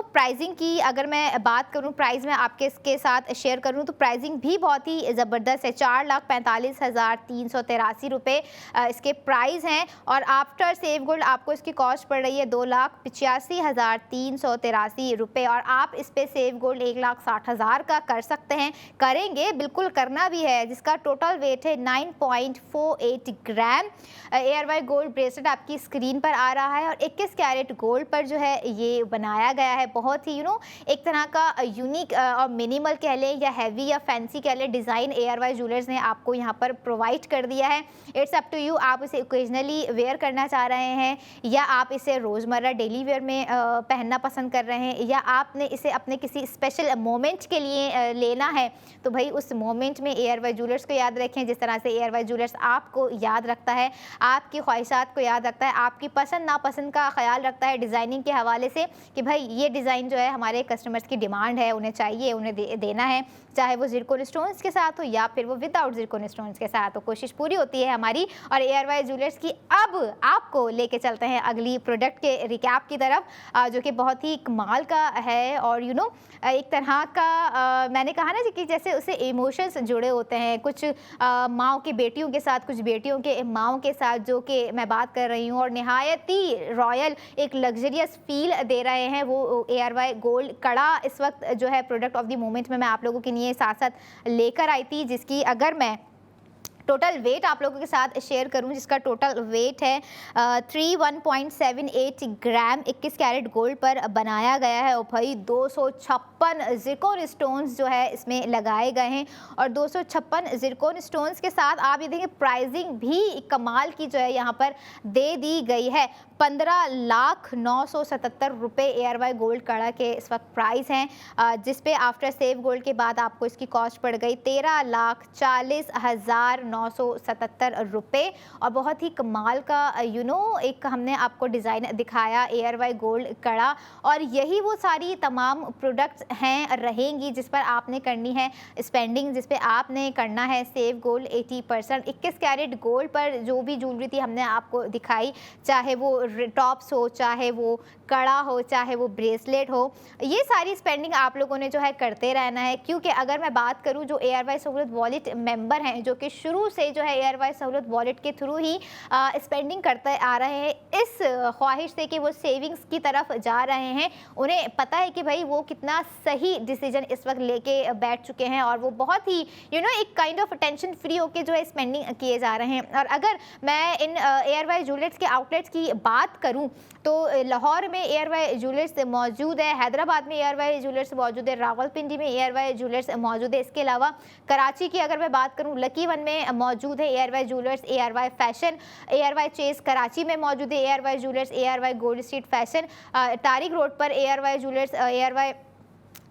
प्राइसिंग की अगर मैं बात करूं, प्राइस में आपके इसके साथ शेयर करूं तो प्राइसिंग भी बहुत ही ज़बरदस्त है। 4,45,383 रुपये इसके प्राइस हैं, और आफ्टर सेव गोल्ड आपको इसकी कॉस्ट पड़ रही है 2,85,383 रुपये, और आप इस पे सेव गोल्ड 1,60,000 का कर सकते हैं, करेंगे, बिल्कुल करना भी है, जिसका टोटल वेट है 9.48 ग्राम। ARY गोल्ड ब्रेसलेट आपकी स्क्रीन पर आ रहा है, और 21 कैरेट गोल्ड पर जो है ये बनाया गया है। बहुत ही एक तरह का यूनिक और मिनिमल कह लें या हैवी या फैंसी कह लें डिज़ाइन ARY ज्वेलर्स ने आपको यहाँ पर प्रोवाइड कर दिया है। इट्स अप टू यू, आप इसे ओकेजनली वेयर करना चाह रहे हैं, या आप इसे रोज़मर्रा डेली वेयर में पहनना पसंद कर रहे हैं, या आपने इसे अपने किसी स्पेशल मोमेंट के लिए लेना है, तो भाई उस मोमेंट में ARY ज्वेलर्स को याद रखें। जिस तरह से ARY ज्वेलर्स आपको याद रखता है, आपकी ख्वाहिशात को याद रखता है, आपकी पसंद नापसंद का ख्याल रखता है डिज़ाइनिंग के हवाले से, कि भाई ये डिज़ाइन जो है हमारे कस्टमर्स की डिमांड है, उन्हें चाहिए, उन्हें देना है, चाहे वो ज़िरकोन स्टोन्स के साथ हो या फिर वो विदाउट ज़िरकोन स्टोन्स के साथ हो। कोशिश पूरी होती है हमारी। और ARY ज्वेलर्स की अब आपको लेके चलते हैं अगली प्रोडक्ट के रिकैप की तरफ, जो कि बहुत ही कमाल का है, और एक तरह का मैंने कहा ना कि जैसे उससे इमोशंस जुड़े होते हैं, कुछ माँओं की बेटियों के साथ, कुछ बेटियों के माँओं के साथ, जो कि मैं बात कर रही हूँ, और नहायत ही रॉयल एक लग्जरियस फील दे रहे हैं वो ARY गोल्ड कड़ा। इस वक्त जो है प्रोडक्ट ऑफ द मोमेंट में मैं आप लोगों के लिए साथ साथ लेकर आई थी, जिसकी अगर मैं टोटल वेट आप लोगों के साथ शेयर करूं, जिसका टोटल वेट है 31.78 ग्राम 21 कैरेट गोल्ड पर बनाया गया है। और भाई 256 ज़िरकोन स्टोन्स जो है इसमें लगाए गए हैं, और 256 ज़िरकोन स्टोन्स के साथ आप ये देखें प्राइसिंग भी कमाल की जो है यहाँ पर दे दी गई है। 15,977 रुपये ARY गोल्ड कड़ा के इस वक्त प्राइस हैं, जिस पे आफ्टर सेव गोल्ड के बाद आपको इसकी कॉस्ट पड़ गई 13,40,977 रुपये। और बहुत ही कमाल का एक हमने आपको डिज़ाइन दिखाया ARY गोल्ड कड़ा, और यही वो सारी तमाम प्रोडक्ट्स हैं रहेंगी जिस पर आपने करनी है स्पेंडिंग, जिस पे आपने करना है सेव गोल्ड 80%। 21 कैरेट गोल्ड पर जो भी ज्वेलरी थी हमने आपको दिखाई, चाहे वो टॉप्स हो, चाहे वो कड़ा हो, चाहे वो ब्रेसलेट हो, ये सारी स्पेंडिंग आप लोगों ने जो है करते रहना है। क्योंकि अगर मैं बात करूं जो ARY सहूलत वॉलेट मेंबर हैं, जो कि शुरू से जो है ARY सहूलत वॉलेट के थ्रू ही स्पेंडिंग करते आ रहे हैं, इस ख्वाहिश से कि वो सेविंग्स की तरफ जा रहे हैं, उन्हें पता है कि भाई वो कितना सही डिसीजन इस वक्त लेके बैठ चुके हैं, और वो बहुत ही एक काइंड ऑफ टेंशन फ्री होके जो है स्पेंडिंग किए जा रहे हैं। और अगर मैं इन ARY ज्वेलर्स के आउटलेट्स की बात करूं तो लाहौर में ARY ज्वेलर्स मौजूद है, हैदराबाद में ARY ज्वेलर्स मौजूद है, रावलपिंडी में ARY ज्वेलर्स मौजूद है। इसके अलावा कराची की अगर मैं बात करूं, लकी वन में मौजूद है ARY jewellers, ARY fashion, ARY चेस कराची में मौजूद है ARY jewellers, ARY gold street fashion, Tariq road पर ARY ज्वेलर्स, ARY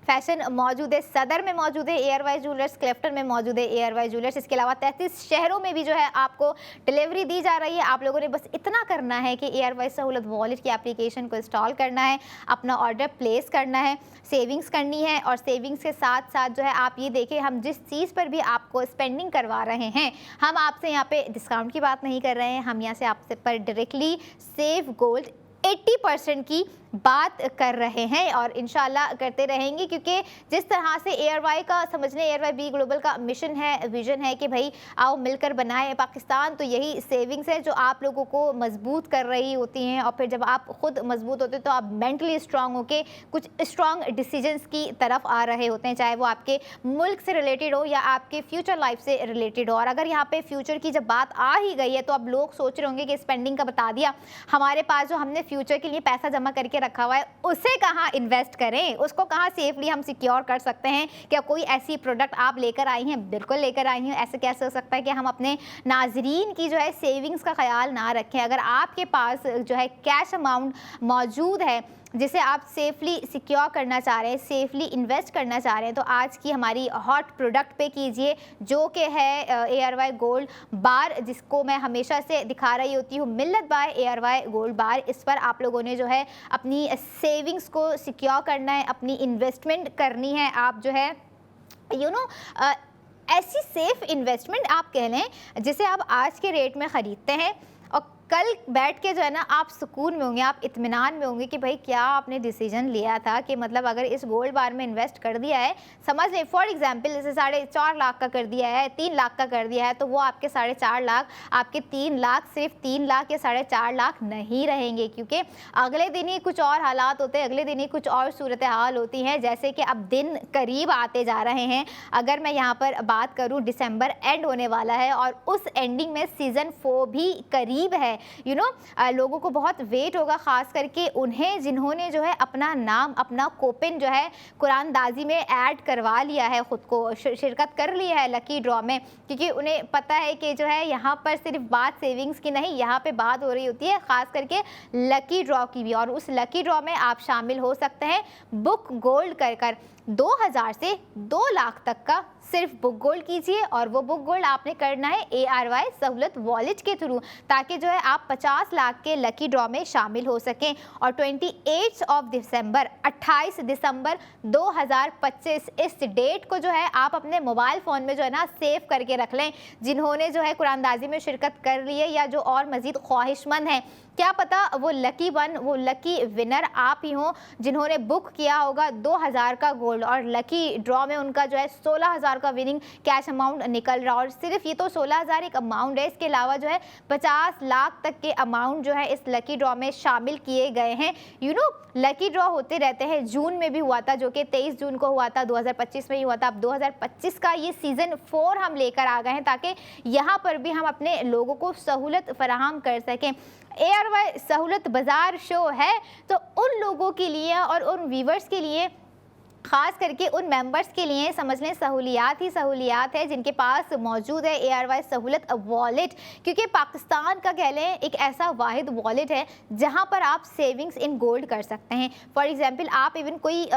फैशन मौजूद है, सदर में मौजूद है ARY ज्वेलर्स, क्लेफ्टन में मौजूद है ARY ज्वेलर्स। इसके अलावा 33 शहरों में भी जो है आपको डिलीवरी दी जा रही है। आप लोगों ने बस इतना करना है कि ARY सहूलत वॉलेट की एप्लीकेशन को इंस्टॉल करना है, अपना ऑर्डर प्लेस करना है, सेविंग्स करनी है, और सेविंग्स के साथ साथ जो है आप ये देखें, हम जिस चीज़ पर भी आपको स्पेंडिंग करवा रहे हैं, हम आपसे यहाँ पे डिस्काउंट की बात नहीं कर रहे हैं, हम यहाँ से आपसे पर डायरेक्टली सेव गोल्ड 80% की बात कर रहे हैं, और इंशाल्लाह करते रहेंगे। क्योंकि जिस तरह से ARY का समझने, ARY बी ग्लोबल का मिशन है, विजन है कि भाई आओ मिलकर बनाए पाकिस्तान, तो यही सेविंग्स है जो आप लोगों को मजबूत कर रही होती हैं। और फिर जब आप खुद मजबूत होते हैं तो आप मेंटली स्ट्रांग होके कुछ स्ट्रांग डिसीजंस की तरफ आ रहे होते हैं, चाहे वो आपके मुल्क से रिलेटेड हो या आपके फ्यूचर लाइफ से रिलेटेड हो। और अगर यहाँ पे फ्यूचर की जब बात आ ही गई है, तो अब लोग सोच रहे होंगे कि स्पेंडिंग का बता दिया, हमारे पास जो हमने फ्यूचर के लिए पैसा जमा करके रखा हुआ है उसे कहाँ इन्वेस्ट करें, उसको कहाँ सेफली हम सिक्योर कर सकते हैं। क्या कोई ऐसी प्रोडक्ट आप लेकर आई हैं? बिल्कुल लेकर आई हैं। ऐसे कैसे हो सकता है कि हम अपने नाजरीन की जो है सेविंग्स का ख्याल ना रखें? अगर आपके पास जो है कैश अमाउंट मौजूद है जिसे आप सेफली सिक्योर करना चाह रहे हैं, सेफली इन्वेस्ट करना चाह रहे हैं, तो आज की हमारी हॉट प्रोडक्ट पे कीजिए, जो कि है ARY गोल्ड बार, जिसको मैं हमेशा से दिखा रही होती हूँ, मिल्लत बाय ARY गोल्ड बार। इस पर आप लोगों ने जो है अपनी सेविंग्स को सिक्योर करना है, अपनी इन्वेस्टमेंट करनी है। आप जो है ऐसी सेफ इन्वेस्टमेंट आप कह लें जिसे आप आज के रेट में ख़रीदते हैं और कल बैठ के जो है ना आप सुकून में होंगे, आप इत्मीनान में होंगे कि भाई क्या आपने डिसीजन लिया था, कि मतलब अगर इस गोल्ड बार में इन्वेस्ट कर दिया है, समझ लें फॉर एग्जांपल जैसे 4.5 लाख का कर दिया है, 3 लाख का कर दिया है, तो वो आपके 4.5 लाख, आपके 3 लाख सिर्फ 3 लाख या 4.5 लाख नहीं रहेंगे, क्योंकि अगले दिन ही कुछ और हालात होते हैं, अगले दिन ही कुछ और सूरत हाल होती हैं। जैसे कि अब दिन करीब आते जा रहे हैं, अगर मैं यहाँ पर बात करूँ, दिसंबर एंड होने वाला है और उस एंडिंग में सीज़न 4 भी करीब है। लोगों को बहुत वेट होगा, ख़ास करके उन्हें जिन्होंने जो है अपना नाम, अपना कोपिन जो है कुरानदाजी में ऐड करवा लिया है, ख़ुद को शिरकत कर लिया है लकी ड्रॉ में, क्योंकि उन्हें पता है कि जो है यहाँ पर सिर्फ बात सेविंग्स की नहीं, यहाँ पे बात हो रही होती है ख़ास करके लकी ड्रॉ की भी, और उस लकी ड्रॉ में आप शामिल हो सकते हैं बुक गोल्ड कर 2000 से 2 लाख तक का सिर्फ बुक गोल्ड कीजिए, और वो बुक गोल्ड आपने करना है ARY सहूलत वॉलेट के थ्रू, ताकि जो है आप 50 लाख के लकी ड्रॉ में शामिल हो सकें। और 28 दिसंबर 2025 इस डेट को जो है आप अपने मोबाइल फ़ोन में जो है ना सेव करके रख लें। जिन्होंने जो है कुरानदाजी में शिरकत कर ली है या जो और मज़ीद ख्वाहिशमंद हैं, क्या पता वो लकी वो लकी विनर आप ही हों, जिन्होंने बुक किया होगा 2000 का गोल्ड और लकी ड्रॉ में उनका जो है 16,000 का विनिंग कैश अमाउंट निकल रहा। और सिर्फ ये तो 16,000 एक अमाउंट है, इसके अलावा जो है 50 लाख तक के अमाउंट जो है इस लकी ड्रॉ में शामिल किए गए हैं। लकी ड्रॉ होते रहते हैं, जून में भी हुआ था, जो कि 23 जून को हुआ था, 2025 में ही हुआ था। अब 2025 का ये सीज़न 4 हम लेकर आ गए हैं, ताकि यहाँ पर भी हम अपने लोगों को सहूलत फराहम कर सकें। ARY सहूलत बाज़ार शो है तो उन लोगों के लिए और उन व्यूवर्स के लिए, ख़ास करके उन मेंबर्स के लिए समझ लें सहूलियात ही सहूलियात है जिनके पास मौजूद है ARY सहूलत वॉलेट, क्योंकि पाकिस्तान का कह लें एक ऐसा वाहिद वॉलेट है जहां पर आप सेविंग्स इन गोल्ड कर सकते हैं। फॉर एग्जांपल आप इवन कोई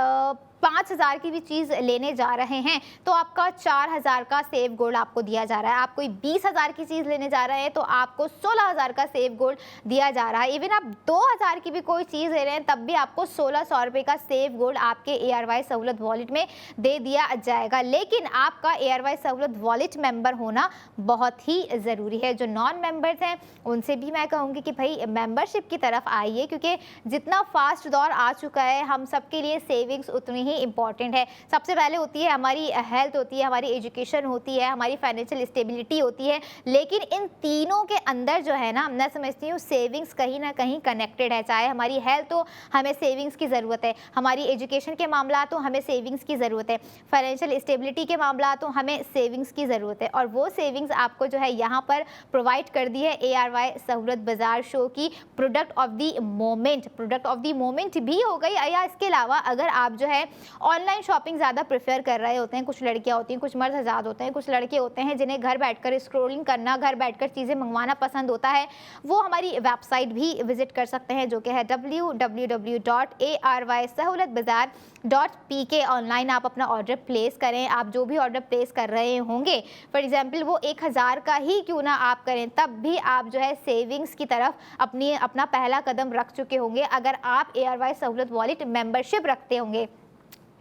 5,000 की भी चीज़ लेने जा रहे हैं तो आपका 4,000 का सेव गोल्ड आपको दिया जा रहा है। आप कोई 20,000 की चीज़ लेने जा रहे हैं तो आपको 16,000 का सेव गोल्ड दिया जा रहा है। इवन आप 2,000 की भी कोई चीज़ ले रहे हैं तब भी आपको 1,600 रुपये का सेव गोल्ड आपके ARY सहूलत वॉलेट में दे दिया जाएगा। लेकिन आपका ARY सहूलत वॉलेट मेंबर होना बहुत ही ज़रूरी है। जो नॉन मेंबर्स हैं उनसे भी मैं कहूँगी कि भाई मेंबरशिप की तरफ आइए, क्योंकि जितना फास्ट दौर आ चुका है हम सबके लिए सेविंग्स उतनी इंपॉर्टेंट है। सबसे पहले होती है हमारी हेल्थ, होती है हमारी एजुकेशन, होती है हमारी फाइनेंशियल स्टेबिलिटी होती है। लेकिन इन तीनों के अंदर जो है ना, मैं समझती हूँ सेविंग्स कहीं ना कहीं कनेक्टेड है। चाहे हमारी हेल्थ हो, हमें सेविंग्स की ज़रूरत है, हमारी एजुकेशन के मामला तो हमें सेविंग्स की ज़रूरत है, फाइनेंशियल स्टेबिलिटी के मामला तो हमें सेविंग्स की ज़रूरत है। और वो सेविंग्स आपको जो है यहाँ पर प्रोवाइड कर दी है ARY सहूलत बाज़ार शो की product of the moment. Product of the moment भी हो गई, या इसके अलावा अगर आप जो है ऑनलाइन शॉपिंग ज़्यादा प्रेफर कर रहे होते हैं, कुछ लड़कियां होती हैं, कुछ मर्द हज़ार होते हैं, कुछ लड़के होते हैं जिन्हें घर बैठकर स्क्रॉलिंग करना, घर बैठकर चीज़ें मंगवाना पसंद होता है, वो हमारी वेबसाइट भी विजिट कर सकते हैं, जो कि है www.arysahoulatbazaar.pk। ऑनलाइन आप अपना ऑर्डर प्लेस करें। आप जो भी ऑर्डर प्लेस कर रहे होंगे, फॉर एग्जाम्पल वो 1,000 का ही क्यों ना आप करें, तब भी आप जो है सेविंग्स की तरफ अपना पहला कदम रख चुके होंगे, अगर आप ARY सहूलत वॉलेट मेंबरशिप रखते होंगे।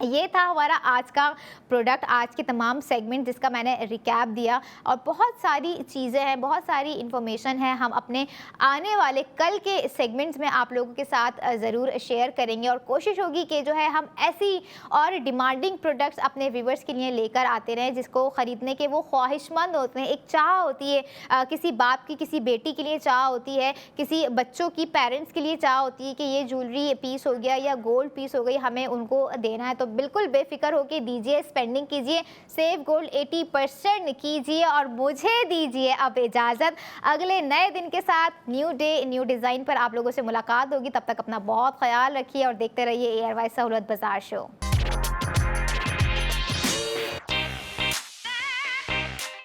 ये था हमारा आज का प्रोडक्ट, आज के तमाम सेगमेंट जिसका मैंने रिकैप दिया, और बहुत सारी चीज़ें हैं, बहुत सारी इन्फॉर्मेशन है, हम अपने आने वाले कल के सेगमेंट्स में आप लोगों के साथ ज़रूर शेयर करेंगे। और कोशिश होगी कि जो है हम ऐसी और डिमांडिंग प्रोडक्ट्स अपने व्यूवर्स के लिए लेकर आते रहें जिसको ख़रीदने के वो ख्वाहिशमंद होते हैं। एक चाह होती है, किसी बाप की किसी बेटी के लिए चाह होती है, किसी बच्चों की पेरेंट्स के लिए चाह होती है कि ये ज्वेलरी पीस हो गया या गोल्ड पीस हो गई, हमें उनको देना है। तो बिल्कुल बेफिक्र होकर दीजिए, स्पेंडिंग कीजिए, सेव गोल्ड 80% कीजिए, और मुझे दीजिए अब इजाज़त। अगले नए दिन के साथ, न्यू डे न्यू डिज़ाइन पर आप लोगों से मुलाकात होगी। तब तक अपना बहुत ख्याल रखिए और देखते रहिए ARY सहूलत बाज़ार शो।